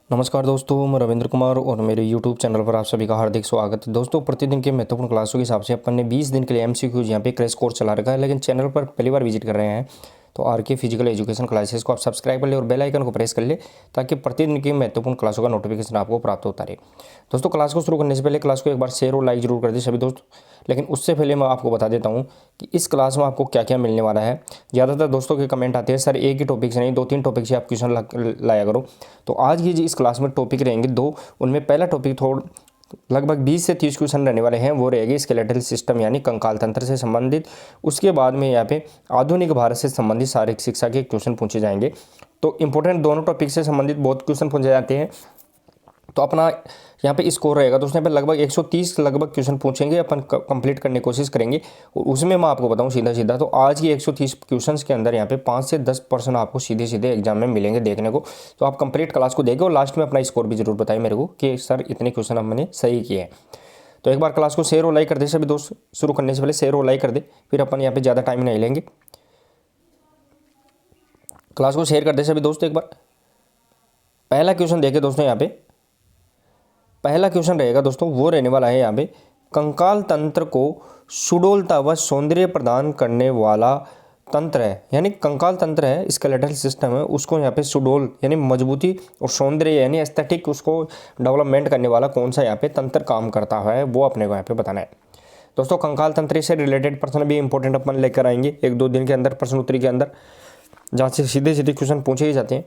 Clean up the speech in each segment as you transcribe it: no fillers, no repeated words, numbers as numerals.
नमस्कार दोस्तों, मैं रविंद्र कुमार और मेरे YouTube चैनल पर आप सभी का हार्दिक स्वागत है। दोस्तों, प्रतिदिन के महत्वपूर्ण क्लासों के हिसाब से अपन ने 20 दिन के लिए MCQs यहाँ पे क्रैश कोर्स चला रखा है। लेकिन चैनल पर पहली बार विजिट कर रहे हैं तो RK फिजिकल एजुकेशन क्लासेस को आप सब्सक्राइब कर ले और बेल आइकन को प्रेस कर ले ताकि प्रतिदिन की महत्वपूर्ण क्लासों का नोटिफिकेशन आपको प्राप्त होता रहे। दोस्तों, क्लास को शुरू करने से पहले क्लास को एक बार शेयर और लाइक जरूर कर दें सभी दोस्त। लेकिन उससे पहले मैं आपको बता देता हूँ कि इस क्लास में आपको क्या क्या मिलने वाला है। ज़्यादातर दोस्तों के कमेंट आते हैं, सर एक ही टॉपिक से नहीं 2-3 टॉपिक से आप क्वेश्चन लाया करो। तो आज की जो इस क्लास में टॉपिक रहेंगे दो, उनमें पहला टॉपिक लगभग 20 से 30 क्वेश्चन रहने वाले हैं, वो रहेगी स्केलेटल सिस्टम यानी कंकाल तंत्र से संबंधित। उसके बाद में यहाँ पे आधुनिक भारत से संबंधित शारीरिक शिक्षा के क्वेश्चन पूछे जाएंगे। तो इंपॉर्टेंट दोनों टॉपिक से संबंधित बहुत क्वेश्चन पूछे जाते हैं। तो अपना यहाँ पे स्कोर रहेगा दोस्तों, यहाँ पे लगभग 130 लगभग क्वेश्चन पूछेंगे, अपन कंप्लीट करने की कोशिश करेंगे। और उसमें मैं आपको बताऊँ सीधा सीधा, तो आज की 130 क्वेश्चंस के अंदर यहाँ पे 5 से 10% आपको सीधे सीधे एग्जाम में मिलेंगे देखने को। तो आप कंप्लीट क्लास को देखें और लास्ट में अपना स्कोर भी जरूर बताएं मेरे को कि सर इतने क्वेश्चन हमने सही किए हैं। तो एक बार क्लास को शेयर और लाइक कर दे सभी दोस्त। शुरू करने से पहले शेयर और लाइक कर दे, फिर अपन यहाँ पे ज़्यादा टाइम नहीं लेंगे। क्लास को शेयर कर दे सभी दोस्त। एक बार पहला क्वेश्चन देखे दोस्तों, यहाँ पे पहला क्वेश्चन रहेगा दोस्तों, वो रहने वाला है यहाँ पे कंकाल तंत्र को सुडौलता व सौंदर्य प्रदान करने वाला तंत्र है। यानी कंकाल तंत्र है, स्केलेटल सिस्टम है, उसको यहाँ पे सुडौल यानी मजबूती और सौंदर्य यानी एस्थेटिक उसको डेवलपमेंट करने वाला कौन सा यहाँ पे तंत्र काम करता है, वो अपने को यहाँ पे बताना है। दोस्तों, कंकाल तंत्र से रिलेटेड प्रश्न भी इंपॉर्टेंट अपन लेकर आएंगे 1-2 दिन के अंदर प्रश्न उत्तरी के अंदर, जहाँ से सीधे सीधे क्वेश्चन पूछे ही जाते हैं।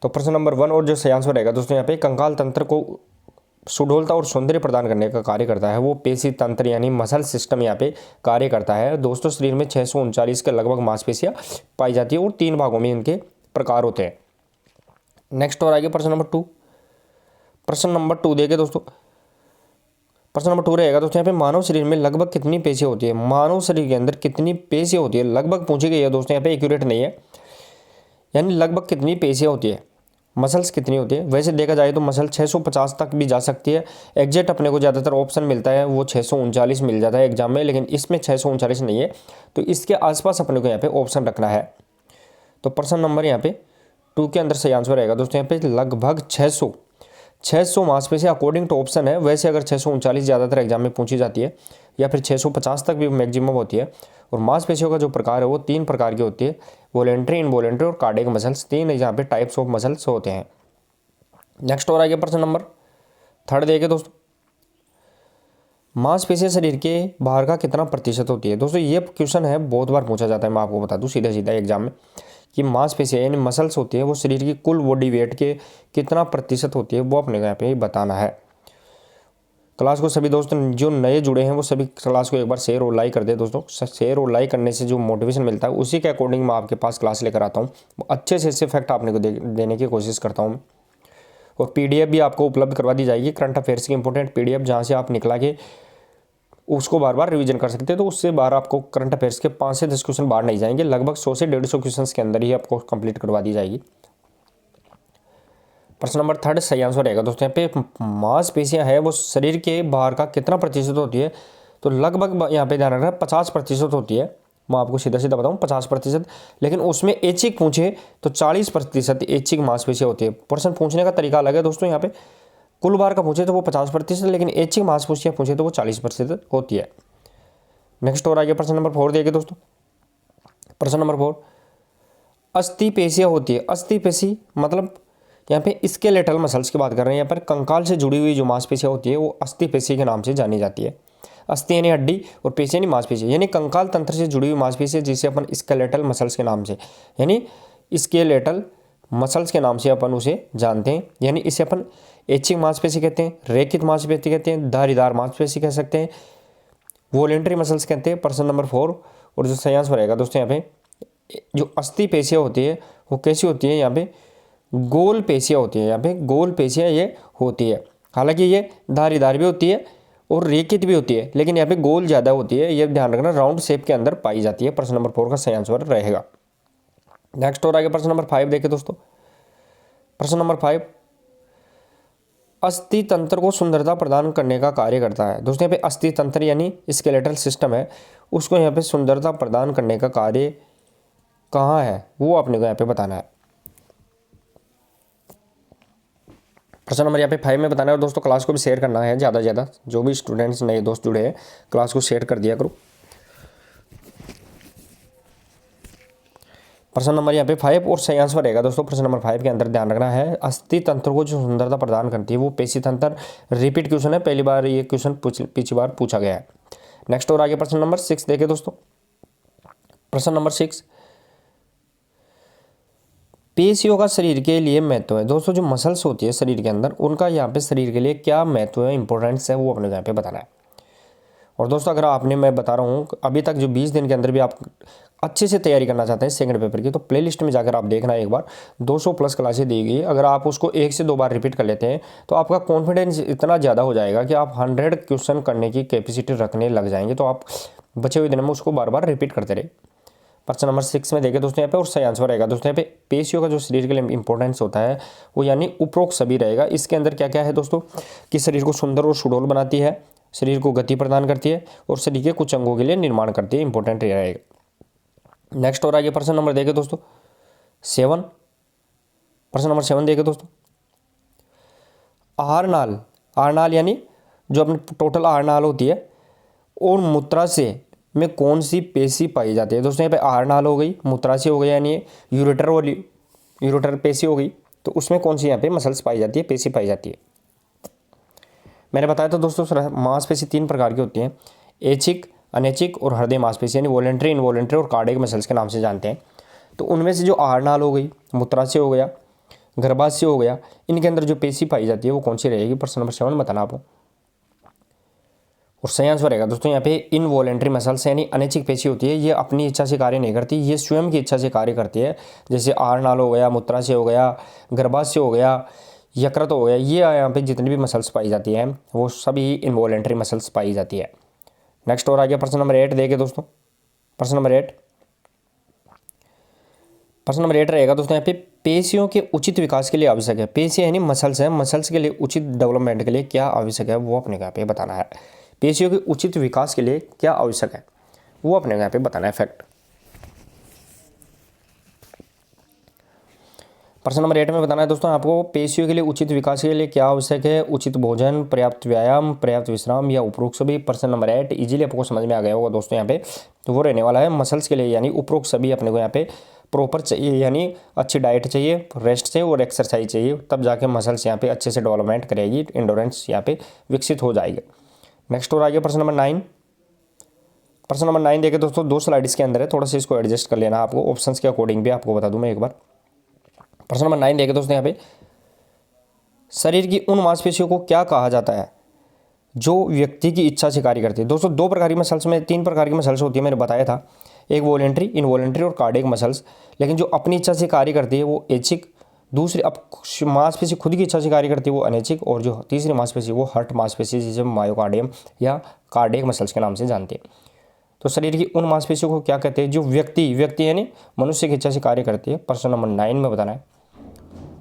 तो प्रश्न नंबर 1 और जो सही आंसर रहेगा दोस्तों, यहाँ पे कंकाल तंत्र को सुडौलता और सौंदर्य प्रदान करने का कार्य करता है वो पेशी तंत्र यानी मसल सिस्टम यहाँ पे कार्य करता है। दोस्तों, शरीर में 639 के लगभग मांसपेशियां पाई जाती है और 3 भागों में इनके प्रकार होते हैं। नेक्स्ट और आगे प्रश्न नंबर 2। प्रश्न नंबर 2 देखे दोस्तों, प्रश्न नंबर 2 रहेगा दोस्तों, यहाँ पे मानव शरीर में लगभग कितनी पेशियां होती है। मानव शरीर के अंदर कितनी पेशियां होती है, लगभग पूछी गई है दोस्तों, यहाँ पे एक्यूरेट नहीं है। यानी लगभग कितनी पेशियां होती है, मसल्स कितनी होती है। वैसे देखा जाए तो मसल 650 तक भी जा सकती है। एग्जैक्ट अपने को ज़्यादातर ऑप्शन मिलता है वो 639 मिल जाता है एग्जाम में, लेकिन इसमें 639 नहीं है। तो इसके आसपास अपने को यहाँ पे ऑप्शन रखना है। तो प्रश्न नंबर यहाँ पे 2 के अंदर सही आंसर रहेगा दोस्तों, यहाँ पे लगभग 600 मांसपेशियां अकॉर्डिंग टू ऑप्शन है। वैसे अगर 639 ज़्यादातर एग्जाम में पूछी जाती है या फिर 650 तक भी मैक्सिमम होती है। और मांसपेशियों का जो प्रकार है वो 3 प्रकार की होती है, वॉलेंट्री, इनवॉलेंट्री और कार्डियक मसल्स। 3 यहाँ पे टाइप्स ऑफ मसल्स होते हैं। नेक्स्ट और आगे प्रश्न नंबर 3 देखिए दोस्तों, मांसपेशियां शरीर के बाहर का कितना प्रतिशत होती है। दोस्तों, ये क्वेश्चन है बहुत बार पूछा जाता है, मैं आपको बता दूं सीधा सीधा एग्जाम में कि मांसपेशियां यानी मसल्स होती है वो शरीर की कुल बॉडी वेट के कितना प्रतिशत होती है, वो अपने को यहाँ पे बताना है। क्लास को सभी दोस्त जो नए जुड़े हैं वो सभी क्लास को एक बार शेयर और लाइक कर दे दोस्तों। शेयर और लाइक करने से जो मोटिवेशन मिलता है उसी के अकॉर्डिंग मैं आपके पास क्लास लेकर आता हूँ, अच्छे से फैक्ट आपने को देने की कोशिश करता हूँ। और PDF भी आपको उपलब्ध करवा दी जाएगी, करंट अफेयर्स की इंपॉर्टेंट PDF, जहाँ से आप निकला के उसको बार बार रिवीजन कर सकते हैं। तो उससे बाहर आपको करंट अफेयर्स के 5 से 10 क्वेश्चन बाहर नहीं जाएंगे, लगभग 100 से 150 क्वेश्चन के अंदर ही आपको कंप्लीट करवा दी जाएगी। प्रश्न नंबर 3 सही आंसर रहेगा दोस्तों, यहाँ पे मांसपेशियां है वो शरीर के बाहर का कितना प्रतिशत होती है। तो लगभग यहाँ पे ध्यान रखना 50% होती है। मैं आपको सीधा सीधा बताऊँ 50%, लेकिन उसमें ऐच्छिक पूछे तो 40% ऐच्छिक मांसपेशियां होती है। प्रश्न पूछने का तरीका अलग है दोस्तों, यहाँ पे कुल बार का पूछे तो वो 50%, लेकिन ऐच्छिक मांसपेशियां पूछे तो वो 40% होती है। नेक्स्ट और आगे प्रश्न नंबर 4 देखिए दोस्तों, प्रश्न नंबर 4 अस्थि पेशियां होती है। अस्थि पेशी मतलब यहाँ पे स्केलेटल मसल्स की बात कर रहे हैं। यहाँ पर कंकाल से जुड़ी हुई जो मांसपेशियां होती है वो अस्थि पेशी के नाम से जानी जाती है। अस्थि यानी हड्डी और पेशी यानी मांसपेशी, यानी कंकाल तंत्र से जुड़ी हुई मांसपेशी जिसे अपन स्केलेटल मसल्स के नाम से यानी स्केलेटल मसल्स के नाम से अपन उसे जानते हैं। यानी इसे अपन ऐच्छिक मांसपेशी कहते हैं, रेखित मांसपेशी कहते हैं, धारीदार मांसपेशी कह सकते हैं, वॉलेंट्री मसल्स कहते हैं। प्रश्न नंबर 4 और जो सही आंसर रहेगा दोस्तों, यहाँ पे जो अस्थि पेशियां होती है वो कैसी होती है, यहाँ पे गोल पेशियां होती है। यहाँ पे गोल पेशियां ये होती है, हालांकि ये धारीदार भी होती है और रेखित भी होती है, लेकिन यहाँ पे गोल ज़्यादा होती है, ये ध्यान रखना, राउंड शेप के अंदर पाई जाती है। प्रश्न नंबर 4 का सही आंसर रहेगा। नेक्स्ट और आगे प्रश्न नंबर 5 देखें दोस्तों, प्रश्न नंबर 5 अस्थि तंत्र को सुंदरता प्रदान करने का कार्य करता है। दोस्तों, यहाँ पे अस्थि तंत्र यानी स्केलेटल सिस्टम है, उसको यहाँ पे सुंदरता प्रदान करने का कार्य कहाँ है वो अपने को यहाँ पे बताना है। प्रश्न नंबर यहाँ पे 5 में बताना है। और दोस्तों क्लास को भी शेयर करना है ज़्यादा से ज़्यादा, जो भी स्टूडेंट्स नए दोस्त जुड़े हैं क्लास को शेयर कर दिया करो। प्रश्न नंबर यहाँ पे 5 और सही आंसर रहेगा दोस्तों। प्रश्न नंबर 5 के अंदर ध्यान रखना है, अस्थि तंत्र को जो सुंदरता प्रदान करती है वो पेशी तंत्र। रिपीट क्वेश्चन है, पहली बार ये क्वेश्चन पिछली बार पूछा गया है। नेक्स्ट और आगे प्रश्न नंबर 6 देखें दोस्तों। प्रश्न नंबर 6, पेशियों का शरीर के लिए महत्व है। दोस्तों जो मसल्स होती है शरीर के अंदर, उनका यहाँ पे शरीर के लिए क्या महत्व है, इंपॉर्टेंस है, वो अपने यहाँ पे बताना है। और दोस्तों अगर आपने, मैं बता रहा हूँ अभी तक जो 20 दिन के अंदर भी आप अच्छे से तैयारी करना चाहते हैं सेकंड पेपर की, तो प्लेलिस्ट में जाकर आप देखना एक बार, 200 प्लस क्लासेस दी गई। अगर आप उसको 1 से 2 बार रिपीट कर लेते हैं तो आपका कॉन्फिडेंस इतना ज़्यादा हो जाएगा कि आप 100 क्वेश्चन करने की कैपेसिटी रखने लग जाएंगे। तो आप बचे हुए दिन में उसको बार बार रिपीट करते रहे। प्रश्न नंबर 6 में देखें दोस्तों यहाँ पे, और सही आंसर रहेगा दोस्तों यहाँ पे, पेशियों का जो शरीर के लिए इंपॉर्टेंस होता है वो यानी उपरोक्त सभी रहेगा। इसके अंदर क्या क्या है दोस्तों, कि शरीर को सुंदर और सुडौल बनाती है, शरीर को गति प्रदान करती है और शरीर के कुछ अंगों के लिए निर्माण करती है, इंपॉर्टेंट रहेगा। नेक्स्ट और आगे प्रश्न नंबर देखें दोस्तों 7। प्रश्न नंबर 7 देखें दोस्तों, आहारनाल, आहारनाल यानी जो अपनी टोटल आहारनाल होती है, और मूत्राशय में कौन सी पेशी पाई जाती है। दोस्तों यहाँ पे आहारनाल हो गई, मूत्राशय हो गया यानी यूरेटर वाली यूरेटर पेशी हो गई, तो उसमें कौन सी यहाँ पे मसल्स पाई जाती है, पेशी पाई जाती है। मैंने बताया था दोस्तों मांसपेशी 3 प्रकार की होती हैं, ऐच्छिक, अनैच्छिक और हृदय मांसपेशी, यानी वॉलेंट्री, इनवॉलेंट्री और कार्डियक मसल्स के नाम से जानते हैं। तो उनमें से जो आहारनाल हो गई, मूत्राशय हो गया, गर्भाशय हो गया, इनके अंदर जो पेशी पाई जाती है वो कौन सी रहेगी। प्रश्न नंबर 7 बताना आपको। और सही आंसर रहेगा दोस्तों यहाँ पे इनवॉलेंट्री मसल्स, यानी अनैच्छिक पेशी होती है, ये अपनी इच्छा से कार्य नहीं करती, ये स्वयं की इच्छा से कार्य करती है। जैसे आहारनाल हो गया, मूत्राशय हो गया, गर्भाशय हो गया, यकृत हो गया, ये यहाँ पे जितनी भी मसल्स पाई जाती हैं वो सभी इनवॉलेंट्री मसल्स पाई जाती है। नेक्स्ट और आगे प्रश्न नंबर 8 देखे दोस्तों। प्रश्न नंबर 8, प्रश्न नंबर 8 रहेगा दोस्तों यहाँ पे, पेशियों के उचित विकास के लिए आवश्यक है। पेशी यानी मसल्स है, मसल्स के लिए उचित डेवलपमेंट के लिए क्या आवश्यक है वो अपने यहाँ पे बताना है। पेशियों के उचित विकास के लिए क्या आवश्यक है वो अपने यहाँ पे बताना है फैक्ट। प्रश्न नंबर 8 में बताना है दोस्तों आपको, पेशियों के लिए उचित विकास के लिए क्या आवश्यक है। उचित भोजन, पर्याप्त व्यायाम, पर्याप्त विश्राम या उपरोक्त सभी। प्रश्न नंबर 8 इजीली आपको समझ में आ गया होगा दोस्तों यहाँ पे, तो वो रहने वाला है मसल्स के लिए यानी उपरोक्त सभी अपने को यहाँ पे प्रॉपर चाहिए, यानी अच्छी डाइट चाहिए, रेस्ट चाहिए और एक्सरसाइज चाहिए, तब जाके मसल्स यहाँ पे अच्छे से डेवलपमेंट करेगी, एंडोरेंस यहाँ पे विकसित हो जाएगी। नेक्स्ट और आगे प्रश्न नंबर 9। प्रश्न नंबर 9 देखें दोस्तों, 2 स्लाइड इसके अंदर है, थोड़ा सा इसको एडजस्ट कर लेना आपको, ऑप्शंस के अकॉर्डिंग भी आपको बता दूं मैं एक बार। प्रश्न नंबर 9 देखें दोस्तों यहाँ पे, शरीर की उन मांसपेशियों को क्या कहा जाता है जो व्यक्ति की इच्छा से कार्य करती है। दोस्तों 2 प्रकार की मसल्स में 3 प्रकार की मसल्स होती है, मैंने बताया था, एक वॉलेंट्री, इनवॉलेंट्री और कार्डियक मसल्स। लेकिन जो अपनी इच्छा से कार्य करती है वो ऐच्छिक, दूसरी अब मांसपेशी खुद की इच्छा से कार्य करती है वो अनैच्छिक, और जो तीसरी मांसपेशी वो हर्ट मांसपेशी, जिसे मायोकार्डियम या कार्डियक मसल्स के नाम से जानते हैं। तो शरीर की उन मांसपेशियों को क्या कहते हैं जो व्यक्ति यानी मनुष्य की इच्छा से कार्य करती है। प्रश्न नंबर 9 में बताना है।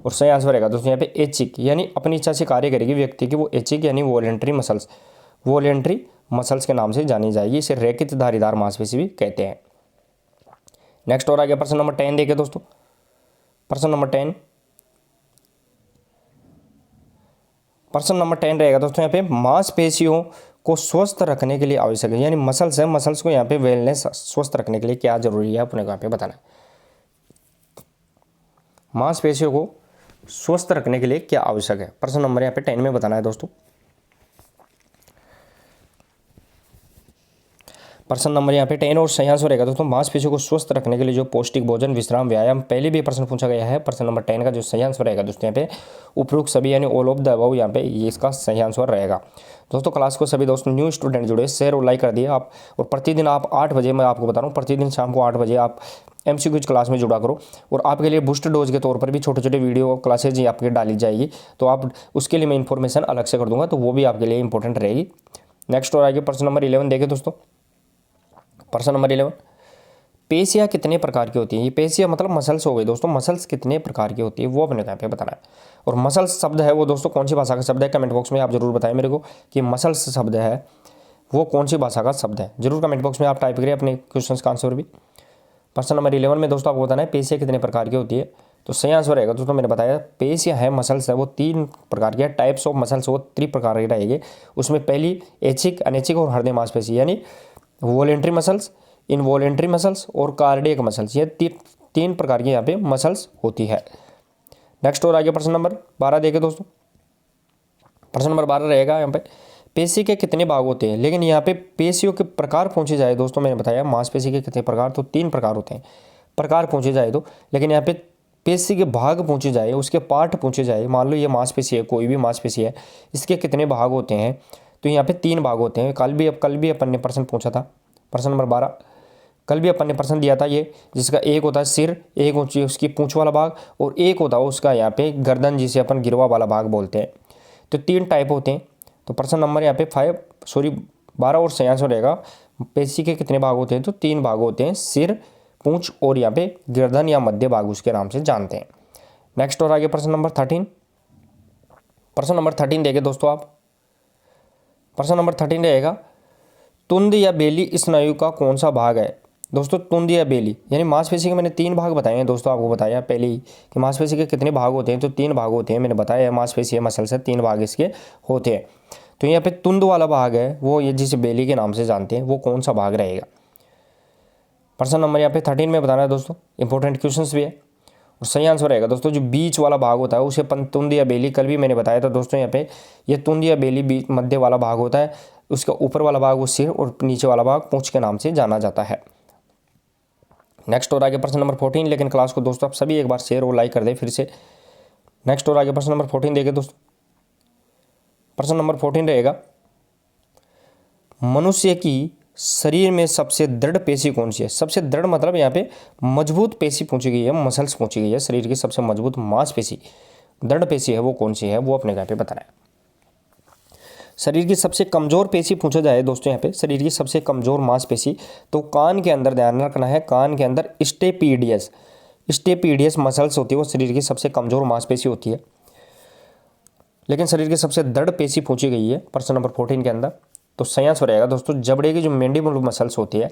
और सही आंसर रहेगा दोस्तों यहाँ पे ऐच्छिक, यानी अपनी इच्छा से कार्य करेगी व्यक्ति की वो ऐच्छिक यानी वॉलेंट्री मसल्स, वॉलेंट्री मसल्स के नाम से जानी जाएगी। इसे रेखित धारीदार मांसपेशी भी कहते हैं। नेक्स्ट और आ गया प्रश्न नंबर 10 देखिए दोस्तों। प्रश्न नंबर 10, प्रश्न नंबर 10 रहेगा दोस्तों यहाँ पे, मांसपेशियों को स्वस्थ रखने के लिए आवश्यक है, यानी मसल्स है, मसल्स को यहाँ पे वेलनेस स्वस्थ रखने के लिए क्या जरूरी है अपने को यहाँ पे बताना है। मांसपेशियों को स्वस्थ रखने के लिए क्या आवश्यक है, प्रश्न नंबर यहाँ पे 10 में बताना है दोस्तों। प्रश्न नंबर यहाँ पे 10 और सही आंसर रहेगा दोस्तों, मांसपेशियों को स्वस्थ रखने के लिए जो पौष्टिक भोजन, विश्राम, व्यायाम, पहले भी प्रश्न पूछा गया है। प्रश्न नंबर 10 का जो सही आंसर रहेगा दोस्तों यहाँ पे उपरोक्त सभी यानी ऑल ऑफ द अबव, यहाँ पे ये इसका सही आंसर रहेगा। दोस्तों क्लास को सभी दोस्त न्यू स्टूडेंट जुड़े, शेयर और लाइक कर दिए आप, और प्रतिदिन आप 8 बजे, मैं आपको बता रहा हूँ प्रतिदिन शाम को 8 बजे आप MCQ क्लास में जुड़ा करो, और आपके लिए बूस्ट डोज के तौर पर भी छोटे छोटे वीडियो क्लासेज आपके डाली जाएगी, तो आप उसके लिए मैं इन्फॉर्मेशन अलग से कर दूंगा, तो वो भी आपके लिए इंपॉर्टेंट रहेगी। नेक्स्ट और आगे प्रश्न नंबर 11 देखें दोस्तों। प्रश्न नंबर 11, पेशियाँ कितने प्रकार की होती हैं। ये पेशियाँ मतलब मसल्स हो गई दोस्तों, मसल्स कितने प्रकार की होती है वो अपने यहाँ पे बताना है। और मसल्स शब्द है वो दोस्तों कौन सी भाषा का शब्द है, कमेंट बॉक्स में आप जरूर बताएं मेरे को कि मसल्स शब्द है वो कौन सी भाषा का शब्द है, जरूर कमेंट बॉक्स में आप टाइप करें अपने क्वेश्चन का आंसर भी। प्रश्न नंबर 11 में दोस्तों आपको बताना है पेशियाँ कितने प्रकार की होती है, तो सही आंसर रहेगा दोस्तों मैंने बताया पेशियाँ है मसल्स है वो 3 प्रकार के, टाइप्स ऑफ मसल्स वो 3 प्रकार के रहेंगे। उसमें पहली ऐच्छिक, अनैच्छिक और हृदय मांसपेशी, यानी वॉलेंट्री मसल्स, इनवॉलेंट्री मसल्स और कार्डियक मसल्स, ये 3 प्रकार की यहाँ पे मसल्स होती है। नेक्स्ट और आगे प्रश्न नंबर 12 देखें दोस्तों। प्रश्न नंबर 12 रहेगा यहाँ पे पेशी के कितने भाग होते हैं, लेकिन यहाँ पे पेशियों के प्रकार पूछे जाए दोस्तों, मैंने बताया मांसपेशी के कितने प्रकार, तो 3 प्रकार होते हैं। प्रकार पूछे जाए तो, लेकिन यहाँ पे पेशी के भाग पूछे जाए, उसके पार्ट पूछे जाए, मान लो ये मांसपेशी है, कोई भी मांसपेशी है, इसके कितने भाग होते हैं, तो यहाँ पे 3 भाग होते हैं। कल भी अपन ने प्रश्न पूछा था, प्रश्न नंबर 12 कल भी अपन ने प्रश्न दिया था ये, जिसका एक होता है सिर, एक होती है उसकी पूंछ वाला भाग, और एक होता है उसका यहाँ पे गर्दन, जिसे अपन गिरवा वाला भाग बोलते हैं। तो 3 टाइप होते हैं। तो प्रश्न नंबर यहाँ पे 12 और सही आंसर रहेगा पेशी के कितने भाग होते हैं, तो 3 भाग होते हैं, सिर, पूंछ और यहाँ पे गर्दन या मध्य भाग उसके नाम से जानते हैं। नेक्स्ट और आगे प्रश्न नंबर 13। प्रश्न नंबर 13 देखें दोस्तों आप। प्रश्न नंबर 13 रहेगा तुंद या बेली स्नायु का कौन सा भाग है। दोस्तों तुंद या बेली यानी मांसपेशी के मैंने 3 भाग बताए हैं दोस्तों, आपको बताया पहले ही कि मांसपेशी के कितने भाग होते हैं, तो 3 भाग होते हैं, मैंने बताया है मांसपेशी है मसल से 3 भाग इसके होते हैं। तो यहाँ पे तुंद वाला भाग है वो ये जिसे बेली के नाम से जानते हैं, वो कौन सा भाग रहेगा। प्रश्न नंबर यहाँ पे 13 में बताना है दोस्तों, इंपॉर्टेंट क्वेश्चन भी है। और सही आंसर रहेगा दोस्तों जो बीच वाला भाग होता है उसे तुंद या बेली, कल भी मैंने बताया था दोस्तों, यहाँ पे ये तुंद या बेली बीच मध्य वाला भाग होता है, उसका ऊपर वाला भाग वो सिर और नीचे वाला भाग पूंछ के नाम से जाना जाता है। नेक्स्ट और आगे प्रश्न नंबर 14, लेकिन क्लास को दोस्तों आप सभी एक बार शेयर और लाइक कर दें फिर से। नेक्स्ट और आगे प्रश्न नंबर 14 देखें दोस्तों। प्रश्न नंबर 14 रहेगा मनुष्य की शरीर में सबसे दृढ़ पेशी कौन सी है। सबसे दृढ़ मतलब यहाँ पे मजबूत पेशी पूछी गई है, मसल्स पूछी गई है, शरीर की सबसे मजबूत मांसपेशी दृढ़ पेशी है वो कौन सी है, वो अपने यहाँ पे बताना है। शरीर की सबसे कमज़ोर पेशी पूछा जाए दोस्तों यहाँ पे, शरीर की सबसे कमज़ोर मांसपेशी, तो कान के अंदर ध्यान रखना है, कान के अंदर स्टेपीडियस मसल्स होती है, वो शरीर की सबसे कमज़ोर मांसपेशी होती है। लेकिन शरीर की सबसे दृढ़ पेशी पूछी गई है प्रश्न नंबर 14 के अंदर, तो सही आंसर रहेगा दोस्तों जबड़े की जो मैंडिबुलर मसल्स होती है,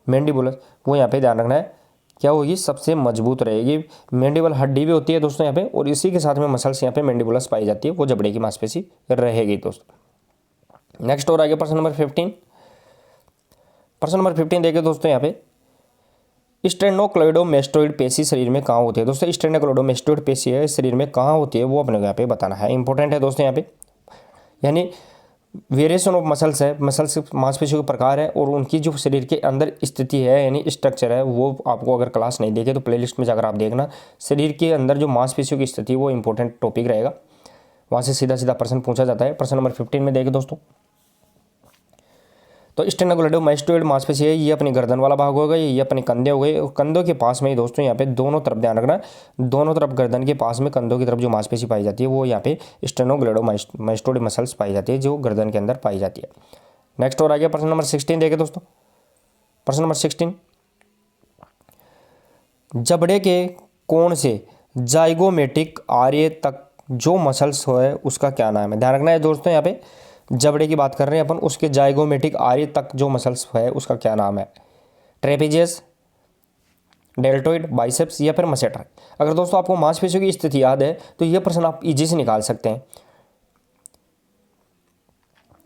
मैंडिबुलर, वो यहाँ पे ध्यान रखना है क्या होगी, सबसे मजबूत रहेगी। मैंडिबल हड्डी भी होती है दोस्तों यहाँ पे, और इसी के साथ में मसल्स यहाँ पे मैंडिबुलस पाई जाती है, वो जबड़े की मांसपेशी रहेगी दोस्तों। नेक्स्ट और आगे प्रश्न नंबर 15। प्रश्न नंबर 15 देखिए दोस्तों यहाँ पे स्टेनोक्लेडोमेस्टोइड पेशी शरीर में कहाँ होती है। दोस्तों स्टेनोक्लेडोमेस्टोइड पेशी है शरीर में कहाँ होती है, वो अपने यहाँ पे बताना है, इंपॉर्टेंट है दोस्तों यहाँ पे। यानी वेरिएशन ऑफ मसल्स है, मसल्स मांसपेशियों के प्रकार है, और उनकी जो शरीर के अंदर स्थिति है यानी स्ट्रक्चर है, वो आपको अगर क्लास नहीं देखे तो प्लेलिस्ट में जाकर आप देखना। शरीर के अंदर जो मांसपेशियों की स्थिति वो इंपॉर्टेंट टॉपिक रहेगा, वहाँ से सीधा सीधा प्रश्न पूछा जाता है। प्रश्न नंबर 15 में देखें दोस्तों, तो स्टेनोक्लेडोमेस्टोइड मांसपेशी है, ये अपनी गर्दन वाला भाग हो गया, ये अपने कंधे हो गए, कंधों के पास में ही दोस्तों यहाँ पे दोनों तरफ ध्यान रखना, दोनों तरफ गर्दन के पास में कंधों की तरफ जो मांसपेशी पाई जाती है वो यहाँ पे स्टेनोक्लेडोमेस्टोइड मसल्स पाई जाती है, जो गर्दन के अंदर पाई जाती है। नेक्स्ट और आगे प्रश्न नंबर 16 देखें दोस्तों। प्रश्न नंबर 16, जबड़े के कोण से जाइगोमेटिक आर्य तक जो मसल्स है उसका क्या नाम है। ध्यान रखना है दोस्तों यहाँ पे जबड़े की बात कर रहे हैं अपन, उसके जाइगोमेटिक आर्य तक जो मसल्स है उसका क्या नाम है। ट्रेपेजियस, डेल्टोइड, बाइसेप्स या फिर मसेटर। अगर दोस्तों आपको मांसपेशियों की स्थिति याद है तो ये प्रश्न आप इजी से निकाल सकते हैं।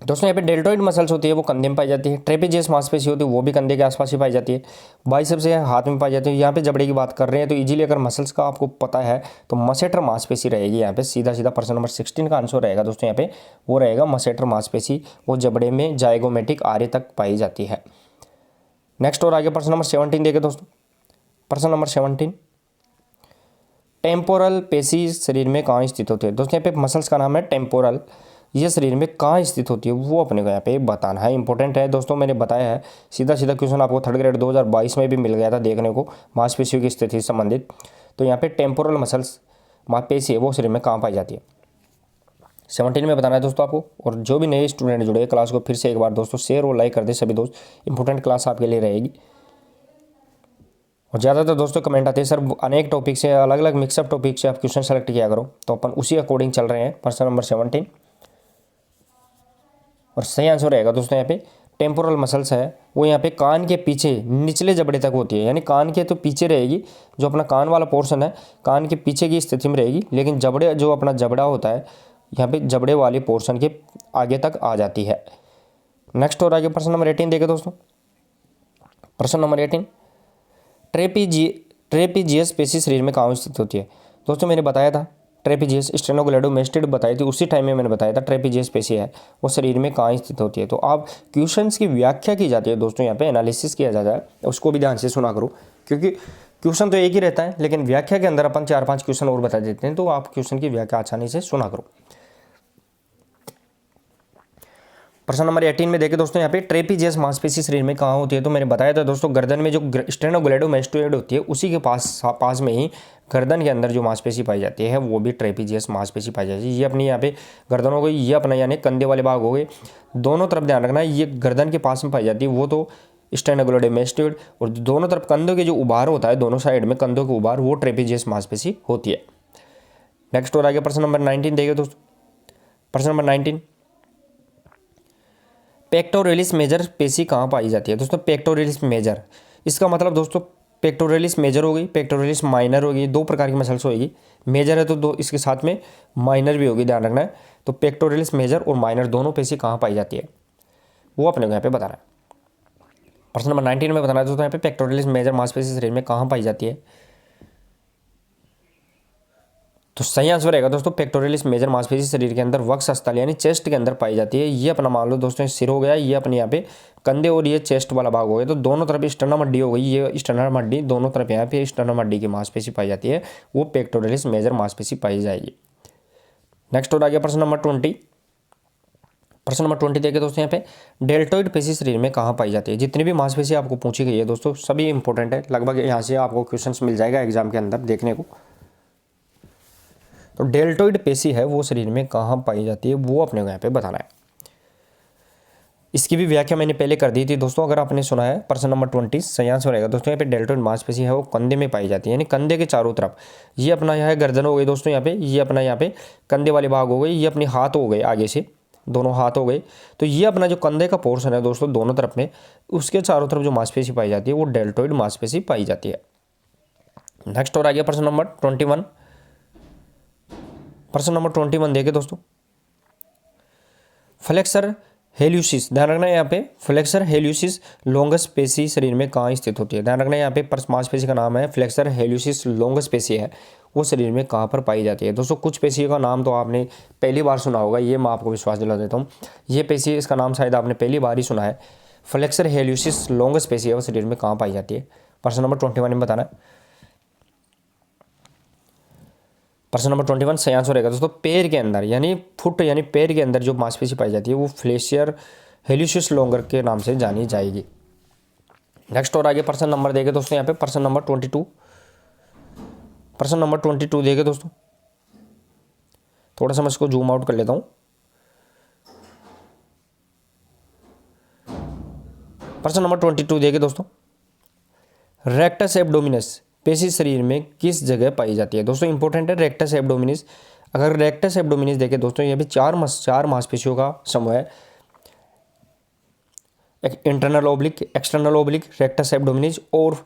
दोस्तों यहाँ पे डेल्टोइड मसल्स होती है वो कंधे में पाई जाती है, ट्रेपेजियस मांसपेशी होती है वो भी कंधे के आसपास ही पाई जाती है, बाइसेप्स है हाथ में पाई जाती है। यहाँ पे जबड़े की बात कर रहे हैं तो इजीली अगर मसल्स का आपको पता है तो मसेटर मांसपेशी रहेगी यहाँ पे, सीधा सीधा प्रश्न नंबर 16 का आंसर रहेगा दोस्तों यहाँ पे, वो रहेगा मसेटर मांसपेशी, वो जबड़े में जाइगोमेटिक आर्य तक पाई जाती है। नेक्स्ट और आगे प्रश्न नंबर 17 देखें दोस्तों। प्रश्न नंबर 17, टेम्पोरल पेशी शरीर में कहाँ स्थित होती है। दोस्तों यहाँ पे मसल्स का नाम है टेम्पोरल, ये शरीर में कहाँ स्थित होती है वो अपने को यहाँ पे बताना है, इंपॉर्टेंट है दोस्तों, मैंने बताया है। सीधा सीधा क्वेश्चन आपको 3rd ग्रेड 2022 में भी मिल गया था देखने को, मांसपेशियों की स्थिति से संबंधित। तो यहाँ पे टेम्पोरल मसल्स मांसपेशी है वो शरीर में कहाँ पाई जाती है, 17 में बताना है दोस्तों आपको। और जो भी नए स्टूडेंट जुड़े क्लास को फिर से एक बार दोस्तों शेयर और लाइक कर दे सभी दोस्त, इंपॉर्टेंट क्लास आपके लिए रहेगी। और ज़्यादातर दोस्तों कमेंट आते हैं सर अनेक टॉपिक से, अलग अलग मिक्सअप टॉपिक से आप क्वेश्चन सेलेक्ट किया करो, तो अपन उसी अकॉर्डिंग चल रहे हैं। प्रश्न नंबर 17 और सही आंसर रहेगा दोस्तों यहाँ पे टेम्पोरल मसल्स है वो यहाँ पे कान के पीछे निचले जबड़े तक होती है, यानी कान के तो पीछे रहेगी, जो अपना कान वाला पोर्शन है कान के पीछे की स्थिति में रहेगी, लेकिन जबड़े जो अपना जबड़ा होता है यहाँ पे जबड़े वाले पोर्शन के आगे तक आ जाती है। नेक्स्ट और आगे प्रश्न नंबर 18 देखें दोस्तों। प्रश्न नंबर 18, ट्रेपीजियस पेशी शरीर में कहाँ स्थित होती है। दोस्तों मैंने बताया था ट्रेपीजियस स्टेनोग्लोमेस्टिड बताई थी, उसी टाइम में मैंने बताया था ट्रेपीजियस पेशी है वो शरीर में कहाँ स्थित होती है। तो आप क्वेश्चंस की व्याख्या की जाती है दोस्तों, यहाँ पे एनालिसिस किया जाता है, उसको भी ध्यान से सुना करो, क्योंकि क्वेश्चन तो एक ही रहता है लेकिन व्याख्या के अंदर अपन 4-5 क्वेश्चन और बता देते हैं, तो आप क्वेश्चन की व्याख्या आसानी से सुना करो। प्रश्न नंबर 18 में देखें दोस्तों, यहाँ पे ट्रेपीजियस मांसपेशी शरीर में कहाँ होती है। तो मैंने बताया था दोस्तों गर्दन में जो स्टेनोग्लोमेस्टोइड होती है उसी के पास में ही गर्दन के अंदर जो मांसपेशी पाई जाती है वो भी ट्रेपीजियस मांसपेशी पाई जाती है। ये अपनी यहाँ पे गर्दन हो गई, ये अपना यानी कंधे वाले भाग हो गए, दोनों तरफ ध्यान रखना है, ये गर्दन के पास में पाई जाती है वो तो स्टेनोग्लोमेस्टोइड, और दोनों तरफ कंधों के जो उभार होता है दोनों साइड में कंधों के उभार वो ट्रेपीजियस मांसपेशी होती है। नेक्स्ट और आगे प्रश्न नंबर 19 देखिए दोस्तों। प्रश्न नंबर 19, पेक्टोरलिस मेजर पेशी कहाँ पाई जाती है। दोस्तों पेक्टोरलिस मेजर, इसका मतलब दोस्तों पेक्टोरलिस मेजर हो गई, पेक्टोरलिस माइनर होगी, दो प्रकार की मसल्स होगी। मेजर है तो दो, इसके साथ में माइनर भी होगी, ध्यान रखना है। तो पेक्टोरलिस मेजर और माइनर दोनों पेशी कहाँ पाई जाती है वो अपने को यहाँ पे बताना है। प्रश्न नंबर 19 में बताना है दोस्तों यहाँ पे पेक्टोरलिस मेजर मांसपेशी शरीर में कहाँ पाई जाती है। तो सही आंसर रहेगा दोस्तों पेक्टोरलिस मेजर मांसपेशी शरीर के अंदर वक्षस्थल यानी चेस्ट के अंदर पाई जाती है। ये अपना मान लो दोस्तों सिर हो गया, ये अपने यहाँ पे कंधे और ये चेस्ट वाला भाग हो गया, तो दोनों तरफ स्टर्नम हड्डी हो गई, ये स्टर्नम हड्डी दोनों तरफ यहाँ पे स्टर्नम हड्डी की मांसपेशी पाई जाती है, वो पेक्टोरलिस मेजर मांसपेशी पाई जाएगी। नेक्स्ट और आ गया प्रश्न नंबर 20। प्रश्न नंबर 20 देखिए दोस्तों, यहाँ पे डेल्टोइड पेशी शरीर में कहाँ पाई जाती है। जितनी भी मांसपेशी आपको पूछी गई है दोस्तों सभी इंपॉर्टेंट है, लगभग यहाँ से आपको क्वेश्चन मिल जाएगा एग्जाम के अंदर देखने को। तो डेल्टोइड पेशी है वो शरीर में कहाँ पाई जाती है वो अपने को यहाँ पे बताना है। इसकी भी व्याख्या मैंने पहले कर दी थी दोस्तों, अगर आपने सुना है। प्रश्न नंबर 20 सही आंसर रहेगा दोस्तों यहाँ पे डेल्टोइड मांसपेशी है वो कंधे में पाई जाती है, यानी कंधे के चारों तरफ। ये अपना यहाँ गर्दन हो गई दोस्तों, यहाँ पे ये अपना यहाँ पे कंधे वाले भाग हो गए, ये अपने हाथ हो गए, आगे से दोनों हाथ हो गए, तो ये अपना जो कंधे का पोर्शन है दोस्तों दोनों तरफ में, उसके चारों तरफ जो मांसपेशी पाई जाती है वो डेल्टोइड मांसपेशी पाई जाती है। नेक्स्ट और आ गया प्रश्न नंबर 21। प्रश्न नंबर 21 देखे दोस्तों, फ्लेक्सर हेल्यूसिस, ध्यान रखना है यहाँ पे फ्लेक्सर हेल्यूसिस लोंगस पेशी शरीर में कहाँ स्थित होती है। ध्यान रखना है यहाँ पे मांसपेशी का नाम है फ्लेक्सर हेल्यूसिस लोंगस पेशी है वो शरीर में कहाँ पर पाई जाती है। दोस्तों कुछ पेशी का नाम तो आपने पहली बार सुना होगा, ये मैं आपको विश्वास दिला देता हूँ। ये पेशी इसका नाम शायद आपने पहली बार ही सुना है, फ्लेक्सर हेल्यूसिस लोंगस पेशी है वो शरीर में कहाँ पाई जाती है। प्रश्न नंबर 21 में बताना है। प्रश्न नंबर 21 सही आंसर रहेगा दोस्तों पैर के अंदर यानी फुट यानी पैर के अंदर जो मांसपेशी पाई जाती है वो फ्लेक्सर हेल्यूसिस लोंगर के नाम से जानी जाएगी। नेक्स्ट और आगे प्रश्न नंबर देखे दोस्तों यहाँ पे प्रश्न नंबर 22। प्रश्न नंबर 22 देखे दोस्तों, थोड़ा सा मैं इसको जूम आउट कर लेता हूँ। प्रश्न नंबर 22 देखे दोस्तों, रेक्टस एब्डोमिनस पेशी शरीर में किस जगह पाई जाती है। दोस्तों इंपॉर्टेंट है रेक्टस एब्डोमिनस। अगर रेक्टस एब्डोमिनस देखें दोस्तों ये भी चार मांसपेशियों का समूह है, internal oblique, external oblique, rectus abdominis और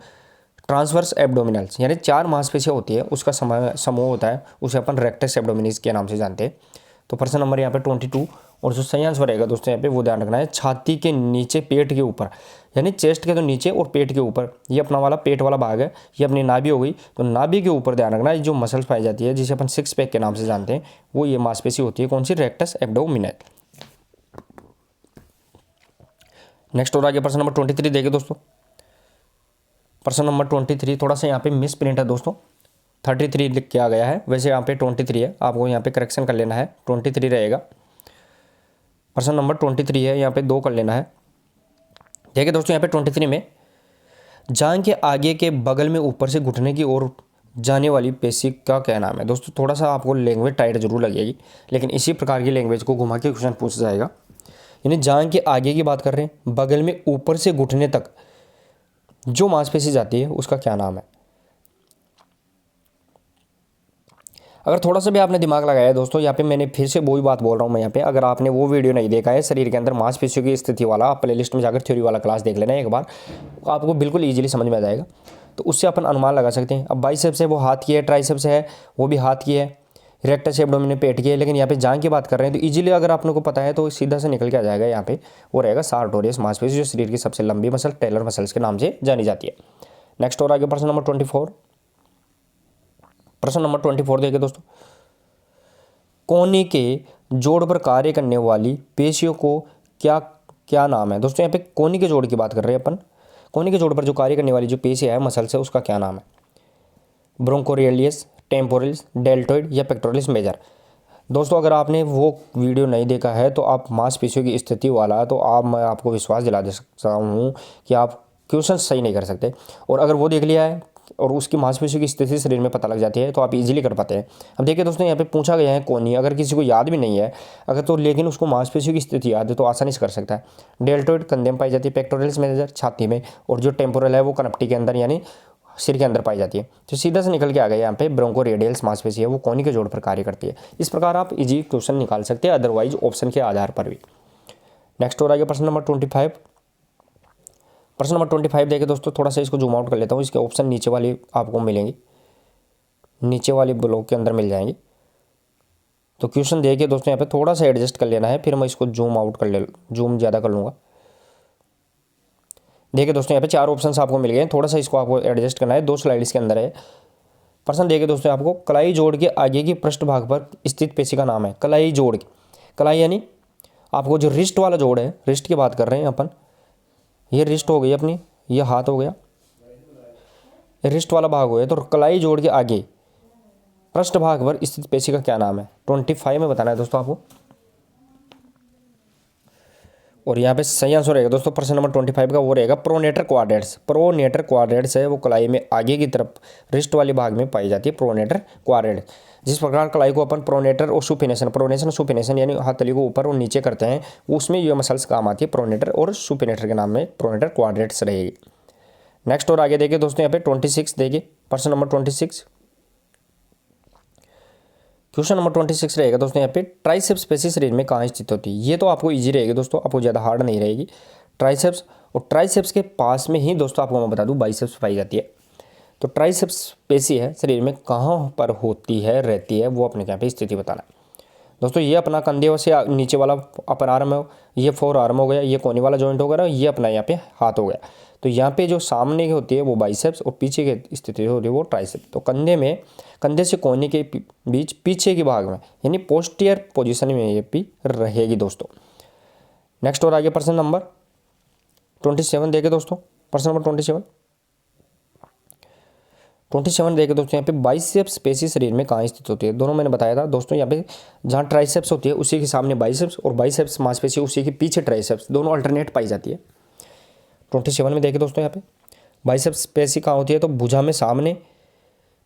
ट्रांसवर्स एब्डोमिनल्स, यानी चार मांसपेशियाँ होती है उसका समूह होता है, उसे अपन रेक्टस एब्डोमिनस के नाम से जानते हैं। तो प्रश्न नंबर यहाँ पे 22 और जो सही आंसर रहेगा दोस्तों यहाँ पे वो ध्यान रखना है छाती के नीचे पेट के ऊपर, यानी चेस्ट के तो नीचे और पेट के ऊपर, ये अपना वाला पेट वाला भाग है, ये अपनी नाभि हो गई, तो नाभि के ऊपर ध्यान रखना है जो मसल्स पाई जाती है जिसे अपन सिक्स पैक के नाम से जानते हैं वो ये मांसपेशी होती है, कौन सी, रेक्टस एब्डोमिनल। नेक्स्ट और आगे प्रश्न नंबर 23 देखे दोस्तों। प्रश्न नंबर 23 थोड़ा सा यहाँ पे मिस प्रिंट है दोस्तों, 33 लिख के आ गया है, वैसे यहाँ पे 23 है, आपको यहाँ पे करेक्शन कर लेना है, 23 रहेगा। प्रश्न नंबर 23 है, यहाँ पे 2 कर लेना है। देखिए दोस्तों यहाँ पे 23 में जांघ के आगे के बगल में ऊपर से घुटने की ओर जाने वाली पेशी का क्या नाम है। दोस्तों थोड़ा सा आपको लैंग्वेज टाइट जरूर लगेगी, लेकिन इसी प्रकार की लैंग्वेज को घुमा के क्वेश्चन पूछा जाएगा। यानी जांघ के आगे की बात कर रहे हैं, बगल में ऊपर से घुटने तक जो मांसपेशी जाती है उसका क्या नाम है। अगर थोड़ा सा भी आपने दिमाग लगाया है दोस्तों, यहाँ पे मैंने फिर से वही बात बोल रहा हूँ मैं यहाँ पे, अगर आपने वो वीडियो नहीं देखा है शरीर के अंदर मांसपेशियों की स्थिति वाला, आप प्ले लिस्ट में जाकर थ्योरी वाला क्लास देख लेना एक बार, आपको बिल्कुल ईजिली समझ में आ जाएगा। तो उससे अपन अनुमान लगा सकते हैं। अब बाइसेप्स है वो हाथ की है, ट्राइसेप्स है वो भी हाथ की है, रेक्टस एब्डोमिन पेट की है, लेकिन यहाँ पे जांघ की बात कर रहे हैं तो इजीली अगर आपने को पता है तो सीधा से निकल के आ जाएगा यहाँ पे, वो रहेगा सार्टोरियस मांसपेशी, जो शरीर की सबसे लंबी मसल टेलर मसल्स के नाम से जानी जाती है। नेक्स्ट और आगे प्रश्न नंबर 24। प्रश्न नंबर 24 देखिए दोस्तों, कोहनी के जोड़ पर कार्य करने वाली पेशियों को क्या क्या नाम है। दोस्तों यहाँ पे कोहनी के जोड़ की बात कर रहे हैं अपन, कोहनी के जोड़ पर जो कार्य करने वाली जो पेशी है मसल्स है उसका क्या नाम है। ब्रोंकोरियलियस, टेम्पोरल्स, डेल्टोइड या पेक्टोरलिस मेजर। दोस्तों अगर आपने वो वीडियो नहीं देखा है तो आप मांसपेशियों की स्थिति वाला, तो मैं आपको विश्वास दिला दे सकता हूँ कि आप क्वेश्चन सही नहीं कर सकते। और अगर वो देख लिया है और उसकी मांसपेशियों की स्थिति शरीर में पता लग जाती है तो आप इजीली कर पाते हैं। अब देखिए दोस्तों यहाँ पे पूछा गया है कोहनी, अगर किसी को याद भी नहीं है अगर तो, लेकिन उसको मांसपेशियों की स्थिति याद है तो आसानी से कर सकता है। डेल्टोइड कंधे में पाई जाती है, पेक्टोरल्स मेजर छाती में, और जो टेम्पोरल है वो कनपटी के अंदर यानी सिर के अंदर पाई जाती है। तो सीधा से निकल के आ गया यहाँ पे ब्रोंकोरेडियल्स मांसपेशी है वो कोहनी के जोड़ पर कार्य करती है। इस प्रकार आप इजी क्वेश्चन निकाल सकते हैं, अदरवाइज ऑप्शन के आधार पर भी। नेक्स्ट और आगे प्रश्न नंबर 25। प्रश्न नंबर 25 देखिए दोस्तों, थोड़ा सा इसको जूम आउट कर लेता हूँ, इसके ऑप्शन नीचे वाली आपको मिलेंगे, नीचे वाली ब्लॉक के अंदर मिल जाएंगे। तो क्वेश्चन देखिए दोस्तों यहाँ पे थोड़ा सा एडजस्ट कर लेना है, फिर मैं इसको जूम आउट कर ले, जूम ज़्यादा कर लूँगा। देखिए दोस्तों यहाँ पे 4 ऑप्शंस आपको मिल गए, थोड़ा सा इसको आपको एडजस्ट करना है, 2 स्लाइड इसके अंदर है। प्रश्न देखिए दोस्तों, आपको कलाई जोड़ के आगे की पृष्ठभाग पर स्थित पेशी का नाम है। कलाई जोड़ की, कलाई यानी आपको जो रिस्ट वाला जोड़ है, रिस्ट की बात कर रहे हैं अपन, ये रिस्ट हो गई अपनी, ये हाथ हो गया, रिस्ट वाला भाग हो गया। तो कलाई जोड़ के आगे पृष्ठभाग पर स्थित पेशी का क्या नाम है। 25 में बताना है दोस्तों आपको, और यहाँ पे सही आंसर रहेगा दोस्तों प्रश्न नंबर 25 का, वो रहेगा प्रोनेटर क्वाड्रेट्स। प्रोनेटर क्वाड्रेट्स है वो कलाई में आगे की तरफ रिस्ट वाले भाग में पाई जाती है, प्रोनेटर क्वाड्रेट्स। जिस प्रकार कलाई को अपन प्रोनेटर और सुपिनेशन, प्रोनेशन सुपिनेशन यानी हाथ तली को ऊपर और नीचे करते हैं, उसमें ये मसल्स काम आती है, प्रोनेटर और सुपिनेटर के नाम में प्रोनेटर क्वाड्रेट्स रहेगी। नेक्स्ट और आगे देखिए दोस्तों यहाँ पे 26 देखिए, प्रश्न नंबर 26, क्वेश्चन नंबर 26 रहेगा दोस्तों यहाँ पे, ट्राइसेप्स पेशी शरीर में कहाँ स्थित होती है। ये तो आपको इजी रहेगी दोस्तों, आपको ज़्यादा हार्ड नहीं रहेगी। ट्राइसेप्स, और ट्राइसेप्स के पास में ही दोस्तों आपको मैं बता दूँ बाइसेप्स पाई जाती है। तो ट्राइसेप्स पेशी है शरीर में कहाँ पर होती है, रहती है, वो अपने यहाँ पे स्थिति बताना है दोस्तों। ये अपना कंधे से नीचे वाला अपर आर्म है, ये फोर आर्म हो गया, ये कोहनी वाला जॉइंट हो गया, ये अपना यहाँ पे हाथ हो गया। तो यहाँ पे जो सामने की होती है वो बाइसेप्स और पीछे की स्थिति होती है वो ट्राइसेप्स। तो कंधे में, कंधे से कोहनी के बीच पीछे के भाग में यानी पोस्टीरियर पोजीशन में ये भी रहेगी दोस्तों। नेक्स्ट और आगे प्रश्न नंबर 27 देखे दोस्तों, प्रश्न नंबर 27 देखे दोस्तों, यहाँ पे बाइसेप्स पेशी शरीर में कहाँ स्थित होती है। दोनों मैंने बताया था दोस्तों, यहाँ पे जहाँ ट्राइसेप्स होती है उसी के सामने बाइसेप्स, और बाइसेप्स मांसपेशी उसी के पीछे ट्राइसेप्स, दोनों अल्टरनेट पाई जाती है। 27 में देखे दोस्तों, यहाँ पे बाइसेप्स पेशी कहाँ होती है तो भुजा में सामने।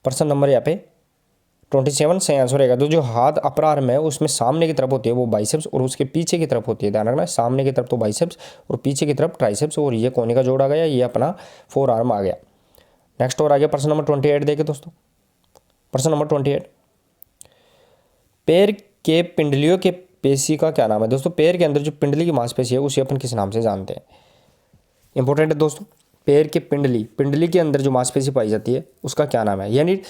प्रश्न नंबर यहाँ पे 27 सही आंसर रहेगा। तो जो हाथ अपर आर्म है उसमें सामने की तरफ होती है वो बाइसेप्स, और उसके पीछे की तरफ होती है, ध्यान रखना, सामने की तरफ तो बाइसेप्स और पीछे की तरफ ट्राइसेप्स, और ये कोहनी का जोड़ आ गया, ये अपना फोर आर्म आ गया। नेक्स्ट और आगे प्रश्न नंबर 28 देखे दोस्तों, प्रश्न नंबर 28, पैर के पिंडलियों के पेशी का क्या नाम है। दोस्तों पैर के अंदर जो पिंडली की मांसपेशी है उसे अपन किस नाम से जानते हैं। इंपॉर्टेंट है दोस्तों, पैर के पिंडली, पिंडली के अंदर जो मांसपेशी पाई जाती है उसका क्या नाम है, यानी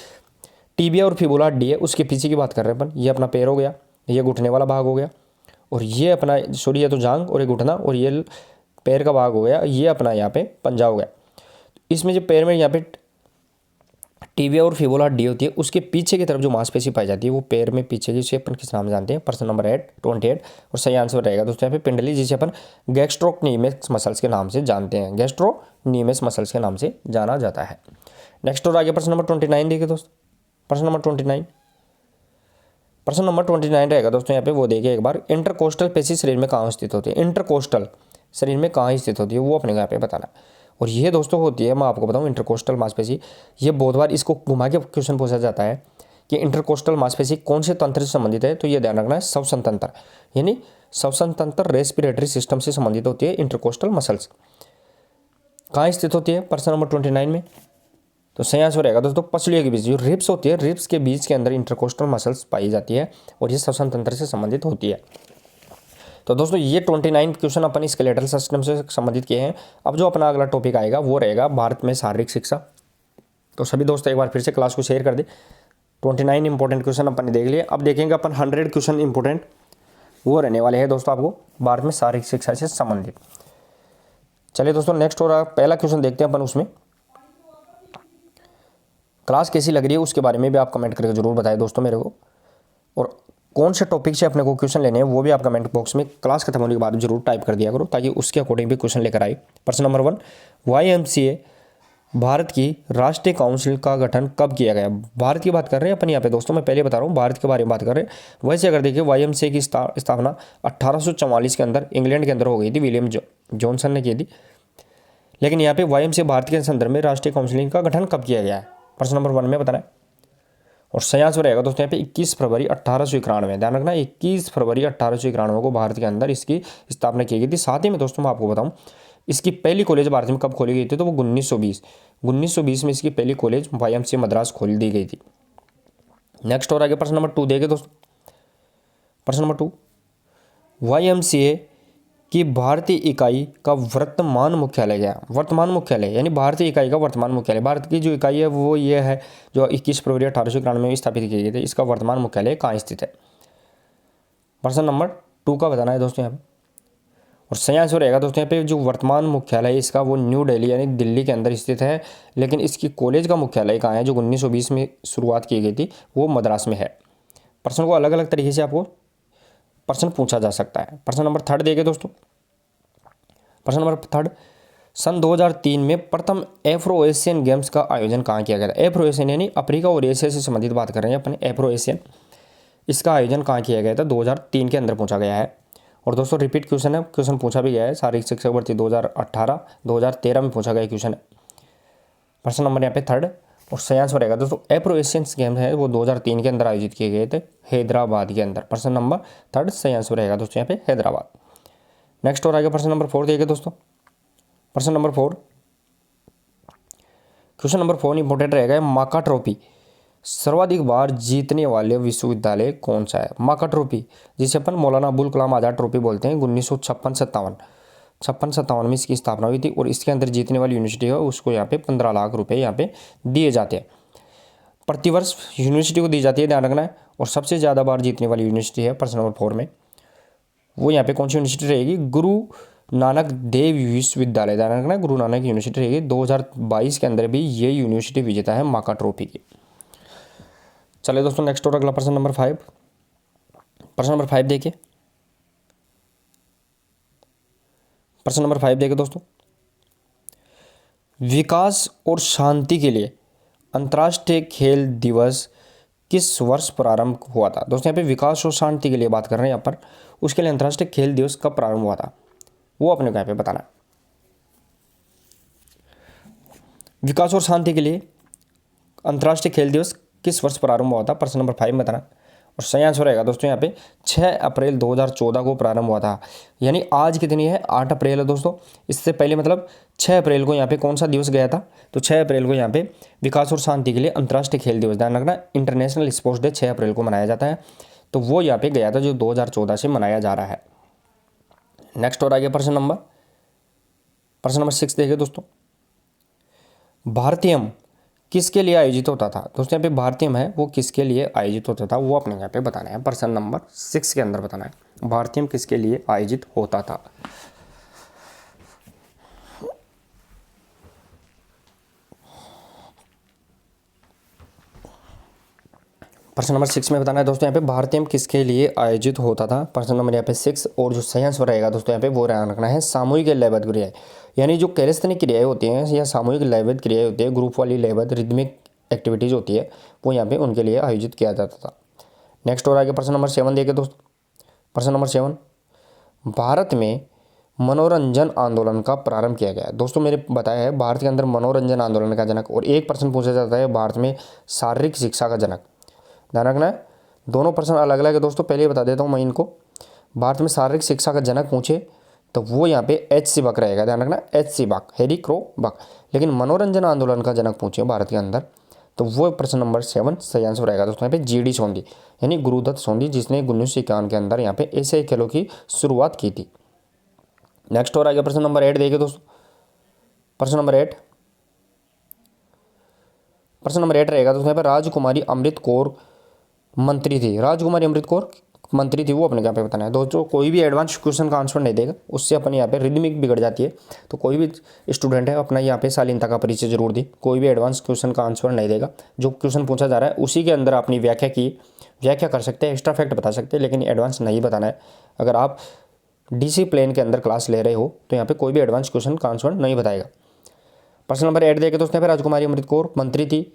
टीबिया और फिबुला हड्डी है उसके पीछे की बात कर रहे हैं अपन। ये अपना पैर हो गया, ये घुटने वाला भाग हो गया, और ये अपना सॉरी ये तो जांग और ये घुटना, और ये पैर का भाग हो गया, ये अपना यहाँ पे पंजा हो गया। इसमें जो पैर में यहाँ पे टीबिया और फिबुला हड्डी होती है उसके पीछे की तरफ जो मांसपेशी पाई जाती है वो पैर में पीछे की, जिसे अपन किस नाम जानते हैं। प्रश्न नंबर 28 और सही आंसर रहेगा दोस्तों यहाँ पे पिंडली, जिसे अपन गैस्ट्रोक्नीमियस मसल्स के नाम से जानते हैं, गैस्ट्रोक्नीमियस मसल्स के नाम से जाना जाता है। नेक्स्ट और आगे प्रश्न नंबर 29 देखिए दोस्तों, प्रश्न नंबर 29, प्रश्न नंबर 29 रहेगा दोस्तों यहाँ पे, वो देखिए एक बार, इंटरकोस्टल पेशी शरीर में कहाँ स्थित होती है। इंटरकोस्टल शरीर में कहाँ स्थित होती है वो अपने यहाँ पे बताना। और ये दोस्तों होती है, मैं आपको बताऊँ, इंटरकोस्टल मांसपेशी, ये बहुत बार इसको घुमा के क्वेश्चन पूछा जाता है कि इंटरकोस्टल मांसपेशी कौन से तंत्र से संबंधित है। तो ये ध्यान रखना है, श्वसन तंत्र, यानी श्वसन तंत्र रेस्पिरेटरी सिस्टम से संबंधित होती है इंटरकोस्टल मसल्स। कहाँ स्थित होती है प्रश्न नंबर 29 में। तो सही आंसर रहेगा दोस्तों पसलियों के बीच, जो रिब्स होती है रिब्स के बीच के अंदर इंटरकोस्टल मसल्स पाई जाती है और ये श्वसन तंत्र से संबंधित होती है। तो दोस्तों ये 29 क्वेश्चन अपन स्केलेटल सिस्टम से संबंधित किए हैं। अब जो अपना अगला टॉपिक आएगा वो रहेगा भारत में शारीरिक शिक्षा। तो सभी दोस्तों एक बार फिर से क्लास को शेयर कर दे। 29 इंपॉर्टेंट क्वेश्चन अपन ने देख लिए। अब देखेंगे अपन 100 क्वेश्चन इंपॉर्टेंट वो रहने वाले हैं दोस्तों आपको भारत में शारीरिक शिक्षा से संबंधित। चलिए दोस्तों नेक्स्ट हो रहा पहला क्वेश्चन देखते हैं अपन। उसमें क्लास कैसी लग रही है उसके बारे में भी आप कमेंट करके जरूर बताएं दोस्तों मेरे को, और कौन से टॉपिक से अपने को क्वेश्चन लेने हैं वो भी आप कमेंट बॉक्स में क्लास खत्म होने के बाद जरूर टाइप कर दिया करो, ताकि उसके अकॉर्डिंग भी क्वेश्चन लेकर आए। प्रश्न नंबर 1, YMCA भारत की राष्ट्रीय काउंसिल का गठन कब किया गया? भारत की बात कर रहे हैं अपन यहाँ पे दोस्तों, मैं पहले बता रहा हूँ भारत के बारे में बात कर रहे हैं। वैसे अगर देखिए YMCA की स्थापना 1844 के अंदर इंग्लैंड के अंदर हो गई थी, विलियम जॉनसन ने की थी। लेकिन यहाँ पे YMCA भारत के संदर्भ में राष्ट्रीय काउंसिल का गठन कब किया गया है? प्रश्न नंबर 1 में बताना है। और सही आंसर रहेगा दोस्तों यहाँ पे 21 फरवरी 1891। ध्यान रखना 21 फरवरी 1891 को भारत के अंदर इसकी स्थापना की गई थी। साथ ही में दोस्तों मैं आपको बताऊं इसकी पहली कॉलेज भारत में कब खोली गई थी, तो वो 1920 में इसकी पहली कॉलेज YMCA मद्रास खोल दी गई थी। नेक्स्ट और आगे प्रश्न नंबर 2 देखे दोस्तों। प्रश्न नंबर 2, YMCA की भारतीय इकाई का वर्तमान मुख्यालय क्या? वर्तमान मुख्यालय यानी भारतीय इकाई का वर्तमान मुख्यालय, भारत की जो इकाई है वो ये है जो 21 फरवरी 1891 में स्थापित की गई थी। इसका वर्तमान मुख्यालय कहाँ स्थित है? प्रश्न नंबर 2 का बताना है दोस्तों यहाँ पे। और सही आंसर रहेगा दोस्तों यहाँ पे जो वर्तमान मुख्यालय है इसका वो न्यू दिल्ली यानी दिल्ली के अंदर स्थित है। लेकिन इसकी कॉलेज का मुख्यालय कहाँ है जो 1920 में शुरुआत की गई थी, वो मद्रास में है। प्रश्न को अलग अलग तरीके से आपको प्रश्न पूछा जा सकता है। प्रश्न नंबर 3 देखें दोस्तों। प्रश्न नंबर 3, सन 2003 में प्रथम एफ्रो एशियन गेम्स का आयोजन कहाँ किया गया था? एफ्रो एशियन यानी अफ्रीका और एशिया से संबंधित बात कर रहे हैं अपन। एफ्रो एशियन इसका आयोजन कहाँ किया गया था? 2003 के अंदर पूछा गया है। और दोस्तों रिपीट क्वेश्चन है, क्वेश्चन पूछा भी गया है। शारीरिक शिक्षा भर्ती 2018 2013 में पूछा गया क्वेश्चन है। प्रश्न नंबर यहाँ पे 3 और सही आंसर रहेगा दोस्तों एफ्रो एशियंस गेम है वो 2003 के अंदर आयोजित किए गए थे हैदराबाद के अंदर। प्रश्न नंबर 3 सही आंसर रहेगा दोस्तों यहाँ पे हैदराबाद। नेक्स्ट और आगे प्रश्न नंबर 4 देखिए दोस्तों। प्रश्न नंबर 4, क्वेश्चन नंबर 4 इंपॉर्टेंट रहेगा। माका ट्रॉफी सर्वाधिक बार जीतने वाले विश्वविद्यालय कौन सा है? माका ट्रॉफी जिसे अपन मौलाना अबुल कलाम आज़ाद ट्रॉफी बोलते हैं, 1956-57 में इसकी स्थापना हुई थी। और इसके अंदर जीतने वाली यूनिवर्सिटी है उसको यहाँ पे 15 लाख रुपए यहाँ पे दिए जाते हैं, प्रतिवर्ष यूनिवर्सिटी को दी जाती है, ध्यान रखना है। और सबसे ज़्यादा बार जीतने वाली यूनिवर्सिटी है प्रश्न नंबर 4 में, वो यहाँ पे कौन सी यूनिवर्सिटी रहेगी? गुरु नानक देव विश्वविद्यालय, ध्यान रखना है गुरु नानक यूनिवर्सिटी रहेगी। 2022 के अंदर भी ये यूनिवर्सिटी विजेता है माका ट्रॉफी की। चलिए दोस्तों नेक्स्ट और अगला प्रश्न नंबर 5। प्रश्न नंबर 5 देखिए। प्रश्न नंबर 5 देखिए दोस्तों। विकास और शांति के लिए अंतर्राष्ट्रीय खेल दिवस किस वर्ष प्रारंभ हुआ था? दोस्तों यहाँ पे विकास और शांति के लिए बात कर रहे हैं यहाँ पर, उसके लिए अंतर्राष्ट्रीय खेल दिवस कब प्रारंभ हुआ था वो अपने को यहाँ पे बताना है। विकास और शांति के लिए अंतर्राष्ट्रीय खेल दिवस किस वर्ष प्रारंभ हुआ था? प्रश्न नंबर 5 में बताना। और सही आंसर रहेगा दोस्तों यहाँ पे 6 अप्रैल 2014 को प्रारंभ हुआ था। यानी आज कितनी है? 8 अप्रैल है दोस्तों। इससे पहले मतलब 6 अप्रैल को यहाँ पे कौन सा दिवस गया था? तो 6 अप्रैल को यहाँ पे विकास और शांति के लिए अंतर्राष्ट्रीय खेल दिवस, ध्यान रखना इंटरनेशनल स्पोर्ट्स डे 6 अप्रैल को मनाया जाता है। तो वो यहाँ पे गया था जो 2014 से मनाया जा रहा है। नेक्स्ट और आगे प्रश्न नंबर 6 देखिए दोस्तों। भारतीयम किसके लिए आयोजित होता था? दोस्तों यहाँ पे भारतीयम है वो किसके लिए आयोजित होता था वो अपने यहाँ पे बताना है। प्रश्न नंबर 6 के अंदर बताना है भारतीयम किसके लिए आयोजित होता था। प्रश्न नंबर 6 में बताना है दोस्तों यहाँ पे भारतीयम किसके लिए आयोजित होता था। प्रश्न नंबर यहाँ पे 6 और जो सही आंसर रहेगा दोस्तों यहाँ पे वो ध्यान रखना है सामूहिक लयबद्ध क्रियाएं, यानी जो कैलिस्थेनिक क्रियाएं होती हैं या सामूहिक लयबद्ध क्रियाएं होती है, ग्रुप वाली लयबद्ध रिदमिक एक्टिविटीज़ होती है वो यहाँ पे उनके लिए आयोजित किया जाता था। नेक्स्ट और आगे प्रश्न नंबर 7 देखिए दोस्तों। प्रश्न नंबर 7, भारत में मनोरंजन आंदोलन का प्रारंभ किया गया। दोस्तों मेरे बताया है भारत के अंदर मनोरंजन आंदोलन का जनक, और एक प्रश्न पूछा जाता है भारत में शारीरिक शिक्षा का जनक। ध्यान रखना है दोनों प्रश्न अलग अलग है दोस्तों, पहले बता देता हूँ मैं इनको। भारत में शारीरिक शिक्षा का जनक पूछे तो वो यहाँ पे H.C. बक रहेगा, ध्यान रखना H.C. बक, हैरी क्रो बक। लेकिन मनोरंजन आंदोलन का जनक पूछे भारत के अंदर, तो वो प्रश्न नंबर 7 सही आंसर रहेगा दोस्तों यहाँ पे G.D. सोंधी, यानी गुरुदत्त सोंधी, जिसने 1951 के अंदर यहाँ पे एशियाई खेलों की शुरुआत की थी। नेक्स्ट और आगे प्रश्न नंबर 8 देखिए दोस्तों। प्रश्न नंबर 8 रहेगा दोस्तों यहाँ पे राजकुमारी अमृत कौर मंत्री थी, राजकुमारी अमृत कौर मंत्री थी, वो अपने यहाँ पे बताना है दोस्तों। कोई भी एडवांस क्वेश्चन का आंसर नहीं देगा, उससे अपन यहाँ पे रिदमिक बिगड़ जाती है। तो कोई भी स्टूडेंट है अपना यहाँ पे शालीनता का परिचय जरूर दी, कोई भी एडवांस क्वेश्चन का आंसर नहीं देगा, जो क्वेश्चन पूछा जा रहा है उसी के अंदर अपनी व्याख्या कर सकते हैं, एक्स्ट्रा फैक्ट बता सकते हैं, लेकिन एडवांस नहीं बताना है। अगर आप डिसिप्लिन के अंदर क्लास ले रहे हो तो यहाँ पे कोई भी एडवांस क्वेश्चन का आंसर नहीं बताएगा। प्रश्न नंबर 8 देखे दोस्तों, यहाँ पे राजकुमारी अमृत कौर मंत्री थी,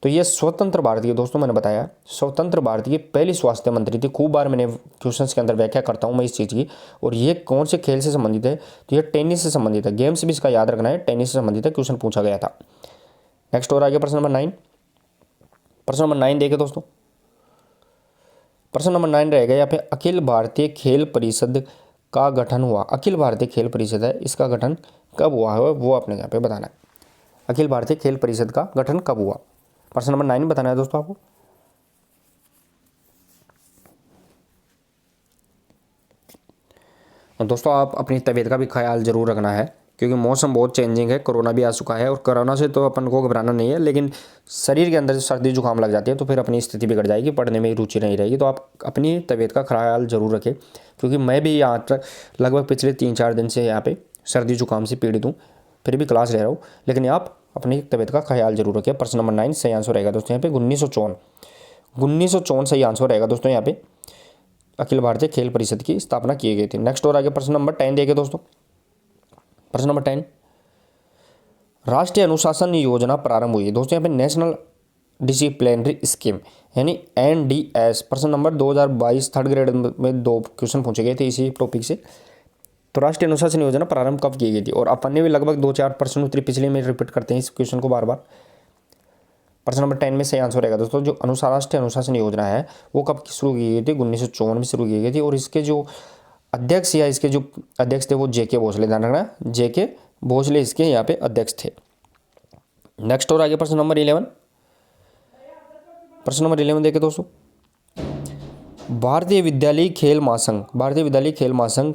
तो ये स्वतंत्र भारत की, दोस्तों मैंने बताया स्वतंत्र भारत की पहली स्वास्थ्य मंत्री थी। खूब बार मैंने क्वेश्चंस के अंदर व्याख्या करता हूँ मैं इस चीज़ की। और ये कौन से खेल से संबंधित है, तो ये टेनिस से संबंधित है, गेम्स भी इसका याद रखना है, टेनिस से संबंधित है, क्वेश्चन पूछा गया था। नेक्स्ट और आगे प्रश्न नंबर 9। प्रश्न नंबर 9 देखे दोस्तों, प्रश्न नंबर 9 रहेगा यहाँ पे अखिल भारतीय खेल परिषद का गठन हुआ। अखिल भारतीय खेल परिषद है, इसका गठन कब हुआ है वो अपने यहाँ पे बताना है। अखिल भारतीय खेल परिषद का गठन कब हुआ, प्रश्न नंबर 9 बताना है दोस्तों आपको। और दोस्तों आप अपनी तबीयत का भी ख्याल जरूर रखना है, क्योंकि मौसम बहुत चेंजिंग है, कोरोना भी आ चुका है। और कोरोना से तो अपन को घबराना नहीं है, लेकिन शरीर के अंदर सर्दी जुकाम लग जाती है तो फिर अपनी स्थिति बिगड़ जाएगी, पढ़ने में रुचि नहीं रहेगी। तो आप अपनी तबीयत का ख्याल जरूर रखें, क्योंकि मैं भी यहाँ तक लगभग पिछले 3-4 दिन से यहाँ पे सर्दी जुकाम से पीड़ित हूँ, फिर भी क्लास ले रहा हूँ, लेकिन आप अपनी तबीयत का ख्याल जरूर रखें। प्रश्न नंबर 9 सही आंसर रहेगा दोस्तों यहाँ पे 1954 सही आंसर रहेगा दोस्तों यहाँ पे। अखिल भारतीय खेल परिषद की स्थापना की गई थी। नेक्स्ट और आगे प्रश्न नंबर 10 देखे दोस्तों। प्रश्न नंबर 10, राष्ट्रीय अनुशासन योजना प्रारंभ हुई है दोस्तों यहाँ पे नेशनल डिसिप्लिनरी स्कीम यानी NDS। प्रश्न नंबर 2022 थर्ड ग्रेड में 2 क्वेश्चन पूछे गए थे इसी टॉपिक से। तो राष्ट्रीय अनुशासन योजना प्रारंभ कब की गई थी, और अपन ने भी लगभग 2-4 प्रश्न उत्तरी पिछले में रिपीट करते हैं इस क्वेश्चन को बार बार। प्रश्न नंबर 10 में सही आंसर रहेगा दोस्तों, जो राष्ट्रीय अनुशासन योजना है वो कब शुरू की गई थी, 1954 में शुरू की गई थी। और इसके जो अध्यक्ष या इसके जो अध्यक्ष थे वो JK भोसले, ध्यान रखना JK भोसले इसके यहाँ पे अध्यक्ष थे। नेक्स्ट और आगे प्रश्न नंबर 11। प्रश्न नंबर 11 देखे दोस्तों, भारतीय विद्यालय खेल महासंघ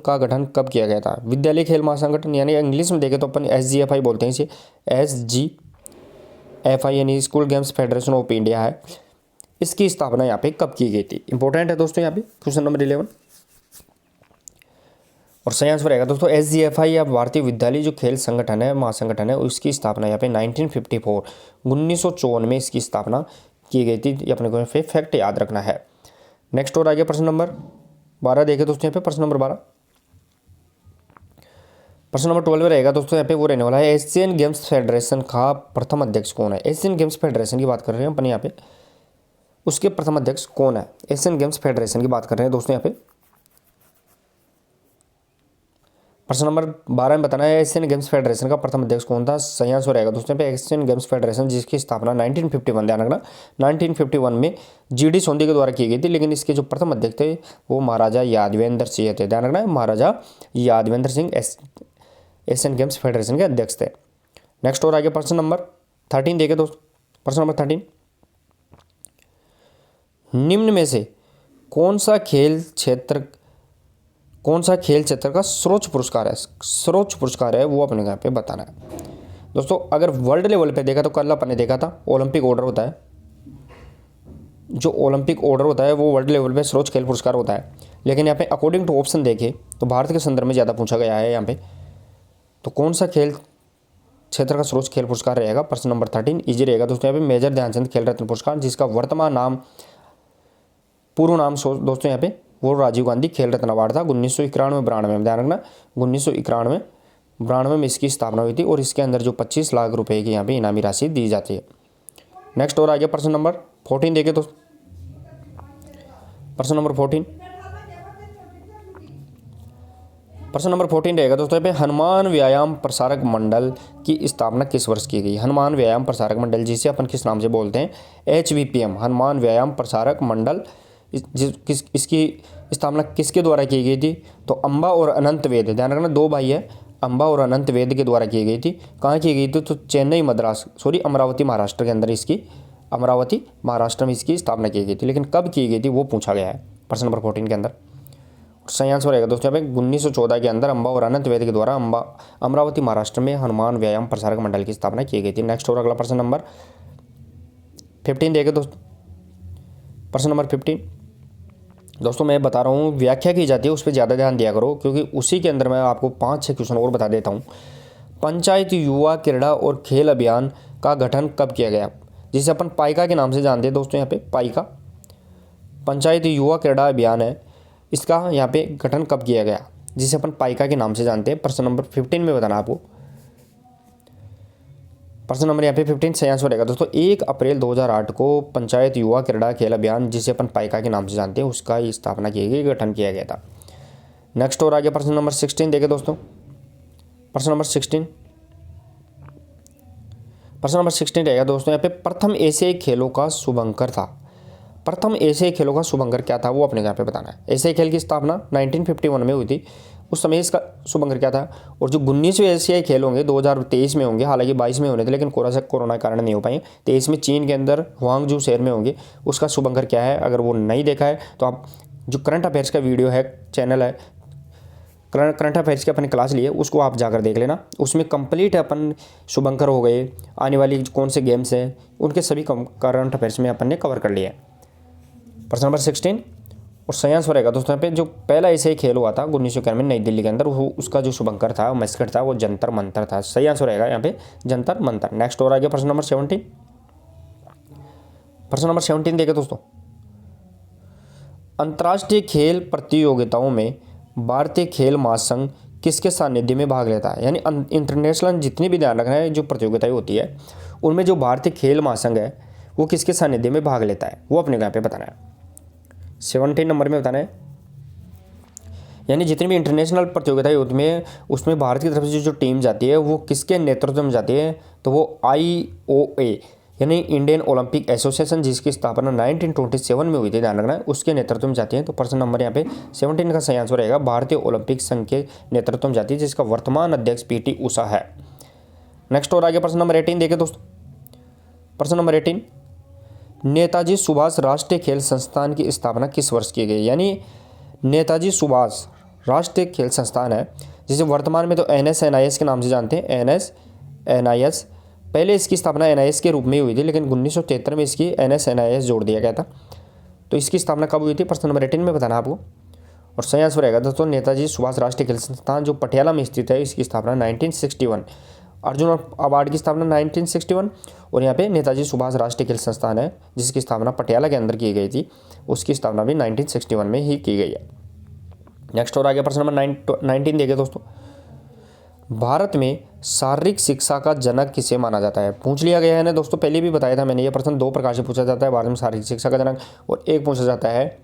का गठन कब किया गया था। विद्यालय खेल महासंगठन यानी इंग्लिश में देखें तो अपन SGFI बोलते हैं इसे, SGFI यानी school games federation of India है। इसकी स्थापना यहाँ पे कब की गई थी, इंपॉर्टेंट है दोस्तों यहाँ पे क्वेश्चन नंबर 11। और सही आंसर रहेगा दोस्तों SGFI या भारतीय विद्यालय जो खेल संगठन है महासंगठन है, उसकी स्थापना यहाँ पे 1954 में इसकी स्थापना की गई थी। अपने को फैक्ट याद रखना है। नेक्स्ट और आगे प्रश्न नंबर 12 देखे दोस्तों यहाँ पे। प्रश्न नंबर 12, प्रश्न नंबर 12 रहेगा दोस्तों यहाँ पे वो रहने वाला है एशियन गेम्स फेडरेशन का प्रथम अध्यक्ष कौन है। एशियन गेम्स फेडरेशन की बात कर रहे हैं अपन यहाँ पे, उसके प्रथम अध्यक्ष कौन है। एशियन गेम्स फेडरेशन की बात कर रहे हैं दोस्तों यहाँ पे। प्रश्न नंबर 12 में बताना है एशियन गेम्स फेडरेशन का प्रथम अध्यक्ष कौन था। सही आंसर रहेगा दोस्तों पे एशियन गेम्स फेडरेशन, जिसकी स्थापना 1951 ध्यान रखना 1951 में GD सोंधी के द्वारा की गई थी। लेकिन इसके जो प्रथम अध्यक्ष थे वो महाराजा यादवेंद्र सिंह थे, ध्यान रखना Maharaja Yadavendra Singh Asian Games Federation के अध्यक्ष थे। नेक्स्ट और आगे प्रश्न नंबर 13 देखे दोस्तों। प्रश्न नंबर 13, निम्न में से कौन सा खेल क्षेत्र का सर्वोच्च पुरस्कार है वो अपने यहाँ पे बताना है दोस्तों। अगर वर्ल्ड लेवल पे देखा तो कल अपन ने देखा था ओलंपिक ऑर्डर होता है, जो ओलंपिक ऑर्डर होता है वो वर्ल्ड लेवल पे सर्वोच्च खेल पुरस्कार होता है। लेकिन यहाँ पे अकॉर्डिंग टू ऑप्शन देखे तो भारत के संदर्भ में ज़्यादा पूछा गया है यहाँ पे। तो कौन सा खेल क्षेत्र का सर्वोच्च खेल पुरस्कार रहेगा। प्रश्न नंबर 13 इजी रहेगा दोस्तों यहाँ पे मेजर ध्यानचंद खेल रत्न पुरस्कार, जिसका वर्तमान नाम पूर्व नाम दोस्तों यहाँ पे वो राजीव गांधी खेल रत्न अवार्ड था 1991-92 में, ध्यान रखना 1991-92 में इसकी स्थापना हुई थी। और इसके अंदर जो 25 लाख रुपए की यहाँ पे इनामी राशि दी जाती है। नेक्स्ट और आगे प्रश्न नंबर 14 देखे तो प्रश्न नंबर 14 रहेगा दोस्तों यहाँ पे हनुमान व्यायाम प्रसारक मंडल की स्थापना किस वर्ष की गई। हनुमान व्यायाम प्रसारक मंडल, जिसे अपन किस नाम से बोलते हैं HVPM, हनुमान व्यायाम प्रसारक मंडल इसकी स्थापना किसके द्वारा की गई थी? तो अंबा और अनंत वेद, ध्यान रखना दो भाई है, अंबा और अनंत वेद के द्वारा की गई थी। कहाँ की गई थी? तो चेन्नई मद्रास अमरावती महाराष्ट्र के अंदर इसकी, अमरावती महाराष्ट्र में इसकी स्थापना की गई थी। लेकिन कब की गई थी वो पूछा गया है प्रश्न नंबर 14 के अंदर। सही आंसर रहेगा दोस्तों यहाँ पे 1914 के अंदर अंबा और अनंत वेद के द्वारा अमरावती महाराष्ट्र में हनुमान व्यायाम प्रसारक मंडल की स्थापना की गई थी। नेक्स्ट और अगला प्रश्न नंबर 15 देखे दोस्तों। प्रश्न नंबर 15 दोस्तों मैं बता रहा हूँ व्याख्या की जाती है, उस पर ज़्यादा ध्यान दिया करो, क्योंकि उसी के अंदर मैं आपको 5-6 क्वेश्चन और बता देता हूँ। पंचायत युवा क्रीड़ा और खेल अभियान का गठन कब किया गया? जिसे अपन पाइका के नाम से जानते हैं दोस्तों, यहाँ पे पाइका, पंचायत युवा क्रीड़ा अभियान है, इसका यहाँ पे गठन कब किया गया, जिसे अपन पाइका के नाम से जानते हैं। प्रश्न नंबर 15 में बताना आपको। प्रश्न नंबर यहाँ पे 15 सही आंसर रहेगा दोस्तों 1 अप्रैल 2008 को पंचायत युवा क्रीड़ा खेल अभियान, जिसे अपन पाइका के नाम से जानते हैं, उसका स्थापना की गई, गठन किया गया था। नेक्स्ट और आगे प्रश्न नंबर 16 देखें दोस्तों। प्रश्न नंबर 16 रहेगा दोस्तों यहाँ पे प्रथम एशियाई खेलों का शुभंकर था। प्रथम एशियाई खेलों का शुभंकर क्या था वो अपने यहाँ पे बताना है। एशियाई खेल की स्थापना 1951 में हुई थी, उस समय इसका शुभंकर क्या था। और जो 19वें एशियाई खेल होंगे 2023 में होंगे, हालांकि 22 में होने थे लेकिन कोरोना के कारण नहीं हो पाए। 23 में चीन के अंदर हुआंगजू शहर में होंगे, उसका शुभंकर क्या है। अगर वो नहीं देखा है तो आप जो करंट अफेयर्स का वीडियो है, चैनल है करंट अफेयर्स की अपनी क्लास ली है, उसको आप जाकर देख लेना। उसमें कंप्लीट अपन शुभंकर हो गए, आने वाली कौन से गेम्स हैं, उनके सभी करंट अफेयर्स में अपन ने कवर कर लिया है। प्रश्न नंबर 16 और सही आंसर रहेगा दोस्तों यहाँ पे जो पहला एशियाई खेल हुआ था 1991 में नई दिल्ली के अंदर, वो उसका जो शुभंकर था, मस्कट था, वो जंतर मंतर था। सही आंसर रहेगा यहाँ पे जंतर मंतर। नेक्स्ट और आगे प्रश्न नंबर 17। प्रश्न नंबर 17 देखें दोस्तों। अंतर्राष्ट्रीय खेल प्रतियोगिताओं में भारतीय खेल महासंघ किसके सानिध्य में भाग लेता है? यानी इंटरनेशनल जितनी भी, ध्यान रखना है, जो प्रतियोगिताएं होती है उनमें जो भारतीय खेल महासंघ है वो किसके सानिध्य में भाग लेता है, वो अपने यहाँ पे बताना है। 17 नंबर में बताना है। यानी जितनी भी इंटरनेशनल प्रतियोगिताएं होती हैं उसमें भारत की तरफ से जो टीम जाती है वो किसके नेतृत्व में जाती है? तो वो IOA यानी इंडियन ओलंपिक एसोसिएशन, जिसकी स्थापना 1927 में हुई थी, ध्यान रखना है, उसके नेतृत्व में जाती है। तो प्रश्न नंबर यहाँ पे 17 का सही आंसर रहेगा भारतीय ओलंपिक संघ के नेतृत्व में जाती है, जिसका वर्तमान अध्यक्ष PT उषा है। नेक्स्ट और आगे प्रश्न नंबर 18 देखें दोस्तों। प्रश्न नंबर 18 नेताजी सुभाष राष्ट्रीय खेल संस्थान की स्थापना किस वर्ष की गई? यानी नेताजी सुभाष राष्ट्रीय खेल संस्थान है, जिसे वर्तमान में तो NSNIS के नाम से जानते हैं। NSNIS पहले इसकी स्थापना NIS के रूप में हुई थी, लेकिन 1973 में इसकी NSNIS जोड़ दिया गया था। तो इसकी स्थापना कब हुई थी? प्रश्न नंबर 18 में बताना आपको। और सही आंसर रहेगा दोस्तों नेताजी सुभाष राष्ट्रीय खेल संस्थान, जो पटियाला में स्थित है, इसकी स्थापना 1961। अर्जुन अवार्ड की स्थापना 1961 और यहाँ पे नेताजी सुभाष राष्ट्रीय खेल संस्थान है, जिसकी स्थापना पटियाला के अंदर की गई थी, उसकी स्थापना भी 1961 में ही की गई है। नेक्स्ट और आगे प्रश्न नंबर 19 देखिए दोस्तों। भारत में शारीरिक शिक्षा का जनक किसे माना जाता है? पूछ लिया गया है ना दोस्तों, पहले भी बताया था मैंने। ये प्रश्न 2 प्रकार से पूछा जाता है, भारत में शारीरिक शिक्षा का जनक, और एक पूछा जाता है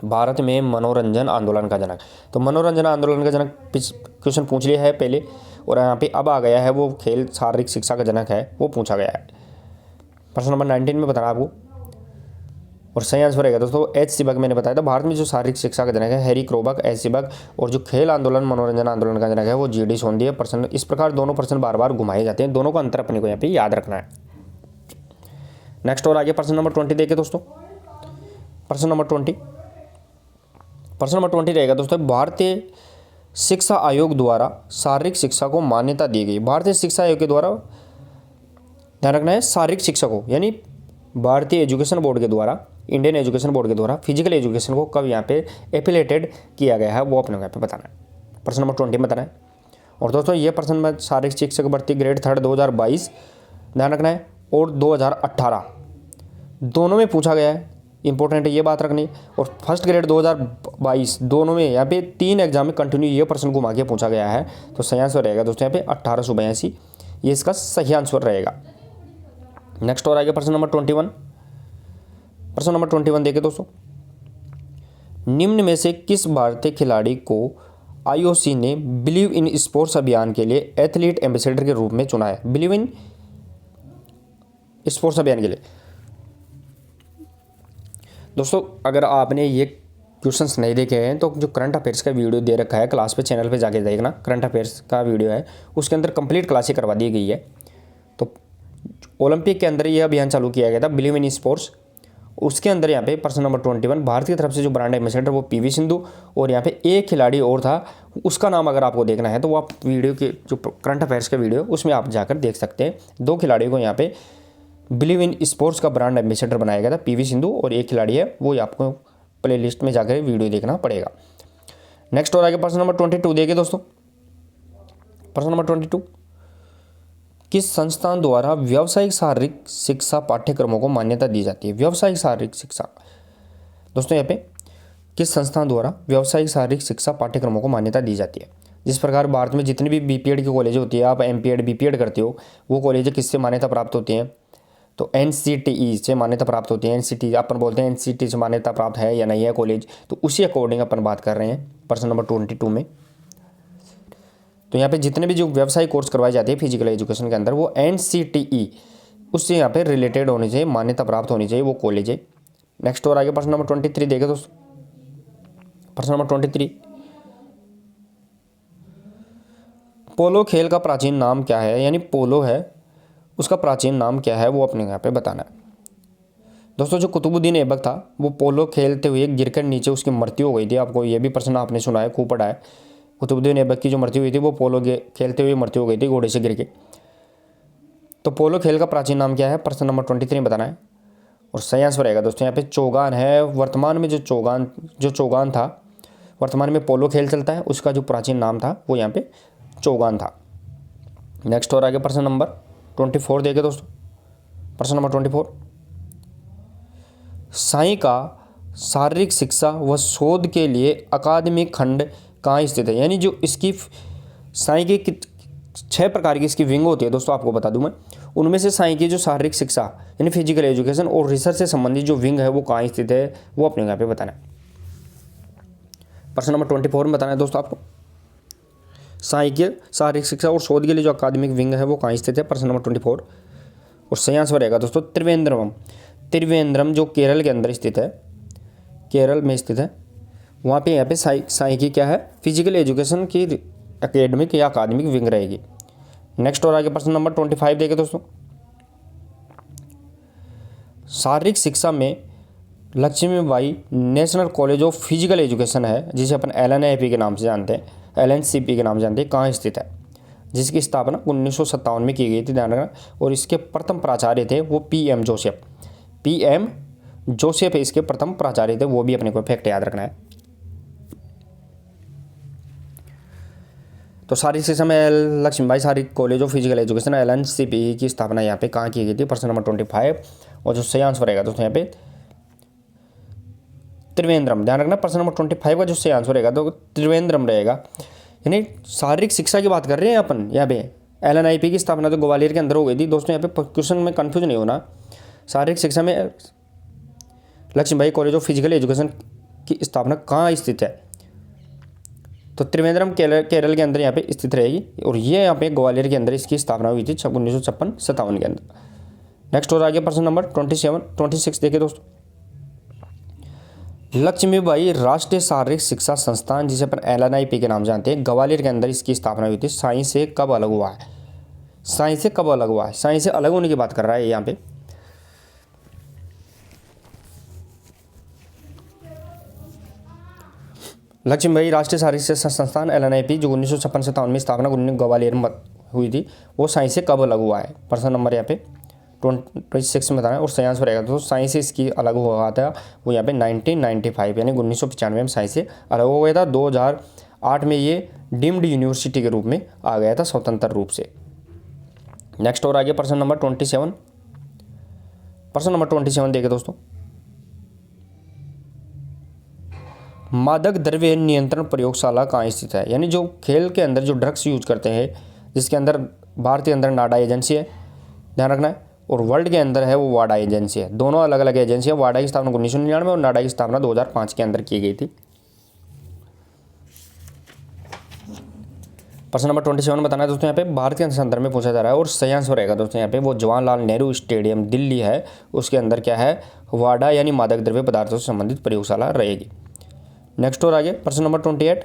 भारत में मनोरंजन आंदोलन का जनक। तो मनोरंजन आंदोलन का जनक क्वेश्चन पूछ लिया है पहले, और यहाँ पे अब आ गया है वो खेल शारीरिक शिक्षा का जनक है, वो पूछा गया है। प्रश्न नंबर 19 में बताना आपको। और सही आंसर रहेगा दोस्तों H. सिबक। मैंने बताया था भारत में जो शारीरिक शिक्षा का जनक है हैरी क्रोबक, H. सिबक, और जो खेल आंदोलन मनोरंजन आंदोलन का जनक है वो GD सोंदी है। प्रश्न इस प्रकार दोनों प्रश्न बार बार घुमाए जाते हैं, दोनों का अंतर अपने को यहाँ पे याद रखना है। नेक्स्ट और आगे प्रश्न नंबर 20 देखिए दोस्तों। प्रश्न नंबर 20 रहेगा दोस्तों भारतीय शिक्षा आयोग द्वारा शारीरिक शिक्षा को मान्यता दी गई। भारतीय शिक्षा आयोग के द्वारा, ध्यान रखना है, शारीरिक शिक्षा को, यानी भारतीय एजुकेशन बोर्ड के द्वारा, इंडियन एजुकेशन बोर्ड के द्वारा फिजिकल एजुकेशन को कब यहाँ पे एफिलेटेड किया गया है, वो अपने यहाँ पे बताना है। प्रश्न नंबर 20 बताना है। और दोस्तों ये प्रश्न में शारीरिक शिक्षक भर्ती ग्रेड 3 2022 ध्यान रखना है, और 2018 दोनों में पूछा गया है, इंपॉर्टेंट है ये बात रखनी। और फर्स्ट ग्रेड 2022 दोनों में यहाँ पे 3 एग्जाम में कंटिन्यू ये प्रश्न घुमा के पूछा गया है। तो सही आंसर रहेगा दोस्तों यहाँ पे 1882, ये इसका सही आंसर रहेगा। नेक्स्ट और आगे प्रश्न नंबर 21। प्रश्न नंबर 21 देखिए दोस्तों। निम्न में से किस भारतीय खिलाड़ी को IOC ने बिलीव इन स्पोर्ट्स अभियान के लिए एथलीट एम्बेसडर के रूप में चुना है? बिलीव इन स्पोर्ट्स अभियान के लिए, दोस्तों अगर आपने ये क्वेश्चंस नहीं देखे हैं तो जो करंट अफेयर्स का वीडियो दे रखा है क्लास पे, चैनल पे जाके देखना, करंट अफेयर्स का वीडियो है, उसके अंदर कंप्लीट क्लासें करवा दी गई है। तो ओलंपिक के अंदर ये अभियान चालू किया गया था, बिलीव इन स्पोर्ट्स। उसके अंदर यहाँ पे प्रश्न नंबर 21, भारत की तरफ से जो ब्रांड एम्बेसडर वो पीवी सिंधु, और यहाँ पे एक खिलाड़ी और था, उसका नाम अगर आपको देखना है तो वो आप वीडियो के जो करंट अफेयर्स का वीडियो उसमें आप जाकर देख सकते हैं। 2 खिलाड़ियों को यहाँ पे बिलीव इन स्पोर्ट्स का ब्रांड एम्बेसडर बनाया गया था, पीवी सिंधु, और एक खिलाड़ी है, वो आपको प्ले लिस्ट में जाकर वीडियो देखना पड़ेगा। नेक्स्ट और आगे प्रश्न नंबर 22 देखिए दोस्तों। प्रश्न नंबर 22, किस संस्थान द्वारा व्यावसायिक शारीरिक शिक्षा पाठ्यक्रमों को मान्यता दी जाती है? व्यावसायिक शारीरिक शिक्षा, दोस्तों यहाँ पे किस संस्थान द्वारा व्यावसायिक शारीरिक शिक्षा पाठ्यक्रमों को मान्यता दी जाती है? जिस प्रकार भारत में जितनी भी बीपीएड की कॉलेज होती है, आप एमपीएड बीपीएड करते हो, वो कॉलेज किससे मान्यता प्राप्त होती हैं? तो एनसीटीई से मान्यता प्राप्त होती है। एनसीटी अपन बोलते हैं एनसीटी से मान्यता प्राप्त है या नहीं है कॉलेज, तो उसी अकॉर्डिंग अपन बात कर रहे हैं प्रश्न नंबर 22 में। तो यहाँ पे जितने भी जो व्यवसायिक कोर्स करवाए जाते हैं फिजिकल एजुकेशन के अंदर, वो एनसीटीई उससे यहाँ पे रिलेटेड होनी चाहिए, मान्यता प्राप्त होनी चाहिए वो कॉलेज है। नेक्स्ट और आगे प्रश्न नंबर 23 देखें दोस्तों। प्रश्न नंबर 23, पोलो खेल का प्राचीन नाम क्या है? यानी पोलो है, उसका प्राचीन नाम क्या है, वो अपने यहाँ पे बताना है। दोस्तों जो कुतुबुद्दीन ऐबक था, वो पोलो खेलते हुए गिरकर नीचे उसकी मृत्यु हो गई थी। आपको ये भी प्रश्न आपने सुना है, खूब पढ़ा है। कुतुबुद्दीन ऐबक की जो मृत्यु हुई थी वो पोलो खेलते हुए मृत्यु हो गई थी, घोड़े से गिर के। तो पोलो खेल का प्राचीन नाम क्या है? प्रश्न नंबर 23 में बताना है। और सही आंसर रहेगा दोस्तों यहाँ पे चौगान है। वर्तमान में जो चौगान था, वर्तमान में पोलो खेल चलता है, उसका जो प्राचीन नाम था वो यहाँ पे चौगान था। नेक्स्ट और आगे प्रश्न नंबर 24 देखे दोस्तों। प्रश्न नंबर 24, साई का शारीरिक शिक्षा व शोध के लिए अकादमिक खंड कहाँ स्थित है? यानी जो इसकी साई की 6 प्रकार की इसकी विंग होती है दोस्तों, आपको बता दूं मैं। उनमें से साई की जो शारीरिक शिक्षा यानी फिजिकल एजुकेशन और रिसर्च से संबंधित जो विंग है वो कहाँ स्थित है, वो अपने यहाँ पे बताना है। प्रश्न नंबर 24 में बताना है दोस्तों आपको, साई की शारीरिक शिक्षा और शोध के लिए जो अकादमिक विंग है वो कहाँ स्थित है? प्रश्न नंबर 24। और सही आंसर रहेगा दोस्तों त्रिवेंद्रम जो केरल के अंदर स्थित है, केरल में स्थित है। वहाँ पे यहाँ पे साई की क्या है? फिजिकल एजुकेशन की एकेडमिक या अकादमिक विंग रहेगी। नेक्स्ट और आगे प्रश्न नंबर 25 देखें दोस्तों। शारीरिक शिक्षा में Lakshmibai national college of physical education है, जिसे अपन LNIP के नाम से जानते हैं, LNCP के नाम से जानते हैं, कहाँ स्थित है? जिसकी स्थापना 1957 में की गई थी, ध्यान रखना। और इसके प्रथम प्राचार्य थे वो PM जोसेफ इसके प्रथम प्राचार्य थे, वो भी अपने को फैक्ट याद रखना है। तो शारीरिक शिक्षा में लक्ष्मीबाई शारीरिक college of physical education LNCP की स्थापना यहाँ पे कहाँ की गई थी? प्रश्न नंबर 25। और जो सही आंसर रहेगा दोस्तों यहाँ पे त्रिवेंद्रम, ध्यान रखना। प्रश्न नंबर 25 का जो सही आंसर रहेगा तो त्रिवेंद्रम रहेगा। यानी शारीरिक शिक्षा की बात कर रहे हैं अपन यहाँ पे। LNIP की स्थापना तो ग्वालियर के अंदर हो गई थी दोस्तों, यहाँ पे क्वेश्चन में कन्फ्यूज नहीं होना। शारीरिक शिक्षा में Lakshmibai college of physical education की स्थापना कहाँ स्थित है? तो त्रिवेंद्रम केरल के अंदर यहाँ पे स्थित रहेगी, और ये यहाँ पे ग्वालियर के अंदर इसकी स्थापना हुई थी 1956-57 के अंदर। नेक्स्ट और आगे प्रश्न नंबर 26 देखिए दोस्तों। लक्ष्मीबाई राष्ट्रीय शारीरिक शिक्षा संस्थान, जिसे अपन LNIP के नाम जानते हैं, ग्वालियर के अंदर इसकी स्थापना हुई थी। साई से कब अलग हुआ है? साई से कब अलग हुआ है? साई से अलग होने की बात कर रहा है यहाँ पे। लक्ष्मीबाई राष्ट्रीय शारीरिक शिक्षा संस्थान LNIP जो 1956-57 में स्थापना ग्वालियर में हुई थी, वो साई से कब अलग हुआ है? प्रश्न नंबर यहाँ पे 26 में बताना है। और सही आंसर रहेगा तो साई से इसकी अलग हुआ था वो यहाँ पे 1995 यानी 1995 में साई से अलग हो गया था। 2008 में ये डीम्ड यूनिवर्सिटी के रूप में आ गया था स्वतंत्र रूप से। नेक्स्ट और आगे प्रश्न नंबर 27। प्रश्न नंबर 27 देखिए दोस्तों। मादक द्रव्य नियंत्रण प्रयोगशाला कहाँ स्थित है? यानी जो खेल के अंदर जो ड्रग्स यूज करते हैं, जिसके अंदर भारत के अंदर नाडा एजेंसी है, ध्यान रखना है, और वर्ल्ड के अंदर है वो वाडा एजेंसी है। दोनों अलग अलग एजेंसी है। वाडा की स्थापना 1999 और नाडा की स्थापना 2005 के अंदर की गई थी। प्रश्न नंबर 27 बताना है दोस्तों यहाँ पे भारत के संदर्भ में पूछा जा रहा है, और सही आंसर रहेगा दोस्तों यहाँ पे वो जवाहरलाल नेहरू स्टेडियम दिल्ली है, उसके अंदर क्या है वाडा यानी मादक द्रव्य पदार्थों से संबंधित प्रयोगशाला रहेगी। नेक्स्ट और आगे प्रश्न नंबर 28।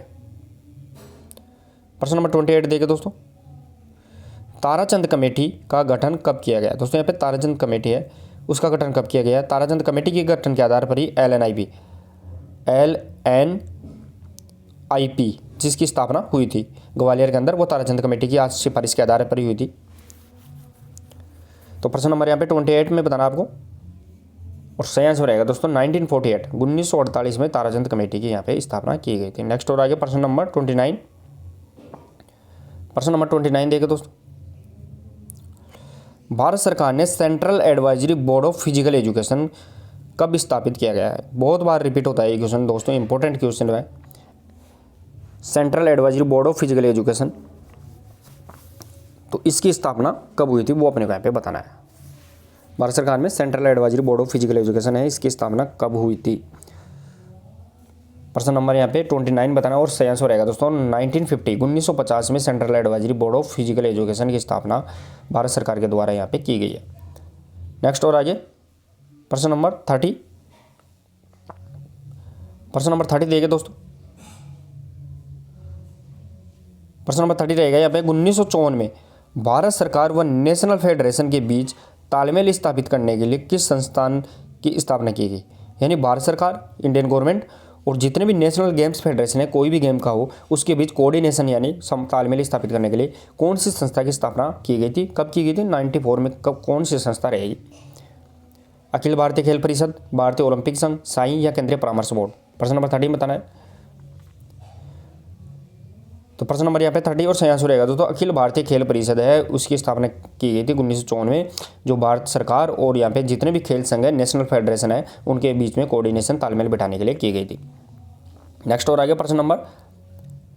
प्रश्न नंबर 28 देखिए दोस्तों, ताराचंद कमेटी का गठन कब किया गया। दोस्तों यहाँ पे ताराचंद कमेटी है, उसका गठन कब किया गया। ताराचंद कमेटी के गठन के आधार पर ही LNIP जिसकी स्थापना हुई थी ग्वालियर के अंदर, वो ताराचंद कमेटी की आज सिफारिश के आधार पर ही हुई थी। तो प्रश्न नंबर यहाँ पे 28 में बताना आपको, और सही आंसर रहेगा दोस्तों 1948 में ताराचंद कमेटी की यहाँ पे स्थापना की गई थी। नेक्स्ट और आगे प्रश्न नंबर 29। प्रश्न नंबर 29 देखिए दोस्तों, भारत सरकार ने central advisory board of physical education कब स्थापित किया गया है। बहुत बार रिपीट होता है ये क्वेश्चन दोस्तों, इंपॉर्टेंट क्वेश्चन है। Central advisory board of physical education, तो इसकी स्थापना कब हुई थी वो अपने को यहाँ पे बताना है। भारत सरकार में central advisory board of physical education है, इसकी स्थापना कब हुई थी। प्रश्न नंबर यहाँ पे 29 बताना, और सही आंसर रहेगा दोस्तों 1950 में central advisory board of physical education की स्थापना भारत सरकार के द्वारा यहाँ पे की गई है। नेक्स्ट और आगे प्रश्न नंबर 30। प्रश्न नंबर 30 देखिए दोस्तों, प्रश्न नंबर 30 रहेगा यहाँ पे 1954 में भारत सरकार व नेशनल फेडरेशन के बीच तालमेल स्थापित करने के लिए किस संस्थान की स्थापना की गई। यानी भारत सरकार, इंडियन गवर्नमेंट और जितने भी नेशनल गेम्स फेडरेशन है, कोई भी गेम का हो, उसके बीच कोऑर्डिनेशन यानी तालमेल स्थापित करने के लिए कौन सी संस्था की स्थापना की गई थी, कब की गई थी। 94 में कब, कौन सी संस्था रहेगी। अखिल भारतीय खेल परिषद, भारतीय ओलंपिक संघ, साई या केंद्रीय परामर्श बोर्ड। प्रश्न नंबर 30 बताना है। तो प्रश्न नंबर यहाँ पे 30 और सही आंसर रहेगा दोस्तों अखिल भारतीय खेल परिषद है, उसकी स्थापना की गई थी 1954 में, जो भारत सरकार और यहाँ पे जितने भी खेल संघ है, नेशनल फेडरेशन है, उनके बीच में कोऑर्डिनेशन तालमेल बिठाने के लिए की गई थी। नेक्स्ट और आगे प्रश्न नंबर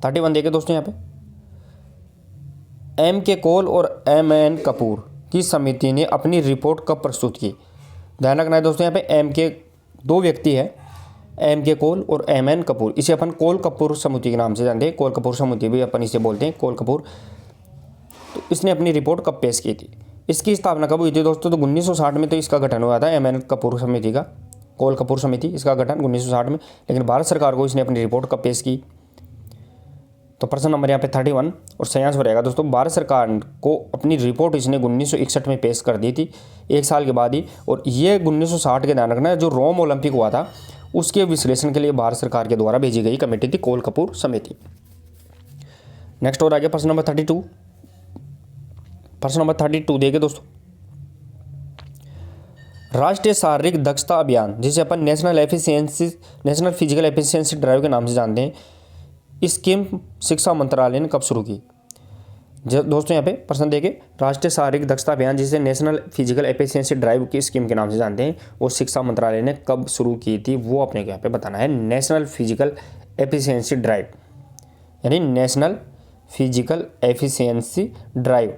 31 देखिए दोस्तों, यहाँ पे M.K. कौल और M.N. कपूर की समिति ने अपनी रिपोर्ट कब प्रस्तुत की। ध्यान रखना है दोस्तों, यहाँ पे M.K. दो व्यक्ति है, M.K. कौल और M.N. कपूर, इसे अपन कौल कपूर समिति के नाम से जानते हैं, कौल कपूर समिति भी अपन इसे बोलते हैं, कौल कपूर। तो इसने अपनी रिपोर्ट कब पेश की थी, इसकी स्थापना कब हुई थी दोस्तों। तो 1960 में तो इसका गठन हुआ था, M.N. कपूर समिति का, कौल कपूर समिति, इसका गठन 1960 में, लेकिन भारत सरकार को इसने अपनी रिपोर्ट कब पेश की। तो प्रश्न नंबर यहाँ पे 31 और सही आंसर रहेगा दोस्तों भारत सरकार को अपनी रिपोर्ट इसने 1961 में पेश कर दी थी, एक साल के बाद ही। और ये 1960 के ध्यान रखना है, जो रोम ओलंपिक हुआ था उसके विश्लेषण के लिए भारत सरकार के द्वारा भेजी गई कमेटी थी कौल कपूर समिति। नेक्स्ट और आगे प्रश्न नंबर 32। प्रश्न नंबर 32 देखिए दोस्तों, राष्ट्रीय शारीरिक दक्षता अभियान जिसे अपन नेशनल फिजिकल एफिशिएंसी ड्राइव के नाम से जानते हैं, स्कीम शिक्षा मंत्रालय ने कब शुरू की। दोस्तों यहाँ पे प्रश्न देखिए, राष्ट्रीय शारीरिक दक्षता अभियान जिसे नेशनल फिजिकल एफिशिएंसी ड्राइव की स्कीम के नाम से जानते हैं, वो शिक्षा मंत्रालय ने कब शुरू की थी, वो अपने को यहाँ पे बताना है। नेशनल फिजिकल एफिशिएंसी ड्राइव यानी नेशनल फिजिकल एफिशिएंसी ड्राइव,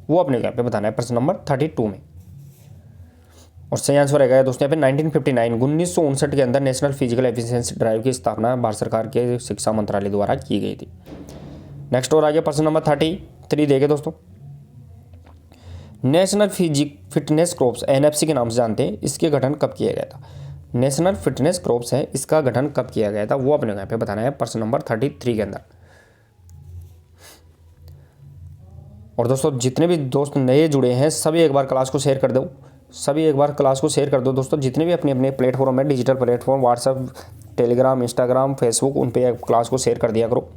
वो अपने को यहाँ पे बताना है प्रश्न नंबर 32 में। और सही आंसर रहेगा दोस्तों यहाँ पे 1959 के अंदर नेशनल फिजिकल एफिशिएंसी ड्राइव की स्थापना भारत सरकार के शिक्षा मंत्रालय द्वारा की गई थी। नेक्स्ट और आगे प्रश्न नंबर 33 देखे दोस्तों, नेशनल फिटनेस कॉर्प्स NFC के नाम से जानते हैं, इसके गठन कब किया गया था। नेशनल फिटनेस कॉर्प्स है, इसका गठन कब किया गया था, वो अपने यहाँ पे बताना है प्रश्न नंबर 33 के अंदर। और दोस्तों जितने भी दोस्त नए जुड़े हैं सभी एक बार क्लास को शेयर कर दो, सभी एक बार क्लास को शेयर कर दो दोस्तों, जितने भी अपने अपने प्लेटफॉर्म है, digital platform, WhatsApp, Telegram, Instagram, Facebook, उन पे क्लास को शेयर कर दिया करो।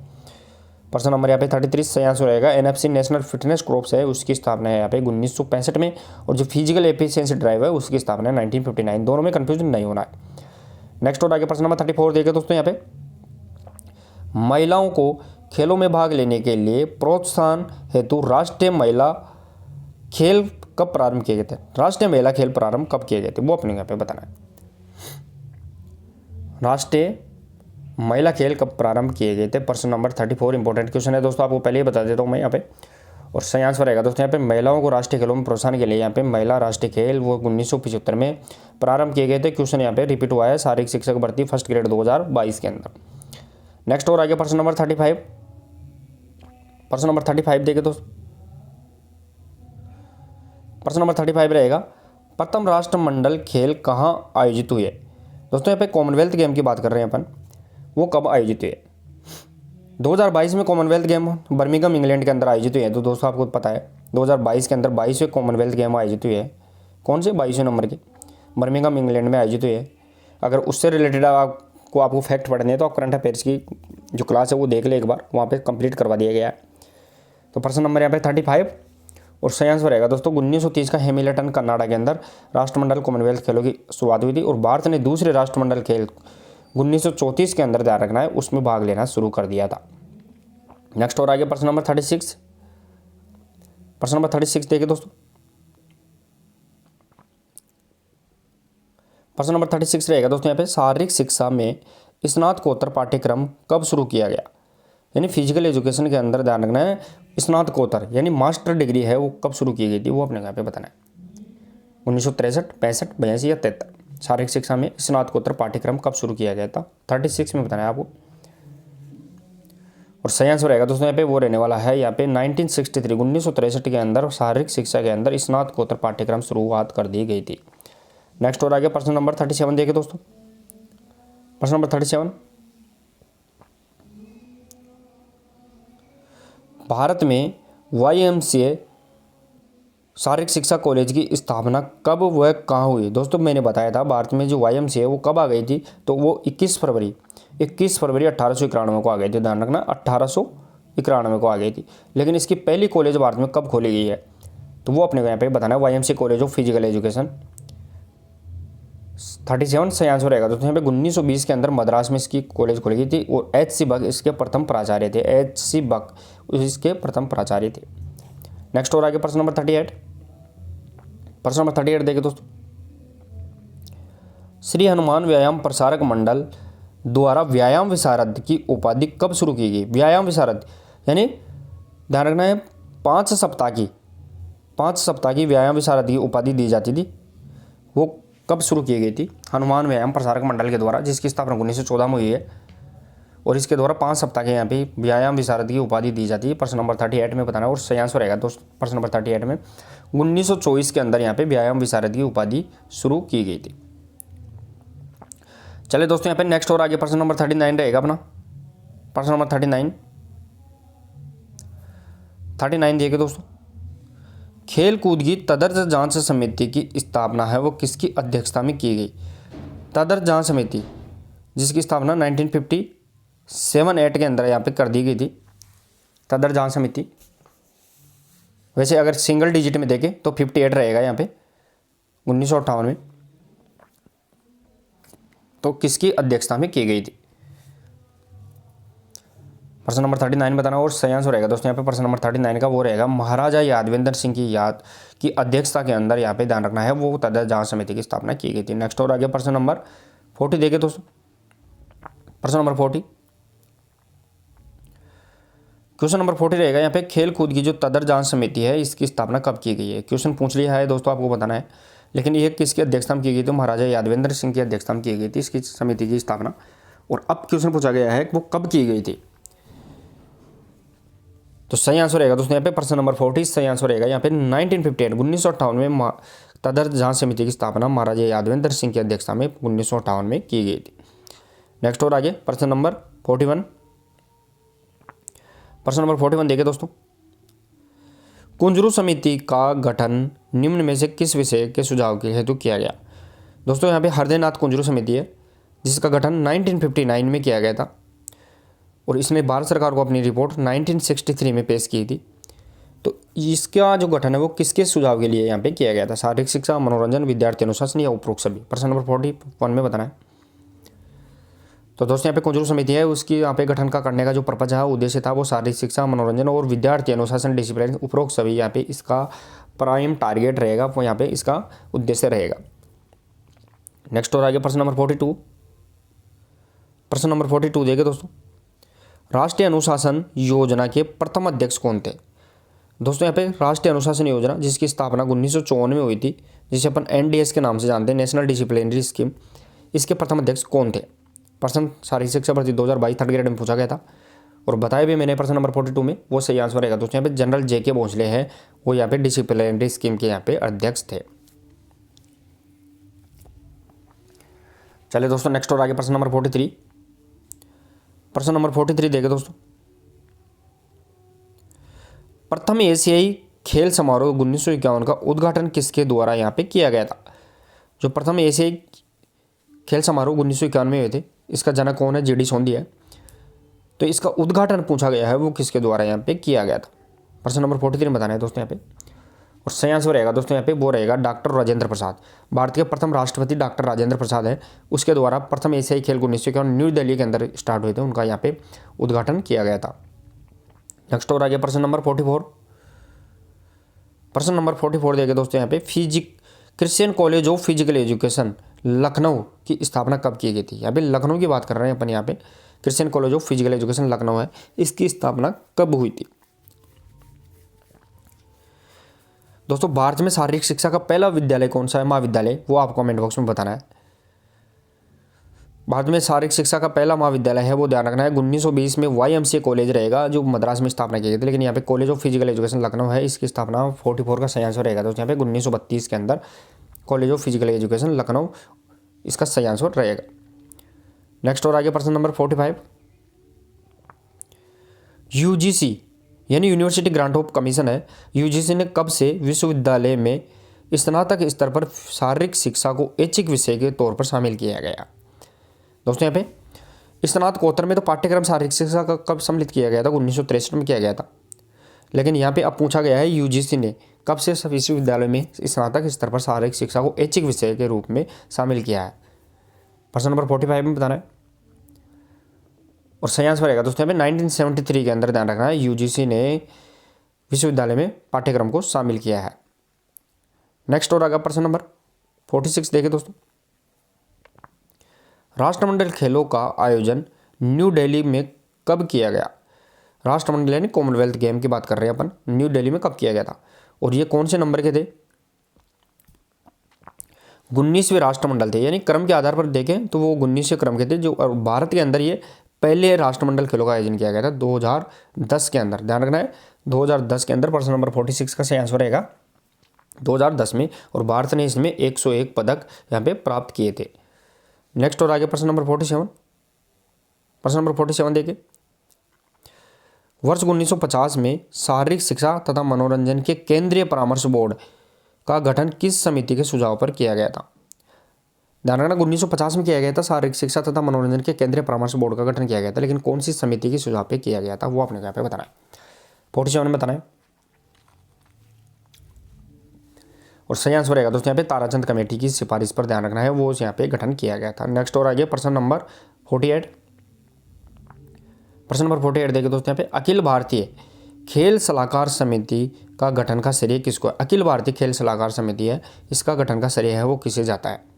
प्रश्न नंबर यहाँ पे 33 सही आंसर रहेगा। NFC नेशनल फिटनेस कॉर्प्स है, उसकी स्थापना है यहाँ पे 1965 में, और जो फिजिकल एफिशिएंसी ड्राइव है उसकी स्थापना है 1959। दोनों में कंफ्यूजन नहीं होना है। नेक्स्ट और आगे प्रश्न नंबर 34 देखिए दोस्तों, यहाँ पे महिलाओं को खेलों में भाग लेने के लिए प्रोत्साहन हेतु राष्ट्रीय महिला खेल कब प्रारंभ किए गए थे। राष्ट्रीय महिला खेल प्रारंभ कब किए गए थे, वो अपने यहाँ पे बताना है। राष्ट्रीय महिला खेल कब प्रारंभ किए गए थे, प्रश्न नंबर 34 इंपॉर्टेंट क्वेश्चन है दोस्तों, आपको पहले ही बता देता हूँ मैं यहाँ पे। और सही आंसर रहेगा दोस्तों यहाँ पे महिलाओं को राष्ट्रीय खेलों में प्रोत्साहन के लिए यहाँ पे महिला राष्ट्रीय खेल वो 1975 में प्रारंभ किए गए थे। क्वेश्चन यहाँ पे रिपीट हुआ है, शारीरिक शिक्षक भर्ती फर्स्ट ग्रेड 2022 के अंदर। नेक्स्ट और आगे प्रश्न नंबर 35। प्रश्न नंबर 35 देखे दोस्तों, प्रश्न नंबर 35 रहेगा, प्रथम राष्ट्रमंडल खेल कहाँ आयोजित हुए? दोस्तों यहाँ पे कॉमनवेल्थ गेम की बात कर रहे हैं अपन, वो कब आयोजित हुए? 2022 में कॉमनवेल्थ गेम बर्मिंघम इंग्लैंड के अंदर आयोजित हुए हैं। तो दोस्तों आपको पता है 2022 के अंदर 22वें कॉमनवेल्थ गेम आयोजित हुए हैं। कौन से 22वें नंबर के? बर्मिंघम इंग्लैंड में आयोजित हुए हैं। अगर उससे रिलेटेड आपको फैक्ट पढ़ने हैं तो आप करंट अफेयर्स की जो क्लास है वो देख ले एक बार, वहाँ पे कंप्लीट करवा दिया गया है। तो प्रश्न नंबर यहाँ पे 35 और सही आंसर रहेगा दोस्तों 1930 का हैमिल्टन कनाडा के अंदर राष्ट्रमंडल कॉमनवेल्थ खेलों की शुरुआत हुई थी और भारत ने दूसरे राष्ट्रमंडल खेल 1934 के अंदर ध्यान रखना है उसमें भाग लेना शुरू कर दिया था। नेक्स्ट और आगे प्रश्न नंबर 36। प्रश्न नंबर 36 देखिए दोस्तों, प्रश्न नंबर 36 रहेगा दोस्तों यहाँ पे शारीरिक शिक्षा में स्नातकोत्तर पाठ्यक्रम कब शुरू किया गया? यानी फिजिकल एजुकेशन के अंदर ध्यान रखना है स्नातकोत्तर यानी मास्टर डिग्री है वो कब शुरू की गई थी, वो अपने यहाँ पे बताना है। 1963, 65, 82 या 73 शारीरिक शिक्षा में स्नातकोत्तर पाठ्यक्रम कब शुरू किया गया था? 36 में बताना है आपको। और सही आंसर रहेगा दोस्तों यहाँ पे वो रहने वाला है यहाँ पे 1963 1963 के अंदर शारीरिक शिक्षा के अंदर स्नातकोत्तर पाठ्यक्रम शुरुआत कर दी गई थी। नेक्स्ट और आगे प्रश्न नंबर 37 देखिए दोस्तों, प्रश्न नंबर 37, भारत में YMCA शारीरिक शिक्षा कॉलेज की स्थापना कब व कहाँ हुई? दोस्तों मैंने बताया था भारत में जो YMCA वो कब आ गई थी, तो वो 21 फरवरी 1891 को आ गई थी। ध्यान रखना 1891 को आ गई थी। लेकिन इसकी पहली कॉलेज भारत में कब खोली गई है, तो वो अपने को यहाँ पे बताना है YMCA college of physical education. 37 सही आंसर रहेगा दोस्तों यहाँ पे 1920 के अंदर मद्रास में इसकी कॉलेज खोली गई थी और HC बक इसके प्रथम प्राचार्य थे। HC बक इसके प्रथम प्राचार्य थे। नेक्स्ट और आगे प्रश्न नंबर 38। प्रश्न नंबर 38 देखिए दोस्तों, श्री हनुमान व्यायाम प्रसारक मंडल द्वारा व्यायाम विशारद की उपाधि कब शुरू की गई? व्यायाम विशारद यानी ध्यान रखना है 5 सप्ताह की व्यायाम विशारद की उपाधि दी जाती थी। वो कब शुरू की गई थी? हनुमान व्यायाम प्रसारक मंडल के द्वारा, जिसकी स्थापना 1914 में हुई है और इसके द्वारा 5 सप्ताह के यहाँ पे व्यायाम विशारद की उपाधि दी जाती है। प्रश्न नंबर 38 में बताना और सही आंसर रहेगा दोस्तों प्रश्न नंबर 38 में 1924 के अंदर यहाँ पे व्यायाम विशारद की उपाधि शुरू की गई थी। चलिए दोस्तों यहाँ पे नेक्स्ट और आगे प्रश्न नंबर 39 रहेगा अपना। प्रश्न नंबर 39 देखिए दोस्तों, खेल कूद की तदर्थ जांच समिति की स्थापना है वो किसकी अध्यक्षता में की गई? तदर्थ जांच समिति जिसकी स्थापना 1957-8 के अंदर यहाँ पे कर दी गई थी। तदर्थ जांच समिति वैसे अगर सिंगल डिजिट में देखें तो 58 रहेगा यहाँ पे 1958 में, तो किसकी अध्यक्षता में की गई थी? प्रश्न नंबर 39 बताना और सही आंसर रहेगा दोस्तों यहाँ पे प्रश्न नंबर 39 का वो रहेगा महाराजा यादवेंद्र सिंह की अध्यक्षता के अंदर यहाँ पे ध्यान रखना है वो तदर्थ जांच समिति की स्थापना की गई थी। नेक्स्ट और आगे प्रश्न नंबर 40 देखिए दोस्तों, प्रश्न नंबर 40, क्वेश्चन नंबर 40 रहेगा यहाँ पे खेल कूद की जो तदर्थ जांच समिति है इसकी स्थापना कब की गई है? क्वेश्चन पूछ लिया है दोस्तों, आपको बताना है, लेकिन ये किसकी अध्यक्षता में की गई? तो महाराजा यादवेंद्र सिंह की अध्यक्षता में की गई थी इसकी समिति की स्थापना। और अब क्वेश्चन पूछा गया है वो कब की गई थी, तो सही आंसर रहेगा दोस्तों यहाँ पे प्रश्न नंबर 40 सही आंसर रहेगा यहाँ पे 1958 में तदर्थ जांच समिति की स्थापना महाराजा यादवेंद्र सिंह की अध्यक्षता में 1958 में की गई थी। नेक्स्ट और आगे प्रश्न नंबर 41, प्रश्न नंबर 41 देखिए दोस्तों, कुंजरू समिति का गठन निम्न में से किस विषय के सुझाव के हेतु किया गया? दोस्तों यहाँ पे हृदयनाथ कुंजरू समिति है जिसका गठन 1959 में किया गया था और इसने भारत सरकार को अपनी रिपोर्ट 1963 में पेश की थी। तो इसका जो गठन है वो किसके सुझाव के लिए यहाँ पे किया गया था? शारीरिक शिक्षा, मनोरंजन, विद्यार्थी अनुशासन या उपरोक्त सभी? प्रश्न नंबर 41 में बताना है। तो दोस्तों यहाँ पे कुंजरू समिति है उसकी यहाँ पे गठन का करने का जो पर्पज है उद्देश्य था वो शारीरिक शिक्षा, मनोरंजन और विद्यार्थी अनुशासन डिसिप्लिन उपरोक्त सभी यहाँ पे इसका प्राइम टारगेट रहेगा, वो यहाँ पे इसका उद्देश्य रहेगा। नेक्स्ट और आगे प्रश्न नंबर 42, प्रश्न नंबर 42 देखिए दोस्तों, राष्ट्रीय अनुशासन योजना के प्रथम अध्यक्ष कौन थे? दोस्तों यहाँ पे राष्ट्रीय अनुशासन योजना जिसकी स्थापना 1954 में हुई थी, जिसे अपन NDS के नाम से जानते हैं, नेशनल डिसिप्लिनरी स्कीम, इसके प्रथम अध्यक्ष कौन थे? प्रश्न शारीरिक शिक्षा भर्ती 2022 थर्ड ग्रेड में पूछा गया था और बताया भी मैंने प्रश्न नंबर 42 में, वो सही आंसर रहेगा दोस्तों यहाँ पे जनरल JK भोसले हैं, वो यहाँ पे डिसिप्लिनरी स्कीम के यहाँ पे अध्यक्ष थे। चलिए दोस्तों नेक्स्ट और आगे प्रश्न नंबर 43। प्रश्न नंबर 43 देखें दोस्तों, प्रथम एशियाई खेल समारोह 1951 का उद्घाटन किसके द्वारा यहाँ पे किया गया था। जो प्रथम एशियाई खेल समारोह 1951 में हुए थे, इसका जनक कौन है, जीडी सोंधी है। तो इसका उद्घाटन पूछा गया है वो किसके द्वारा यहाँ पे किया गया था। प्रश्न नंबर 43 में बताना है दोस्तों यहाँ पे। और सही आंसर रहेगा दोस्तों यहाँ पे वो रहेगा डॉक्टर राजेंद्र प्रसाद। भारत के प्रथम राष्ट्रपति डॉक्टर राजेंद्र प्रसाद है, उसके द्वारा प्रथम एशियाई खेल 1951 न्यू दिल्ली के अंदर स्टार्ट हुए थे, उनका यहाँ पे उद्घाटन किया गया था। नेक्स्ट और आगे प्रश्न नंबर 44। प्रश्न नंबर 44 देखे दोस्तों यहाँ पे, Christian college of physical education Lucknow की स्थापना कब की गई थी। यहाँ पे लखनऊ की बात कर रहे हैं अपन, यहाँ पे Christian college of physical education Lucknow है, इसकी स्थापना कब हुई थी। दोस्तों भारत में शारीरिक शिक्षा का पहला विद्यालय कौन सा है, महाविद्यालय, वो आपको कमेंट बॉक्स में बताना है। भारत में शारीरिक शिक्षा का पहला महाविद्यालय है, वो ध्यान रखना है 1920 में YMCA कॉलेज रहेगा, जो मद्रास में स्थापना की गई थी। लेकिन यहाँ पे college of physical education Lucknow है, इसकी स्थापना 44 का सही आंसर रहेगा। तो यहाँ पे 1932 के अंदर college of physical education Lucknow इसका सही आंसर रहेगा। नेक्स्ट और आगे प्रश्न नंबर 45। UGC यानी यूनिवर्सिटी ग्रांट ऑफ कमीशन है, UGC ने कब से विश्वविद्यालय में स्नातक स्तर पर शारीरिक शिक्षा को ऐच्छिक विषय के तौर पर शामिल किया गया। दोस्तों यहाँ पे स्नातकोत्तर में तो पाठ्यक्रम शारीरिक शिक्षा का कब सम्मिलित किया गया था, 1963 में किया गया था। लेकिन यहाँ पे अब पूछा गया है UGC ने कब से विश्वविद्यालय में स्नातक स्तर पर शारीरिक शिक्षा को ऐच्छिक विषय के रूप में शामिल किया है। प्रश्न नंबर 45 में बताना है और सही आंसर रहेगा दोस्तों यहाँ पे 1973 के अंदर, ध्यान रखना है, UGC ने विश्वविद्यालय में पाठ्यक्रम को शामिल किया है। नेक्स्ट और आगे प्रश्न नंबर 46 देखें दोस्तों, राष्ट्रमंडल खेलों का आयोजन न्यू दिल्ली में कब किया गया। राष्ट्रमंडल यानी कॉमनवेल्थ गेम की बात कर रहे हैं अपन, न्यू दिल्ली में कब किया गया था और ये कौन से नंबर के थे, 19वें राष्ट्रमंडल थे। यानी क्रम के आधार पर देखें तो वो 19वें क्रम के थे, जो भारत के अंदर ये पहले राष्ट्रमंडल खेलों का आयोजन किया गया था 2010 के अंदर। ध्यान रखना है 2010 के अंदर। प्रश्न नंबर 46 का सही आंसर रहेगा 2010 में, और भारत ने इसमें 101 पदक यहाँ पे प्राप्त किए थे। नेक्स्ट और आगे प्रश्न नंबर 47। प्रश्न नंबर 47 देखिए, वर्ष 1950 में शारीरिक शिक्षा तथा मनोरंजन के केंद्रीय परामर्श बोर्ड का गठन किस समिति के सुझाव पर किया गया था। ध्यान रखना 1950 में किया गया था, शारीरिक शिक्षा तथा मनोरंजन के केंद्रीय परामर्श बोर्ड का गठन किया गया था, लेकिन कौन सी समिति के सुझाव पे किया गया था वो आपने यहाँ पे बताना है। 47 में बताना है और सही आंसर रहेगा दोस्तों यहाँ पे ताराचंद कमेटी की सिफारिश पर, ध्यान रखना है, वो यहाँ पे गठन किया गया था। नेक्स्ट और आगे प्रश्न नंबर 48। प्रश्न नंबर 48 देखिए दोस्तों यहाँ पे, अखिल भारतीय खेल सलाहकार समिति का गठन का श्रेय किसको है। अखिल भारतीय खेल सलाहकार समिति है, इसका गठन का श्रेय है वो किसे जाता है।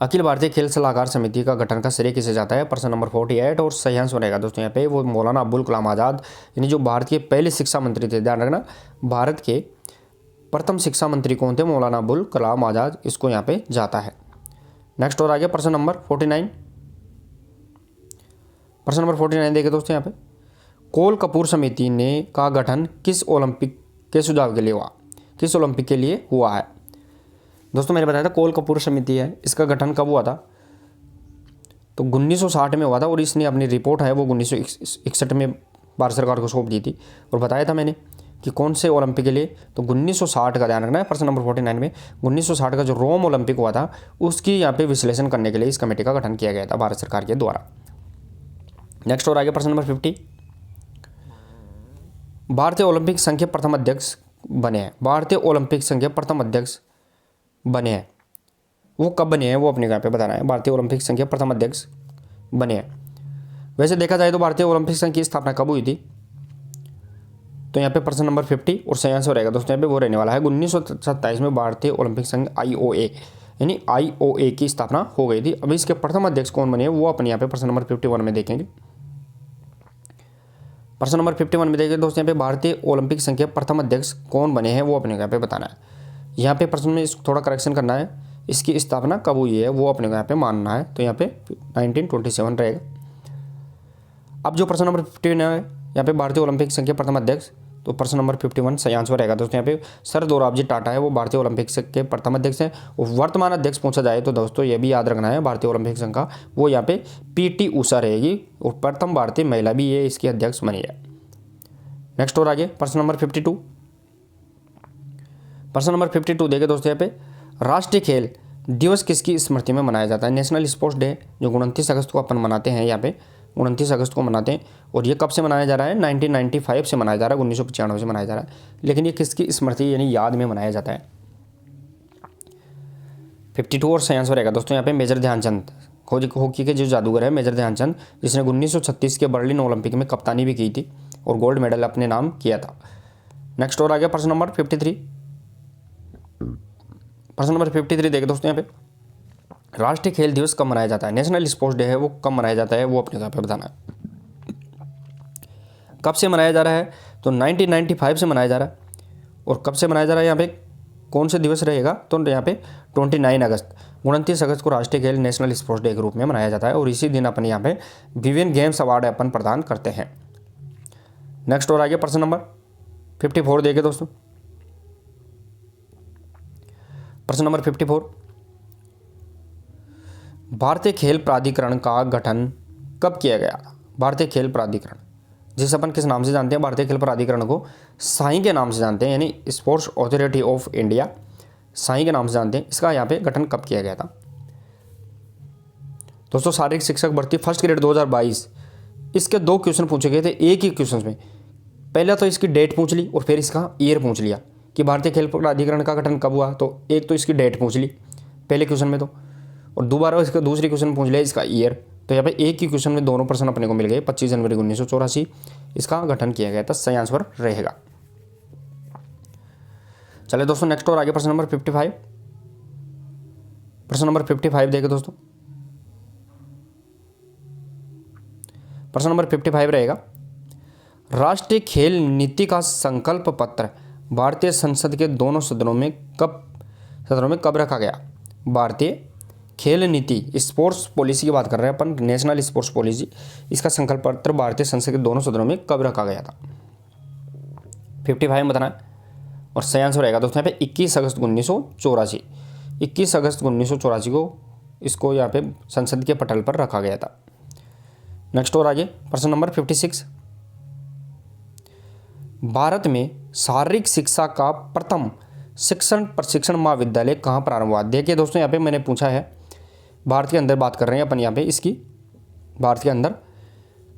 अखिल भारतीय खेल सलाहकार समिति का गठन का श्रेय किसे जाता है, प्रश्न नंबर 48 और सही आंसर रहेगा दोस्तों यहाँ पे वो मौलाना अबुल कलाम आज़ाद, यानी जो भारत के पहले शिक्षा मंत्री थे। ध्यान रखना भारत के प्रथम शिक्षा मंत्री कौन थे, मौलाना अबुल कलाम आज़ाद, इसको यहाँ पे जाता है। नेक्स्ट और आगे प्रश्न नंबर 49। प्रश्न नंबर 49 देखे दोस्तों यहाँ पे, कोल कपूर समिति ने का गठन किस ओलंपिक के सुझाव के लिए हुआ, किस ओलंपिक के लिए हुआ है। दोस्तों मैंने बताया था कोल कपूर समिति है, इसका गठन कब हुआ था, तो 1960 में हुआ था, और इसने अपनी रिपोर्ट है वो 1961 में भारत सरकार को सौंप दी थी। और बताया था मैंने कि कौन से ओलंपिक के लिए, तो 1960 का ध्यान रखना है। प्रश्न नंबर 49 में 1960 का जो रोम ओलंपिक हुआ था उसकी यहाँ पे विश्लेषण करने के लिए इस कमेटी का गठन किया गया था भारत सरकार के द्वारा। नेक्स्ट और आगे प्रश्न नंबर 50। भारतीय ओलंपिक संघ के प्रथम अध्यक्ष बने हैं, भारतीय ओलंपिक संघ के प्रथम अध्यक्ष बने हैं, वो कब बने हैं वो अपने यहाँ पे बताना है। भारतीय ओलंपिक संघ के प्रथम अध्यक्ष बने हैं। वैसे देखा जाए तो भारतीय ओलंपिक संघ की स्थापना कब हुई थी, तो यहाँ पे प्रश्न नंबर 50 और सही आंसर रहेगा दोस्तों यहाँ पे वो रहने वाला है 1927 में भारतीय ओलंपिक संघ IOA यानी IOA की स्थापना हो गई थी। अभी इसके प्रथम अध्यक्ष कौन बने हैं वो अपने यहाँ पे प्रश्न नंबर 51 में देखेंगे। प्रश्न नंबर 51 में देखिए दोस्तों यहाँ पे भारतीय ओलंपिक संघ के प्रथम अध्यक्ष कौन बने हैं वो अपने यहाँ पे बताना है। यहाँ पे प्रश्न में थोड़ा करेक्शन करना है, इसकी स्थापना कब हुई है वो अपने को यहाँ पे मानना है, तो यहाँ पे 1927 रहेगा। अब जो प्रश्न नंबर 15 है यहाँ पे भारतीय ओलंपिक संघ के प्रथम अध्यक्ष तो प्रश्न नंबर 51 सही आंसर रहेगा दोस्तों यहाँ पे सर दोराबजी टाटा है वो भारतीय ओलंपिक संघ के प्रथम अध्यक्ष हैं। और वर्तमान अध्यक्ष पूछा जाए तो दोस्तों ये भी याद रखना है भारतीय ओलंपिक संघ का, वो यहाँ पे पीटी उषा रहेगी और प्रथम भारतीय महिला भी ये इसकी अध्यक्ष बनी है। नेक्स्ट और आगे प्रश्न नंबर 52। प्रश्न नंबर 52 देखे दोस्तों यहाँ पे राष्ट्रीय खेल दिवस किसकी स्मृति में मनाया जाता है। नेशनल स्पोर्ट्स डे जो 29 अगस्त को अपन मनाते हैं, यहाँ पे 29 अगस्त को मनाते हैं। और ये कब से मनाया जा रहा है, 1995 से मनाया जा रहा है, 1995 से मनाया जा रहा है। लेकिन ये किसकी स्मृति यानी याद में मनाया जाता है। 52 और सही आंसर रहेगा दोस्तों यहाँ पे मेजर ध्यानचंद, हॉकी के जो जादूगर है मेजर ध्यानचंद, जिसने 1936 के बर्लिन ओलंपिक में कप्तानी भी की थी और गोल्ड मेडल अपने नाम किया था। नेक्स्ट और आ गया प्रश्न नंबर 53। प्रश्न नंबर 53 देखें दोस्तों यहाँ पे राष्ट्रीय खेल दिवस कब मनाया जाता है। नेशनल स्पोर्ट्स डे है वो कब मनाया जाता है, वो अपने यहाँ पे बताना है। कब से मनाया जा रहा है तो 1995 से मनाया जा रहा है। और कब से मनाया जा रहा है यहाँ पे कौन से दिवस रहेगा तो यहाँ पे 29 अगस्त को राष्ट्रीय खेल नेशनल स्पोर्ट्स डे के रूप में मनाया जाता है। और इसी दिन अपन यहाँ पे विभिन्न गेम्स अवार्ड अपन प्रदान करते हैं। नेक्स्ट और आगे प्रश्न नंबर 54 देखे दोस्तों। प्रश्न नंबर 54 भारतीय खेल प्राधिकरण का गठन कब किया गया। भारतीय खेल प्राधिकरण जिसे अपन किस नाम से जानते हैं, भारतीय खेल प्राधिकरण को साई के नाम से जानते हैं, यानी sports authority of India SAI के नाम से जानते हैं। इसका यहाँ पे गठन कब किया गया था दोस्तों। शारीरिक शिक्षक भर्ती फर्स्ट ग्रेड 2022, इसके 2 क्वेश्चन पूछे गए थे एक ही क्वेश्चन में। पहले तो इसकी डेट पूछ ली और फिर इसका ईयर पूछ लिया कि भारतीय खेल प्राधिकरण का गठन कब हुआ। तो एक तो इसकी डेट पूछ ली पहले क्वेश्चन में तो, और दोबारा इसका दूसरे क्वेश्चन पूछ लिया इसका ईयर। तो यहाँ पे एक ही क्वेश्चन में दोनों प्रश्न अपने को मिल गए। 25 जनवरी 1984 इसका गठन किया गया था, सही आंसर रहेगा। चलिए दोस्तों नेक्स्ट और आगे प्रश्न नंबर 55। प्रश्न नंबर 55 देखें दोस्तों। प्रश्न नंबर 55 रहेगा राष्ट्रीय खेल नीति का संकल्प पत्र भारतीय संसद के दोनों सदनों में कब रखा गया। भारतीय खेल नीति स्पोर्ट्स पॉलिसी की बात कर रहे हैं अपन, नेशनल स्पोर्ट्स पॉलिसी, इसका संकल्प पत्र भारतीय संसद के दोनों सदनों में कब रखा गया था। 55 बताना है और सही आंसर रहेगा दोस्तों यहाँ पे 21 अगस्त 1984। 21 अगस्त 1984 को इसको यहाँ पे संसद के पटल पर रखा गया था। नेक्स्ट और आगे प्रश्न नंबर 56। भारत में शारीरिक शिक्षा का प्रथम प्रशिक्षण महाविद्यालय कहाँ प्रारंभ हुआ। देखिए दोस्तों यहाँ पे मैंने पूछा है, भारत के अंदर बात कर रहे हैं अपन यहाँ पे इसकी, भारत के अंदर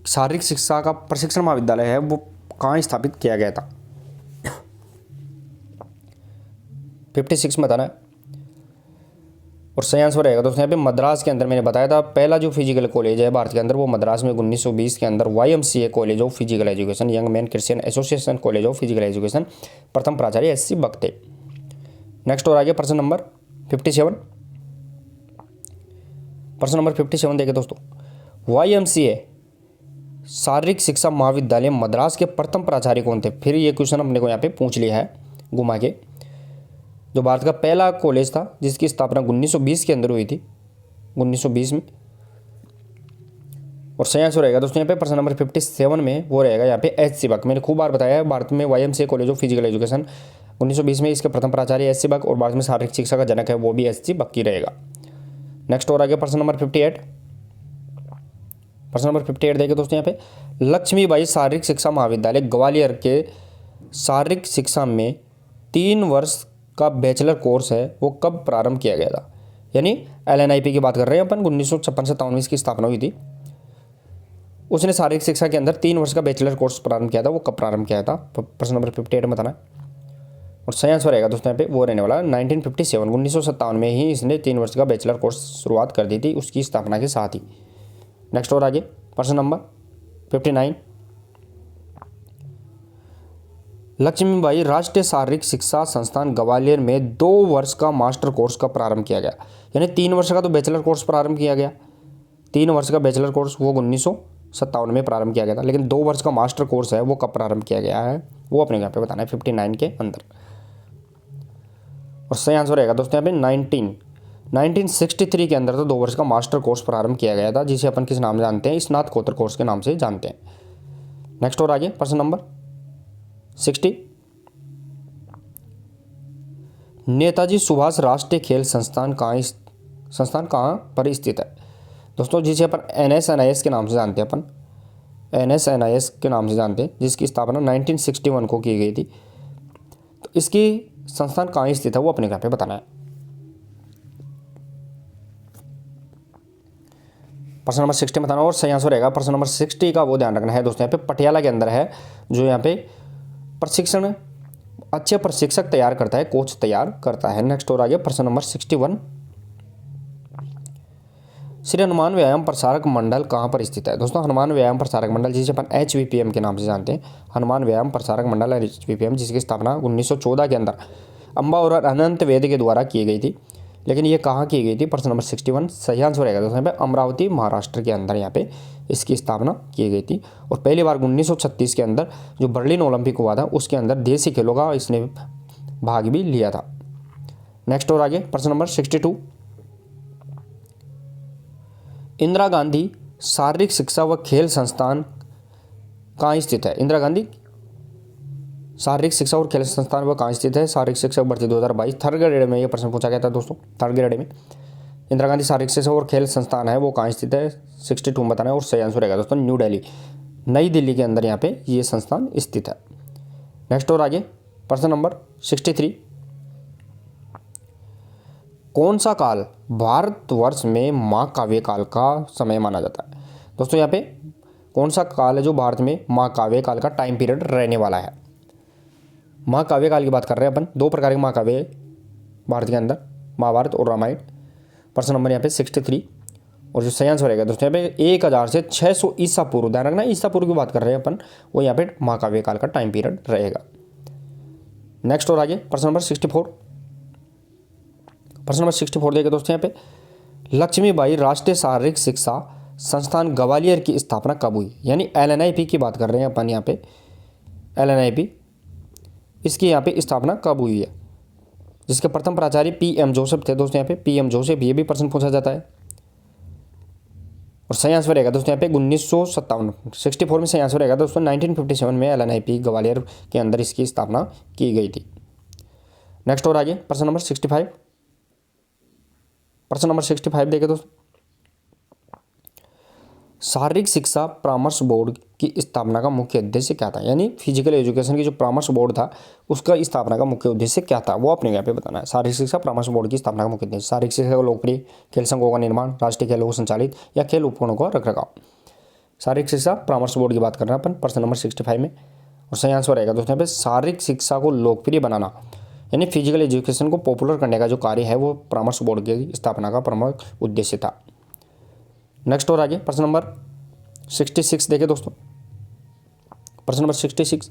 शारीरिक शिक्षा का प्रशिक्षण महाविद्यालय है वो कहाँ स्थापित किया गया था। 56 में बताना है और सही आंसर रहेगा दोस्तों यहाँ पे मद्रास के अंदर। मैंने बताया था पहला जो फिजिकल कॉलेज है भारत के अंदर वो मद्रास में 1920 के अंदर YMCA college of physical education, young man Christian association college of physical education, प्रथम प्राचार्य SC बख्ते। नेक्स्ट और आगे प्रश्न नंबर 57। प्रश्न नंबर 57 देखें दोस्तों। YMCA शारीरिक शिक्षा महाविद्यालय मद्रास के प्रथम प्राचार्य कौन थे। फिर ये क्वेश्चन अपने को यहाँ पे पूछ लिया है घुमा के। जो भारत का पहला कॉलेज था जिसकी स्थापना 1920 के अंदर हुई थी, 1920 में। और सही आंसर रहेगा दोस्तों यहाँ पे प्रश्न नंबर 57 में वो रहेगा यहाँ पे SC बख्त। मैंने खूब बार बताया है भारत में YMCA college of physical education 1920 में इसके प्रथम प्राचार्य SC बख्त और भारत में शारीरिक शिक्षा का जनक है वो भी SC बख्त ही रहेगा। नेक्स्ट और आगे प्रश्न नंबर 58। प्रश्न नंबर 58 देखिए दोस्तों यहाँ पे लक्ष्मीबाई शारीरिक शिक्षा महाविद्यालय ग्वालियर के शारीरिक शिक्षा में 3 वर्ष का बैचलर कोर्स है वो कब प्रारंभ किया गया था। यानी LNIP की बात कर रहे हैं अपन, 1956-57 में इसकी स्थापना हुई थी। उसने शारीरिक शिक्षा के अंदर 3 वर्ष का बैचलर कोर्स प्रारंभ किया था, वो कब प्रारंभ किया था। प्रश्न नंबर 58 में बताना और सही आंसर रहेगा दोस्तों यहाँ पे वो रहने वाला 1957, 1957 में ही इसने 3 वर्ष का बैचलर कोर्स शुरुआत कर दी थी उसकी स्थापना के साथ ही। नेक्स्ट और आगे प्रश्न नंबर 59। लक्ष्मीबाई राष्ट्रीय शारीरिक शिक्षा संस्थान ग्वालियर में 2 वर्ष का मास्टर कोर्स का प्रारंभ किया गया। यानी 3 वर्ष का तो बैचलर कोर्स प्रारंभ किया गया, 3 वर्ष का बैचलर कोर्स वो 1957 में प्रारंभ किया गया था, लेकिन 2 वर्ष का मास्टर कोर्स है वो कब प्रारंभ किया गया है वो अपने यहाँ पे बताना है 59 के अंदर। और सही आंसर रहेगा दोस्तों यहाँ पे 1963 के अंदर तो 2 वर्ष का मास्टर कोर्स प्रारंभ किया गया था जिसे अपन किस नाम से जानते हैं, स्नातकोत्तर कोर्स के नाम से जानते हैं। नेक्स्ट और आगे प्रश्न नंबर 60, नेताजी सुभाष राष्ट्रीय खेल संस्थान कहाँ पर स्थित है? दोस्तों जिसे अपन NSNIS के नाम से जानते हैं, अपन NSNIS के नाम से जानते हैं, जिसकी स्थापना 1961 को की गई थी। तो इसकी संस्थान कहाँ स्थित है वो अपने यहाँ पे बताना है। प्रश्न नंबर 60 बताना और सही आंसर रहेगा प्रश्न नंबर 60 का, वो ध्यान रखना है दोस्तों। यहाँ पे पटियाला के अंदर है, जो यहाँ पे प्रशिक्षण अच्छे प्रशिक्षक तैयार करता है, कोच तैयार करता है। नेक्स्ट और आगे प्रश्न नंबर 61, श्री हनुमान व्यायाम प्रसारक मंडल कहाँ पर स्थित है? दोस्तों हनुमान व्यायाम प्रसारक मंडल, जिसे अपन HVPM के नाम से जानते हैं, हनुमान व्यायाम प्रसारक मंडल HVPM, जिसकी स्थापना 1914 के अंदर अम्बा और अनंत वेद के द्वारा की गई थी। लेकिन ये कहाँ की गई थी? प्रश्न नंबर 61 सही आंसर रहेगा दोस्तों यहाँ पे अमरावती महाराष्ट्र के अंदर यहाँ पे इसकी स्थापना की गई थी। और पहली बार 1936 के अंदर जो बर्लिन ओलंपिक हुआ था उसके अंदर देसी खेलों का इसने भाग भी लिया था। नेक्स्ट और आगे प्रश्न नंबर 62, इंदिरा गांधी शारीरिक शिक्षा व खेल संस्थान कहाँ स्थित है? इंदिरा गांधी शारीरिक शिक्षा और खेल संस्थान वह कहाँ स्थित है? शारीरिक शिक्षा भर्ती 2022 थर्ड ग्रेड में ये प्रश्न पूछा गया था दोस्तों। थर्ड ग्रेड में इंदिरा गांधी शारीरिक शिक्षा और खेल संस्थान है वो कहाँ स्थित है? 62 में बताना है और सही आंसर रहेगा दोस्तों न्यू दिल्ली, नई दिल्ली के अंदर यहाँ पे ये संस्थान स्थित है। नेक्स्ट और आगे प्रश्न नंबर 63, कौन सा काल भारतवर्ष में महाकाव्य काल का समय माना जाता है? दोस्तों यहाँ पे कौन सा काल है जो भारत में महाकाव्य काल का टाइम पीरियड रहने वाला है? महाकाव्य काल की बात कर रहे हैं अपन, दो प्रकार के महाकाव्य भारत के अंदर, महाभारत और रामायण। प्रश्न नंबर यहाँ पे 63 और जो सही आंसर रहेगा दोस्तों यहाँ पे 1000 से 600 ईसा पूर्व, ध्यान रखना ईसा पूर्व की बात कर रहे हैं अपन, वो यहाँ पे महाकाव्य काल का टाइम पीरियड रहेगा। नेक्स्ट और आगे प्रश्न नंबर 64, प्रश्न नंबर 64 देखिए दोस्तों यहाँ पे लक्ष्मीबाई राष्ट्रीय शारीरिक शिक्षा संस्थान ग्वालियर की स्थापना कब हुई? यानी LNIP की बात कर रहे हैं अपन यहाँ पे, LNIP इसकी यहाँ पे स्थापना कब हुई है? जिसके प्रथम प्राचार्य PM जोसेफ थे दोस्तों यहाँ पे, PM जोसेफ, ये भी प्रश्न पूछा जाता है। और सही आंसर रहेगा दोस्तों यहाँ पे 1957, 64 में सही आंसर रहेगा दोस्तों 1957 में LNIP ग्वालियर के अंदर इसकी स्थापना की गई थी। नेक्स्ट और आगे प्रश्न नंबर 65, प्रश्न नंबर 65 देखिए दोस्तों, शारीरिक शिक्षा परामर्श बोर्ड की स्थापना का मुख्य उद्देश्य क्या था? यानी फिजिकल एजुकेशन की जो परामर्श बोर्ड था उसका स्थापना का मुख्य उद्देश्य क्या था वो अपने यहाँ पे बताना है। शारीरिक शिक्षा परामर्श बोर्ड की स्थापना का मुख्य उद्देश्य शारीरिक शिक्षा को लोकप्रिय खेल संघों का निर्माण, राष्ट्रीय खेलों को संचालित या खेल उपकरणों का रखरखाव। शारीरिक शिक्षा परामर्श बोर्ड की बात करना अपन प्रश्न नंबर 65 में, और सही आंसर रहेगा दोस्तों यहाँ पे शारीरिक शिक्षा को लोकप्रिय बनाना, यानी फिजिकल एजुकेशन को पॉपुलर करने का जो कार्य है वो परामर्श बोर्ड की स्थापना का प्रमुख उद्देश्य था। नेक्स्ट और आगे प्रश्न नंबर 66 देखिए दोस्तों, प्रश्न number 66,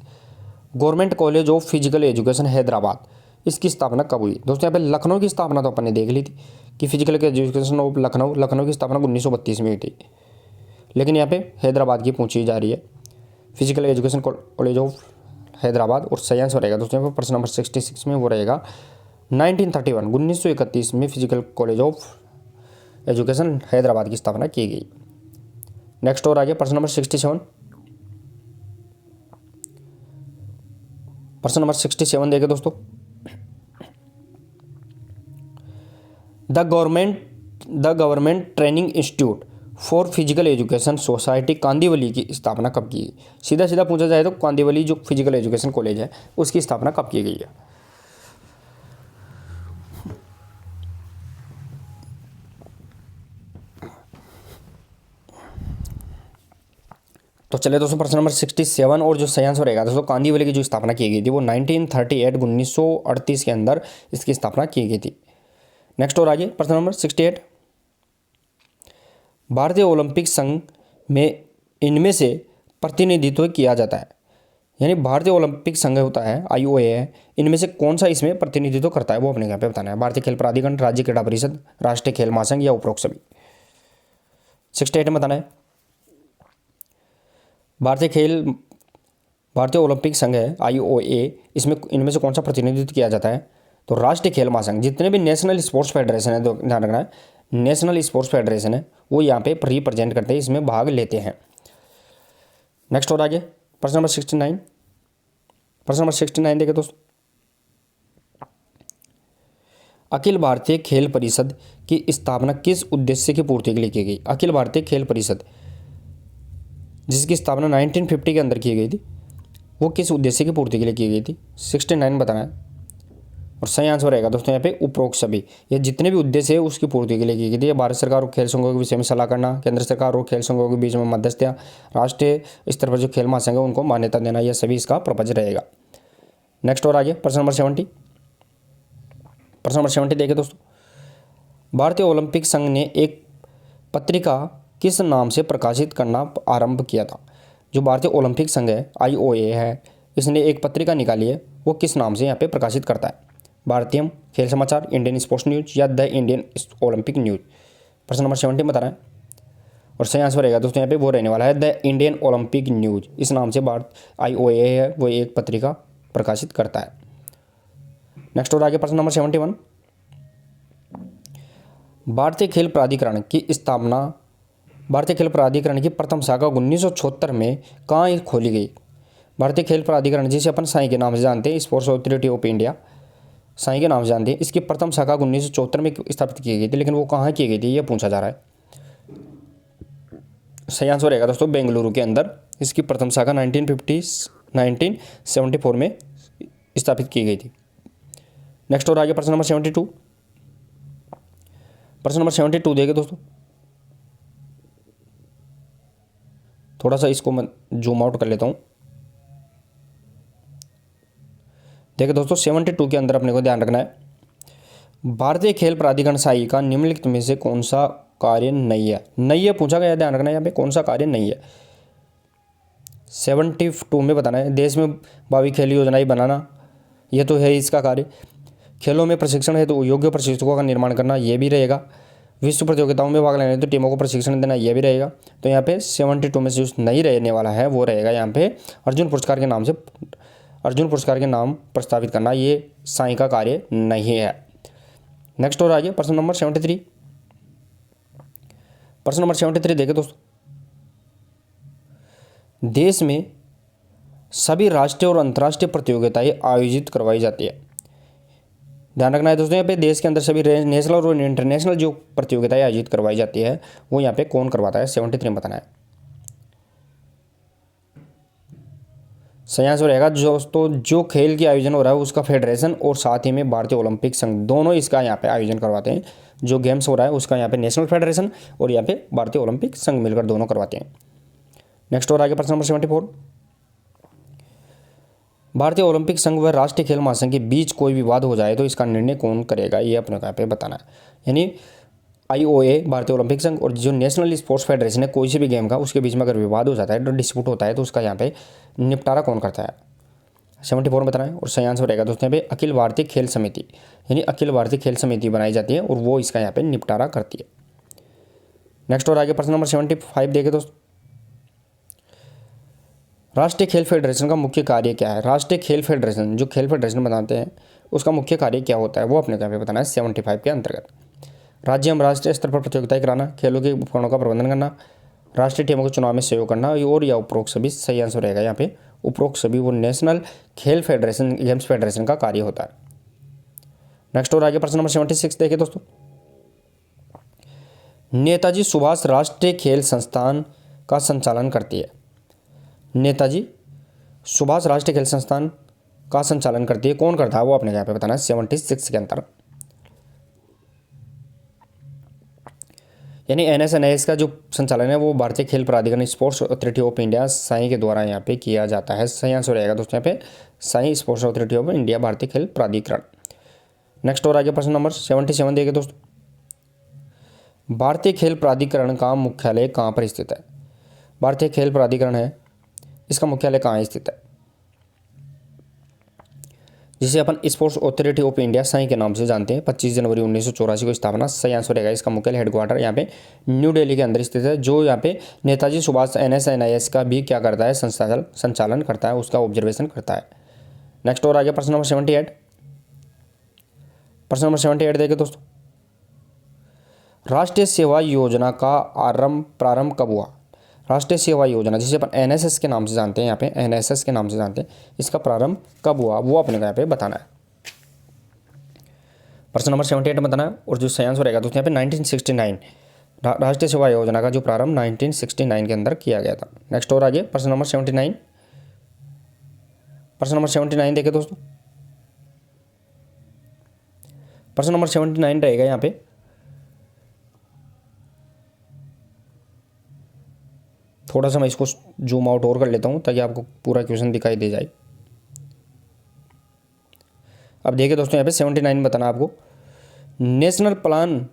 government college of physical education Hyderabad इसकी स्थापना कब हुई? दोस्तों यहाँ पे लखनऊ की स्थापना तो अपन ने देख ली थी कि फिजिकल एजुकेशन ऑफ लखनऊ की स्थापना 1932 में हुई थी, लेकिन यहाँ पे हैदराबाद की पूछी जा रही है, physical education college of Hyderabad. और सही आंसर रहेगा दोस्तों यहाँ पे प्रश्न नंबर 66 में वो रहेगा 1931 में physical college of education Hyderabad की स्थापना की गई। नेक्स्ट और आगे प्रश्न नंबर 67, प्रश्न नंबर 67 देखिए दोस्तों, the government training institute for physical education society Kandivali की स्थापना कब की गई? सीधा सीधा पूछा जाए तो कांदिवली जो फिजिकल एजुकेशन कॉलेज है उसकी स्थापना कब की गई है? तो चलिए दोस्तों प्रश्न नंबर 67 और जो सही आंसर रहेगा दोस्तों कांदिवली की जो स्थापना की गई थी वो 1938 के अंदर इसकी स्थापना की गई थी। नेक्स्ट और आगे प्रश्न नंबर 68, भारतीय ओलंपिक संघ में इनमें से प्रतिनिधित्व किया जाता है, यानी भारतीय ओलंपिक संघ होता है IOA है, इनमें से कौन सा इसमें प्रतिनिधित्व करता है वो अपने यहाँ पे बताना है। भारतीय खेल प्राधिकरण, राज्य क्रीड़ा परिषद, राष्ट्रीय खेल महासंघ या उपरोक्त सभी। 68 में बताना है भारतीय ओलंपिक संघ है IOA, इसमें इनमें से कौन सा प्रतिनिधित्व किया जाता है? तो राष्ट्रीय खेल महासंघ, जितने भी नेशनल स्पोर्ट्स फेडरेशन है, तो ध्यान रखना है नेशनल स्पोर्ट्स फेडरेशन है वो यहाँ पे रिप्रेजेंट करते हैं, इसमें भाग लेते हैं। नेक्स्ट और आगे प्रश्न नंबर 69, प्रश्न नंबर 69 देखें दोस्तों, अखिल भारतीय खेल परिषद की स्थापना किस उद्देश्य की पूर्ति के लिए की गई? अखिल भारतीय खेल परिषद जिसकी स्थापना 1950 के अंदर की गई थी, वो किस उद्देश्य की पूर्ति के लिए की गई थी? 69 बताना है। और सही आंसर रहेगा दोस्तों यहाँ पे उपरोक्त सभी। ये जितने भी उद्देश्य है उसकी पूर्ति के लिए की गई थी। भारत सरकार और खेल संघों के विषय में सलाह करना, केंद्र सरकार और खेल संघों के बीच में मध्यस्थता, राष्ट्रीय स्तर पर जो खेल महासंघ है उनको मान्यता देना, यह सभी इसका पर्पज रहेगा। नेक्स्ट और आगे प्रश्न नंबर 70। प्रश्न नंबर 70 देखिए दोस्तों, भारतीय ओलंपिक संघ ने एक पत्रिका किस नाम से प्रकाशित करना आरंभ किया था? जो भारतीय ओलंपिक संघ है, IOA है, इसने एक पत्रिका निकाली है, वो किस नाम से यहाँ पे प्रकाशित करता है? भारतीय खेल समाचार, इंडियन स्पोर्ट्स न्यूज या द इंडियन ओलंपिक न्यूज? प्रश्न नंबर 70 बता रहा है। और सही आंसर रहेगा दोस्तों यहाँ पे वो रहने वाला है द इंडियन ओलंपिक न्यूज। इस नाम से भारत IOA है वो एक पत्रिका प्रकाशित करता है। नेक्स्ट और आगे प्रश्न नंबर 71, भारतीय खेल प्राधिकरण की स्थापना, भारतीय खेल प्राधिकरण की प्रथम शाखा 1976 में कहाँ खोली गई? भारतीय खेल प्राधिकरण जिसे अपन साई के नाम से जानते हैं, sports authority of India, SAI के नाम से जानते हैं, इसकी प्रथम शाखा 1974 में स्थापित की गई थी, लेकिन वो कहाँ की गई थी ये पूछा जा रहा है। सही आंसर रहेगा दोस्तों बेंगलुरु के अंदर इसकी प्रथम शाखा 1974 में स्थापित की गई थी। नेक्स्ट और आगे प्रश्न नंबर 72। प्रश्न नंबर 72 देखिए दोस्तों, थोड़ा सा इसको मैं जूम आउट कर लेता हूँ। देखिए दोस्तों 72 के अंदर अपने को ध्यान रखना है, भारतीय खेल प्राधिकरण साई का निम्नलिखित में से कौन सा कार्य नहीं है? नहीं है पूछा गया, ध्यान रखना है यहाँ पे कौन सा कार्य नहीं है। 72 में बताना है, देश में भावी खेल योजनाएं बनाना, ये तो है इसका कार्य। खेलों में प्रशिक्षण है तो योग्य प्रशिक्षकों का निर्माण करना, ये भी रहेगा। विश्व प्रतियोगिताओं में भाग लेने तो टीमों को प्रशिक्षण देना, ये भी रहेगा। तो यहाँ पे 72 में से जो नहीं रहने वाला है वो रहेगा यहाँ पे अर्जुन पुरस्कार के नाम से, अर्जुन पुरस्कार के नाम प्रस्तावित करना, ये साई का कार्य नहीं है। नेक्स्ट और आगे प्रश्न नंबर 73। प्रश्न नंबर 73 देखें दोस्तों, देश में सभी राष्ट्रीय और अंतर्राष्ट्रीय प्रतियोगिताएं आयोजित करवाई जाती है। ध्यान रखना है दोस्तों यहाँ पे देश के अंदर सभी नेशनल और इंटरनेशनल जो प्रतियोगिताएं आयोजित करवाई जाती है वो यहाँ पे कौन करवाता है? 73 में बताना है। सही आंसर रहेगा दोस्तों जो खेल की आयोजन हो रहा है उसका फेडरेशन और साथ ही में भारतीय ओलंपिक संघ दोनों इसका यहाँ पे आयोजन करवाते हैं। जो गेम्स हो रहा है उसका यहाँ पे नेशनल फेडरेशन और यहाँ पे भारतीय ओलंपिक संघ मिलकर दोनों करवाते हैं। नेक्स्ट और आगे प्रश्न नंबर 74, भारतीय ओलंपिक संघ व राष्ट्रीय खेल महासंघ के बीच कोई विवाद हो जाए तो इसका निर्णय कौन करेगा? ये अपने यहाँ पे बताना है। यानी IOA भारतीय ओलंपिक संघ और जो नेशनल स्पोर्ट्स फेडरेशन है कोई से भी गेम का उसके बीच में अगर विवाद हो जाता है तो डिस्प्यूट होता है तो उसका यहाँ पे निपटारा कौन करता है? 74 में बताना है। और सही आंसर रहेगा दोस्तों यहाँ पे अखिल भारतीय खेल समिति, यानी अखिल भारतीय खेल समिति बनाई जाती है और वो इसका यहाँ पे निपटारा करती है। नेक्स्ट और आगे प्रश्न नंबर 75 देखें दोस्तों, राष्ट्रीय खेल फेडरेशन का मुख्य कार्य क्या है? राष्ट्रीय खेल फेडरेशन जो खेल फेडरेशन बनाते हैं उसका मुख्य कार्य क्या होता है वो अपने यहाँ पे बताना है 75 के अंतर्गत। राज्य एवं राष्ट्रीय स्तर पर प्रतियोगिताएं कराना, खेलों के उपकरणों का प्रबंधन करना, राष्ट्रीय टीमों को चुनाव में सहयोग करना और या उपरोक्त सभी। सही आंसर रहेगा यहाँ पे उपरोक्त सभी वो नेशनल खेल फेडरेशन गेम्स फेडरेशन का कार्य होता है। नेक्स्ट और आगे प्रश्न नंबर 76 देखिए दोस्तों, नेताजी सुभाष राष्ट्रीय खेल संस्थान का संचालन करती है। नेताजी सुभाष राष्ट्रीय खेल संस्थान का संचालन करती है, कौन करता है वो अपने यहाँ पे बताना है 76 के अंतर। यानी NSNIS का जो संचालन है वो भारतीय खेल प्राधिकरण sports authority of India SAI के द्वारा यहाँ पे किया जाता है। सही आंसर रहेगा दोस्तों यहाँ पे Sai sports authority of India भारतीय खेल प्राधिकरण। नेक्स्ट और आगे प्रश्न नंबर 77 देखिए दोस्तों, भारतीय खेल प्राधिकरण का मुख्यालय कहाँ पर स्थित है? भारतीय खेल प्राधिकरण है इसका मुख्यालय कहाँ स्थित है? जिसे अपन sports authority of India SAI के नाम से जानते हैं। 25 जनवरी 1984 को स्थापना। सही आंसर रहेगा इसका मुख्यालय हेडक्वार्टर यहाँ पे न्यू दिल्ली के अंदर स्थित है, जो यहाँ पे नेताजी सुभाष NSNIS का भी क्या करता है संचालन करता है, उसका ऑब्जर्वेशन करता है। नेक्स्ट और आगे प्रश्न नंबर 78। प्रश्न नंबर 78 देखिए दोस्तों, राष्ट्रीय सेवा योजना का प्रारंभ कब हुआ? राष्ट्रीय सेवा योजना जिसे अपन एनएसएस के नाम से जानते हैं, यहाँ पे एनएसएस के नाम से जानते हैं, इसका प्रारंभ कब हुआ वो अपने को यहाँ पे बताना है। प्रश्न नंबर 78 में बताना है। और जो सही आंसर रहेगा दोस्तों यहाँ पे 1969 राष्ट्रीय सेवा योजना का जो प्रारंभ 1969 के अंदर किया गया था। नेक्स्ट और आगे प्रश्न नंबर 79, प्रश्न नंबर 79 देखें दोस्तों। प्रश्न नंबर 79 रहेगा यहाँ पे, थोड़ा सा मैं इसको जूम आउट और कर लेता हूँ ताकि आपको पूरा क्वेश्चन दिखाई दे जाए। अब देखिए दोस्तों यहाँ पे 79 बताना आपको, national plan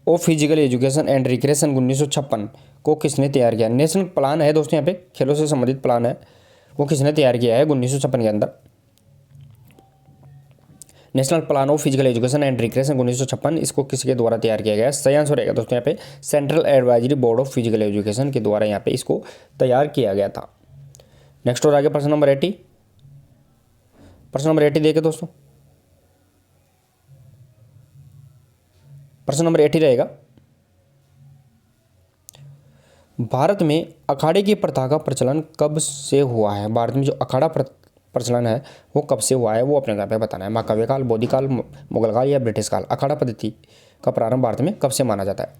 of physical education and recreation 1956 को किसने तैयार किया। नेशनल प्लान है दोस्तों यहाँ पे, खेलों से संबंधित प्लान है, वो किसने तैयार किया है 1956 के अंदर। National plan of physical education and recreation 1956, इसको किसके द्वारा तैयार किया गया है। सही आंसर रहेगा दोस्तों यहाँ पे central advisory board of physical education के द्वारा यहाँ पे इसको तैयार किया गया था। नेक्स्ट और आगे प्रश्न नंबर 80, प्रश्न नंबर 80 देखे दोस्तों। प्रश्न नंबर 80 रहेगा, भारत में अखाड़े की प्रथा का प्रचलन कब से हुआ है। भारत में जो अखाड़ा प्रचलन है वो कब से हुआ है वो अपने यहाँ पे बताना है। महाकाव्य काल, बौद्धिक काल, मुगल काल या ब्रिटिश काल। अखाड़ा पद्धति का प्रारंभ भारत में कब से माना जाता है।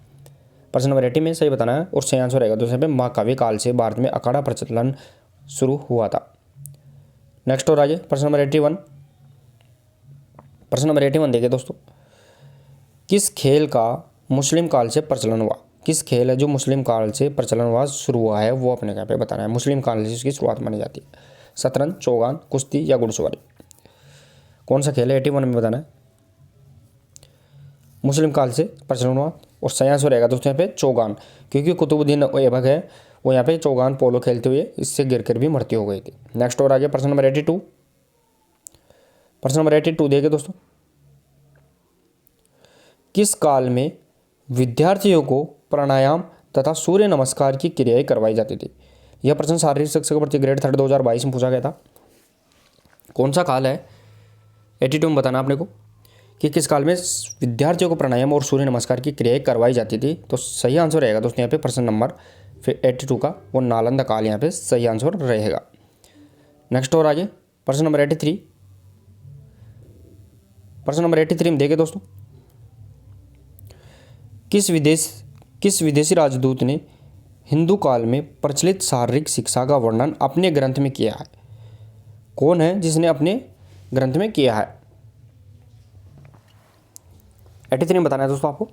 प्रश्न नंबर 80 में सही बताना है और सही आंसर रहेगा दोस्तों पे महाकाव्य काल से भारत में अखाड़ा प्रचलन शुरू हुआ था। नेक्स्ट और आगे प्रश्न नंबर 81, प्रश्न नंबर 81 देखिए दोस्तों, किस खेल का मुस्लिम काल से प्रचलन हुआ। किस खेल है जो मुस्लिम काल से प्रचलन हुआ शुरू हुआ है वो अपने यहाँ पे बताना है। मुस्लिम काल से इसकी शुरुआत मानी जाती है। शतरंज, चौगान, कुश्ती या घुड़सवारी। कौन सा खेल है 81 में बताना है। मुस्लिम काल से प्रचलन हुआ और सही आंसर रहेगा दोस्तों यहाँ पे चौगान, क्योंकि कुतुबुद्दीन ऐबक है वो यहाँ पे चौगान पोलो खेलते हुए इससे गिर कर भी मृत्यु हो गई थी। नेक्स्ट और आगे प्रश्न नंबर 82, प्रश्न नंबर 82 देखिए दोस्तों, किस काल में विद्यार्थियों को प्राणायाम तथा सूर्य नमस्कार की क्रियाएं करवाई जाती थी। यह प्रश्न शारीरिक शिक्षा भर्ती ग्रेड 3 2022 में पूछा गया था। कौन सा काल है 82 में बताना आपने को कि किस काल में विद्यार्थियों को प्राणायाम और सूर्य नमस्कार की क्रियाएं करवाई जाती थी। तो सही आंसर रहेगा दोस्तों यहाँ पे प्रश्न नंबर 82 का वो नालंदा काल यहाँ पे सही आंसर रहेगा। नेक्स्ट और आगे प्रश्न नंबर 83, प्रश्न नंबर 83 में देखिए दोस्तों, किस विदेशी राजदूत ने हिंदू काल में प्रचलित शारीरिक शिक्षा का वर्णन अपने ग्रंथ में किया है। कौन है जिसने अपने ग्रंथ में किया है। 83 में बताना है दोस्तों आपको,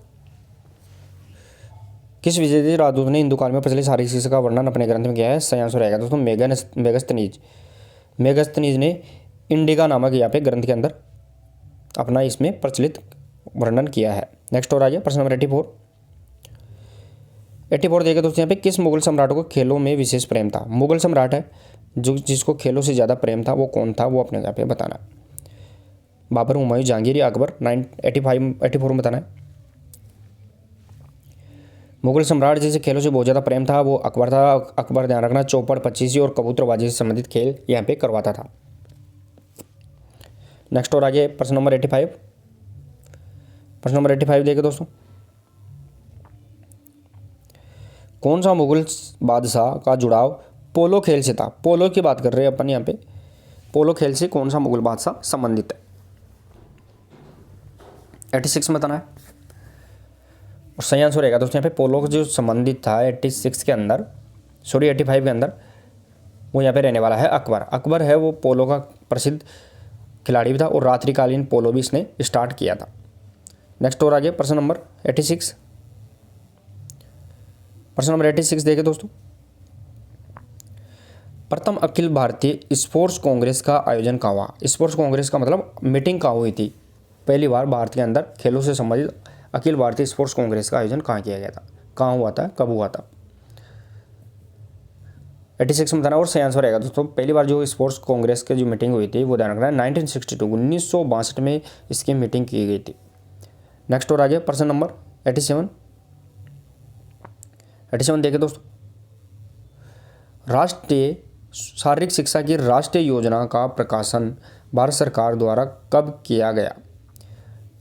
किस विदेशी राजदूत ने हिंदू काल में प्रचलित शारीरिक शिक्षा का वर्णन अपने ग्रंथ में किया है। सही आंसर रहेगा दोस्तों मेगस्थनीज। मेगस्थनीज ने इंडिका नामक यहाँ पे ग्रंथ के अंदर अपना इसमें प्रचलित वर्णन किया है। नेक्स्ट और आगे प्रश्न नंबर 84 देखिए दोस्तों, यहाँ पे किस मुगल सम्राट को खेलों में विशेष प्रेम था। मुगल सम्राट है जो जिसको खेलों से ज़्यादा प्रेम था वो कौन था वो अपने यहाँ पे बताना है। बाबर, हुमायूं, जहांगीर या अकबर। 84 में बताना है। मुगल सम्राट जिसे खेलों से बहुत ज़्यादा प्रेम था वो अकबर था। अकबर ध्यान रखना चौपड़, पचीसी और कबूतरबाजी से संबंधित खेल यहाँ पे करवाता था। नेक्स्ट और आगे प्रश्न नंबर 85, प्रश्न नंबर 85 देखिए दोस्तों, कौन सा मुगल बादशाह का जुड़ाव पोलो खेल से था। पोलो की बात कर रहे हैं अपन यहाँ पे, पोलो खेल से कौन सा मुगल बादशाह संबंधित है। 86 में बताना है और सही आंसर रहेगा दोस्तों यहाँ पे पोलो जो संबंधित था 86 के अंदर, सॉरी 85 के अंदर, वो यहाँ पे रहने वाला है अकबर। अकबर है वो पोलो का प्रसिद्ध खिलाड़ी भी था और रात्रिकालीन पोलो भी इसने स्टार्ट किया था। नेक्स्ट और आगे प्रश्न नंबर 86, प्रश्न नंबर 86 देखिए दोस्तों, प्रथम अखिल भारतीय स्पोर्ट्स कांग्रेस का आयोजन कहाँ हुआ। स्पोर्ट्स कांग्रेस का मतलब मीटिंग कहाँ हुई थी। पहली बार भारत के अंदर खेलों से संबंधित अखिल भारतीय स्पोर्ट्स कांग्रेस का आयोजन कहाँ किया गया था, कहाँ हुआ था, कब हुआ था। 86 में बताना और सही आंसर रहेगा दोस्तों, पहली बार जो स्पोर्ट्स कांग्रेस की जो मीटिंग हुई थी वो ध्यान रखना 1962 में इसकी मीटिंग की गई थी। नेक्स्ट और आगे प्रश्न नंबर 87 देखिए दोस्तों, राष्ट्रीय शारीरिक शिक्षा की राष्ट्रीय योजना का प्रकाशन भारत सरकार द्वारा कब किया गया।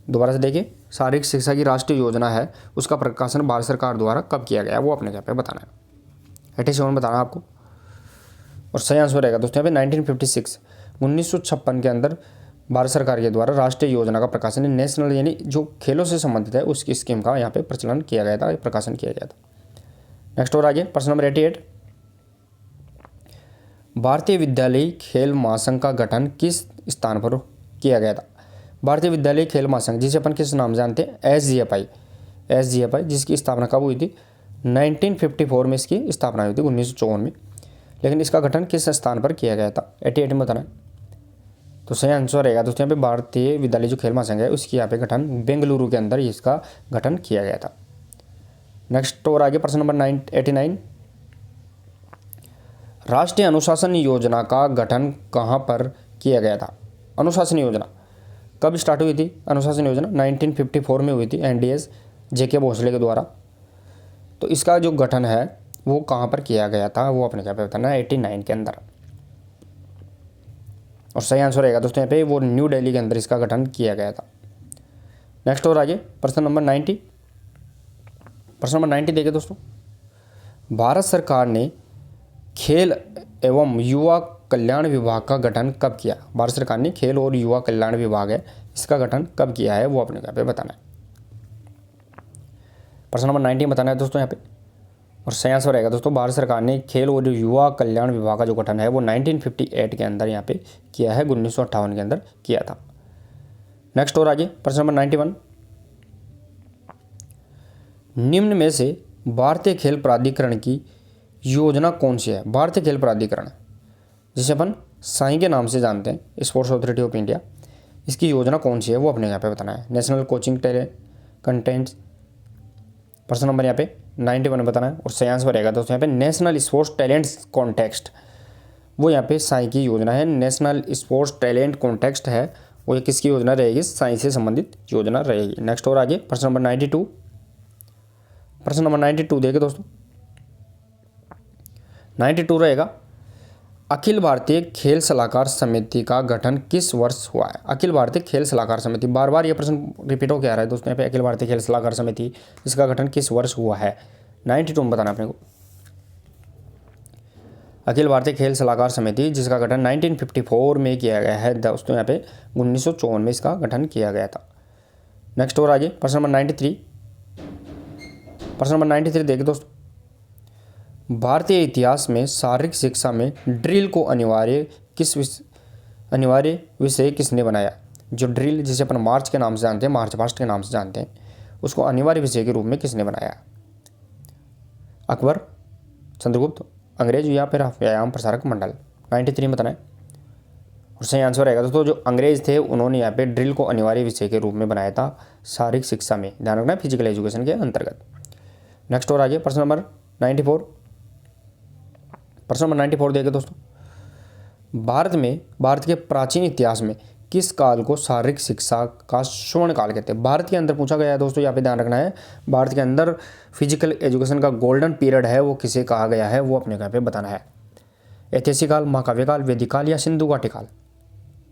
दोबारा से देखिए, शारीरिक शिक्षा की राष्ट्रीय योजना है उसका प्रकाशन भारत सरकार द्वारा कब किया गया वो अपने यहाँ पे बताना है। 87 बताना आपको। और सही आंसर रहेगा दोस्तों यहाँ पे 1956, 1956 के अंदर भारत सरकार के द्वारा राष्ट्रीय योजना का प्रकाशन, नेशनल यानी जो खेलों से संबंधित है उसकी स्कीम का यहाँ पे प्रचलन किया गया था, प्रकाशन किया गया था। नेक्स्ट और आगे प्रश्न नंबर 88, भारतीय विद्यालयी खेल महासंघ का गठन किस स्थान पर किया गया था? भारतीय विद्यालयी खेल महासंघ, जिसे अपन किस नाम जानते हैं, एसजीएफआई, जिसकी स्थापना कब हुई थी? 1954 में इसकी स्थापना हुई थी, 1954 में। लेकिन इसका गठन किस स्थान पर किया गया था? 88 में बताना। तो सही आंसर रहेगा दोस्तों यहाँ पे भारतीय विद्यालय जो खेल महासंघ है उसकी यहाँ पे गठन बेंगलुरु के अंदर इसका गठन किया गया था। नेक्स्ट और आगे प्रश्न नंबर 89, राष्ट्रीय अनुशासन योजना का गठन कहाँ पर किया गया था? अनुशासन योजना कब स्टार्ट हुई थी? अनुशासन योजना 1954 में हुई थी, एनडीएस जेके भोसले के द्वारा। तो इसका जो गठन है वो कहाँ पर किया गया था वो अपने क्या पे बताना है, 89 के अंदर। और सही आंसर रहेगा दोस्तों यहाँ पे वो न्यू दिल्ली के अंदर इसका गठन किया गया था। नेक्स्ट और आगे प्रश्न नंबर 90, प्रश्न नंबर 90 देखिए दोस्तों, भारत सरकार ने खेल एवं युवा कल्याण विभाग का गठन कब किया? भारत सरकार ने खेल और युवा कल्याण विभाग है इसका गठन कब किया है वो अपने यहाँ पे बताना है। प्रश्न नंबर 90 बताना है दोस्तों यहाँ पे। और सही आंसर रहेगा दोस्तों भारत सरकार ने खेल और युवा कल्याण विभाग का जो गठन है वो 1958 के अंदर यहाँ पे किया है, 1958 के अंदर किया था। नेक्स्ट और आगे प्रश्न नंबर 91, निम्न में से भारतीय खेल प्राधिकरण की योजना कौन सी है? भारतीय खेल प्राधिकरण जिसे अपन साई के नाम से जानते हैं, स्पोर्ट्स अथॉरिटी ऑफ इंडिया, इसकी योजना कौन सी है वो अपने यहाँ पे बताना है। नेशनल कोचिंग टैलेंट कंटेंट, प्रश्न नंबर यहाँ पे 91 बताना है। और सही आंसर रहेगा दोस्तों यहाँ पे नेशनल स्पोर्ट्स टैलेंट कॉन्टेक्स्ट, वो यहाँ पे साई की योजना है। नेशनल स्पोर्ट्स टैलेंट कॉन्टेक्स्ट है वो ये किसकी योजना रहेगी? साई से संबंधित योजना रहेगी। नेक्स्ट और आगे प्रश्न नंबर 92, प्रश्न नंबर 92 देखिए दोस्तों, 92 रहेगा, अखिल भारतीय खेल सलाहकार समिति का गठन किस वर्ष हुआ है? अखिल भारतीय खेल सलाहकार समिति, बार बार ये प्रश्न रिपीट होकर आ रहा है दोस्तों यहाँ पे, अखिल भारतीय खेल सलाहकार समिति इसका गठन किस वर्ष हुआ है? 92 में बताना अपने को। अखिल भारतीय खेल सलाहकार समिति जिसका गठन 1954 में किया गया है दोस्तों यहाँ पे, 1954 में इसका गठन किया गया था। नेक्स्ट और आगे प्रश्न नंबर 93, प्रश्न नंबर 93 देखिए दोस्तों, भारतीय इतिहास में शारीरिक शिक्षा में ड्रिल को अनिवार्य विषय किसने बनाया? जो ड्रिल जिसे अपन मार्च के नाम से जानते हैं, मार्च पास्ट के नाम से जानते हैं, उसको अनिवार्य विषय के रूप में किसने बनाया? अकबर, चंद्रगुप्त, अंग्रेज या फिर व्यायाम प्रसारक मंडल? 93 में बताना है। और सही आंसर रहेगा दोस्तों जो अंग्रेज थे उन्होंने यहाँ पे ड्रिल को अनिवार्य विषय के रूप में बनाया था शारीरिक शिक्षा में, ध्यान रखना फिजिकल एजुकेशन के अंतर्गत। नेक्स्ट और आगे प्रश्न नंबर 94, प्रश्न नंबर 94 देखिए दोस्तों, भारत के प्राचीन इतिहास में किस काल को शारीरिक शिक्षा का स्वर्ण काल कहते हैं? भारत के अंदर पूछा गया है दोस्तों, यहाँ पे ध्यान रखना है, भारत के अंदर फिजिकल एजुकेशन का गोल्डन पीरियड है वो किसे कहा गया है वो अपने यहाँ पे बताना है। ऐतिहासिक काल, महाकाव्य काल, वैदिक काल या सिंधु घाटी काल?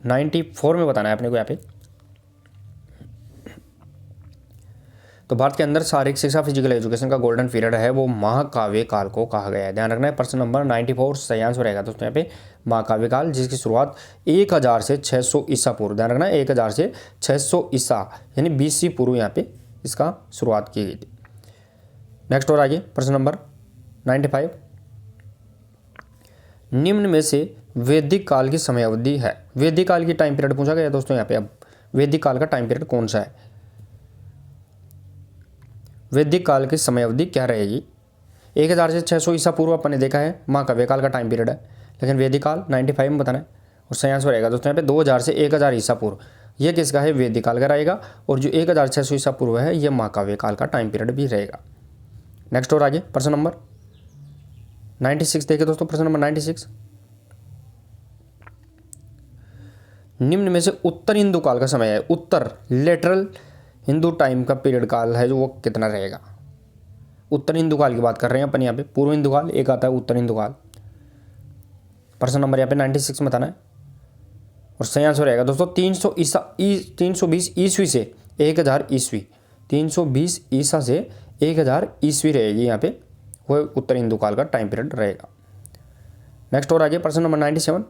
94 में बताना है अपने को यहाँ पे। तो भारत के अंदर शारीरिक शिक्षा फिजिकल एजुकेशन का गोल्डन पीरियड है वो महाकाव्य काल को कहा गया है, ध्यान रखना है। प्रश्न नंबर 94 सही आंसर रहेगा दोस्तों यहाँ पे महाकाव्य काल, जिसकी शुरुआत 1000 से 600 ईसा पूर्व, ध्यान रखना है 1000 से 600 ईसा यानी BC पूर्व यहाँ पे इसका शुरुआत की गई थी। नेक्स्ट और आगे प्रश्न नंबर 95, निम्न में से वैदिक काल की समय अवधि है, वैदिक काल की टाइम पीरियड पूछा गया दोस्तों यहाँ पे। अब वैदिक काल का टाइम पीरियड कौन सा है? वैदिक काल की समय अवधि क्या रहेगी? 1000 से 600 ईसा पूर्व अपन ने देखा है महाकाव्य काल का टाइम पीरियड है, लेकिन वैदिक काल 95 में बताना है। और सही आंसर रहेगा दोस्तों यहाँ पे 2000 से 1000 ईसा पूर्व, ये किसका है? वैदिक काल का रहेगा। और जो 1600 ईसा पूर्व है ये महाकाव्य काल का टाइम पीरियड भी रहेगा। नेक्स्ट और आगे प्रश्न नंबर 96 देखिए दोस्तों, प्रश्न नंबर 96, निम्न में से उत्तर हिंदू काल का समय है, उत्तर लेटरल हिंदू टाइम का पीरियड काल है जो वो कितना रहेगा? उत्तर हिंदू काल की बात कर रहे हैं अपन यहाँ पे, पूर्व हिंदू काल एक आता है उत्तर हिंदू काल। प्रश्न नंबर यहाँ पे 96 में बताना है। और सही आंसर रहेगा दोस्तों 320 ईस्वी से 1000 ईस्वी, 320 ईसा से 1000 ईस्वी रहेगी यहाँ पे वो उत्तर हिंदू काल का टाइम पीरियड रहेगा। नेक्स्ट और आगे प्रश्न नंबर 97,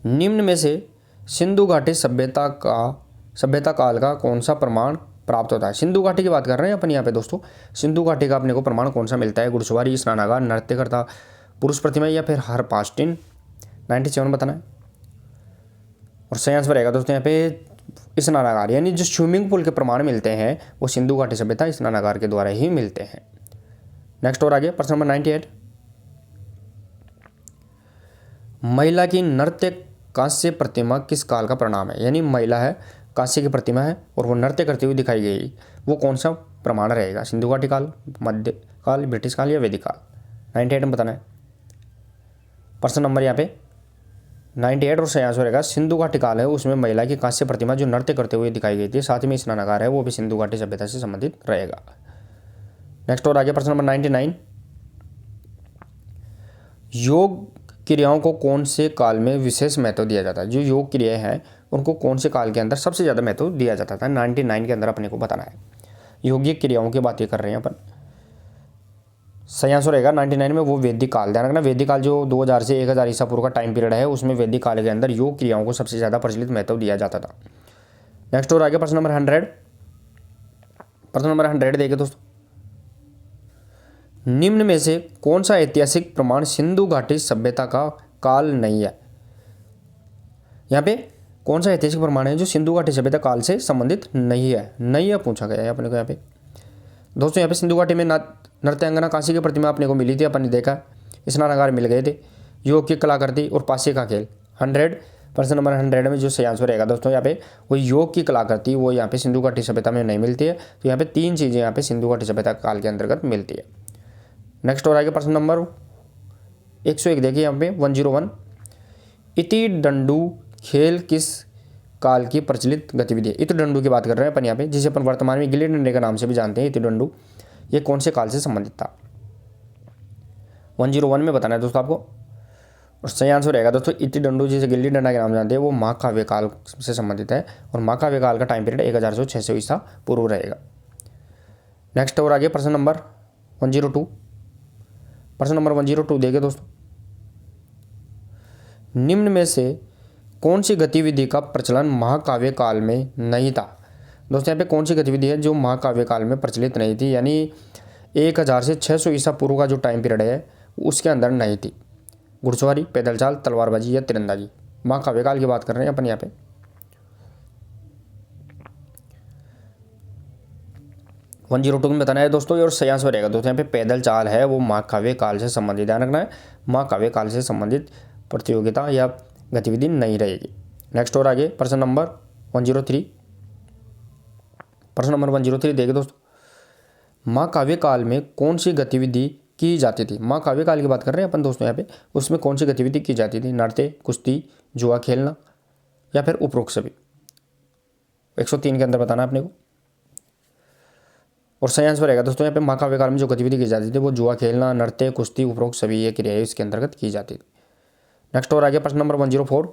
निम्न में से सिंधु घाटी सभ्यता काल का कौन सा प्रमाण प्राप्त होता है। सिंधु घाटी की बात कर रहे हैं अपन यहाँ पे दोस्तों। सिंधु घाटी का अपने को प्रमाण कौन सा मिलता है। घुड़सवारी, स्नानागार, नृत्यकर्ता, पुरुष प्रतिमा या फिर हर पास्टिन। 97 बताना है। और सही आंसर रहेगा दोस्तों यहाँ पे स्नानागार, यानी जो स्विमिंग पूल के प्रमाण मिलते हैं वो सिंधु घाटी सभ्यता स्नानागार के द्वारा ही मिलते हैं। नेक्स्ट और आगे प्रश्न नंबर 98, महिला की नृत्य कांस्य प्रतिमा किस काल का परिणाम है। यानी महिला है, कांस्य की प्रतिमा है और वो नृत्य करती हुई दिखाई गई, वो कौन सा प्रमाण रहेगा। सिंधु घाटी काल, मध्य काल, ब्रिटिश काल या वैदिक काल। 98 में बताना है। प्रश्न नंबर यहाँ पे 98 और सही आंसर रहेगा सिंधु घाटी काल है, उसमें महिला की कांस्य प्रतिमा जो नृत्य करते हुए दिखाई गई थी, साथ में स्नानागार है वो भी सिंधु घाटी सभ्यता से संबंधित रहेगा। नेक्स्ट और आगे प्रश्न नंबर 99, योग क्रियाओं को कौन से काल में विशेष महत्व दिया जाता है। जो योग क्रियाएं हैं उनको कौन से काल के अंदर सबसे ज़्यादा महत्व दिया जाता था। 99 के अंदर अपने को बताना है। योगिक क्रियाओं की बातें कर रहे हैं अपन। सही आंसर रहेगा 99 में वो वैदिक काल। ध्यान रखना, वैदिक काल जो 2000 से 1000 ईसा पूर्व का टाइम पीरियड है, उसमें वैदिक काल के अंदर योग क्रियाओं को सबसे ज़्यादा प्रचलित महत्व दिया जाता था। नेक्स्ट और आगे प्रश्न नंबर 100। प्रश्न नंबर 100 देखिए दोस्तों, निम्न में से कौन सा ऐतिहासिक प्रमाण सिंधु घाटी सभ्यता का काल नहीं है। यहाँ पे कौन सा ऐतिहासिक प्रमाण है जो सिंधु घाटी सभ्यता काल से संबंधित नहीं है। नहीं है पूछा गया है अपने को यहाँ पे दोस्तों। यहाँ पे सिंधु घाटी में नृत्यांगना कांसी की प्रतिमा अपने को मिली थी, अपन ने देखा। स्नानागार मिल गए थे, योग की कलाकृति और पासे का खेल। 100 प्रश्न नंबर 100 में जो सही आंसर रहेगा दोस्तों यहाँ पे वो योग की कलाकृति, वो यहाँ पे सिंधु घाटी सभ्यता में नहीं मिलती है। तो यहाँ पे 3 चीज़ें यहाँ पे सिंधु घाटी सभ्यता काल के अंतर्गत मिलती है। नेक्स्ट और आगे प्रश्न नंबर 101 देखिए यहाँ पे 101, इति डंडू खेल किस काल की प्रचलित गतिविधि है। इति डंडू की बात कर रहे हैं अपन यहाँ पे, जिसे अपन वर्तमान में गिल्ली डंडे के नाम से भी जानते हैं। इति डंडू ये कौन से काल से संबंधित था। 101 में बताना है दोस्तों आपको। और सही आंसर रहेगा दोस्तों इति डंडू, जिसे गिल्ली डंडा के नाम जानते हैं, वो महाकाव्य काल से संबंधित है। और महाकाव्य काल का टाइम पीरियड 1000 से 600 ईसा पूर्व रहेगा। नेक्स्ट और आगे प्रश्न नंबर 102। प्रश्न नंबर 102 देखिए दोस्तों, निम्न में से कौन सी गतिविधि का प्रचलन महाकाव्य काल में नहीं था। दोस्तों यहाँ पे कौन सी गतिविधि है जो महाकाव्य काल में प्रचलित नहीं थी, यानी 1000 से 600 ईसा पूर्व का जो टाइम पीरियड है उसके अंदर नहीं थी। घुड़सवारी, पैदल चाल, तलवारबाजी या तीरंदाजी। महाकाव्य काल की बात कर रहे हैं अपन यहाँ पे। 102 में बताना है दोस्तों। और सही आंसर रहेगा दोस्तों यहाँ पे पैदल चाल है, वो महाकाव्य काल से संबंधित। ध्यान रखना है, महाकाव्य काल से संबंधित प्रतियोगिता या गतिविधि नहीं रहेगी। नेक्स्ट और आगे प्रश्न नंबर 103। प्रश्न नंबर 103 देखिए दोस्तों, महाकाव्य काल में कौन सी गतिविधि की जाती थी। महाकाव्य काल की बात कर रहे हैं अपन दोस्तों यहाँ पे, उसमें कौन सी गतिविधि की जाती थी। नृत्य, कुश्ती, जुआ खेलना या फिर उपरोक्त सभी। 103 के अंदर बताना है अपने को। और सही आंसर रहेगा दोस्तों यहाँ पे महाकाव्य काल में जो गतिविधि की जाती थी वो जुआ खेलना, नृत्य, कुश्ती, उपरोक्त सभी ये क्रियाएं इसके अंतर्गत की जाती थी। नेक्स्ट और आगे प्रश्न नंबर 104।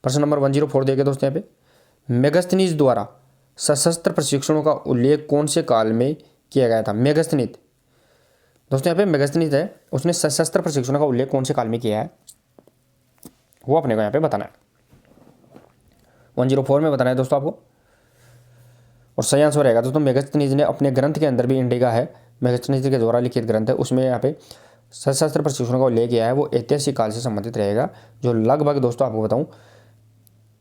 प्रश्न नंबर 104 देखिए दोस्तों यहाँ पे, मेगस्थनीज द्वारा सशस्त्र प्रशिक्षणों का उल्लेख कौन से काल में किया गया था। मेगस्थनीज दोस्तों यहाँ पे मेगस्थनीज है, उसने सशस्त्र प्रशिक्षणों का उल्लेख कौन से काल में किया है वो अपने को यहाँ पे बताना है। 104 में बताना है दोस्तों आपको। और सही आंसर रहेगा दोस्तों मेगस्थनीज ने अपने ग्रंथ के अंदर भी इंडिका है, मेगस्थनीज के द्वारा लिखित ग्रंथ है, उसमें यहाँ पे सशस्त्र प्रशिक्षण का उल्लेख किया है। वो ऐतिहासिक काल से संबंधित रहेगा, जो लगभग दोस्तों आपको बताऊं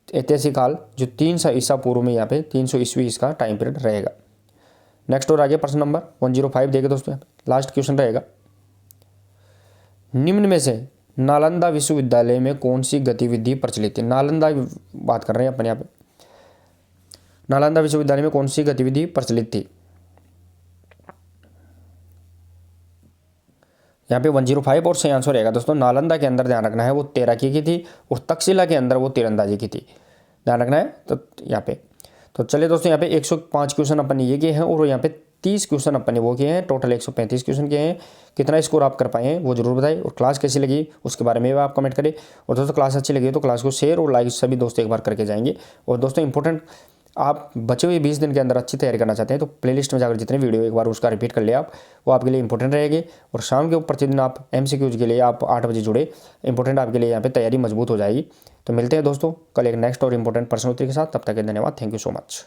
ऐतिहासिक काल जो 300 ईसा पूर्व में यहाँ पे 300 ईस्वी इसका टाइम पीरियड रहेगा। नेक्स्ट और आगे प्रश्न नंबर 105 देखिए दोस्तों, लास्ट क्वेश्चन रहेगा, निम्न में से नालंदा विश्वविद्यालय में कौन सी गतिविधि प्रचलित है। नालंदा बात कर रहे हैं अपन यहाँ पे, नालंदा विश्वविद्यालय में कौन सी गतिविधि प्रचलित थी। यहाँ पे 105 और सही आंसर रहेगा दोस्तों नालंदा के अंदर ध्यान रखना है वो तैराकी की थी और तक्षशिला के अंदर वो तीरंदाजी की थी। ध्यान रखना है तो यहाँ पे। तो चलिए दोस्तों यहाँ पे 105 क्वेश्चन अपन ने ये किए हैं और यहाँ पे 30 क्वेश्चन अपन ने वो किए हैं, टोटल 135 क्वेश्चन किए हैं। कितना स्कोर आप कर पाए हैं वो जरूर बताएं और क्लास कैसी लगी उसके बारे में भी आप कमेंट करें। और दोस्तों क्लास अच्छी लगी तो क्लास को शेयर और लाइक सभी दोस्त एक बार करके जाएंगे। और दोस्तों इंपॉर्टेंट आप बचे हुए 20 दिन के अंदर अच्छी तैयारी करना चाहते हैं तो प्लेलिस्ट में जाकर जितने वीडियो एक बार उसका रिपीट कर लिया आप, वो आपके लिए इंपॉर्टेंट रहेगी। और शाम के प्रतिदिन आप MCQs के लिए आप 8 बजे जुड़े, इंपॉर्टेंट आपके लिए यहाँ पे तैयारी मजबूत हो जाएगी। तो मिलते हैं दोस्तों कल एक नेक्स्ट और इंपॉर्टेंट प्रश्नोत्तरी के साथ, तब तक के धन्यवाद, थैंक यू सो मच।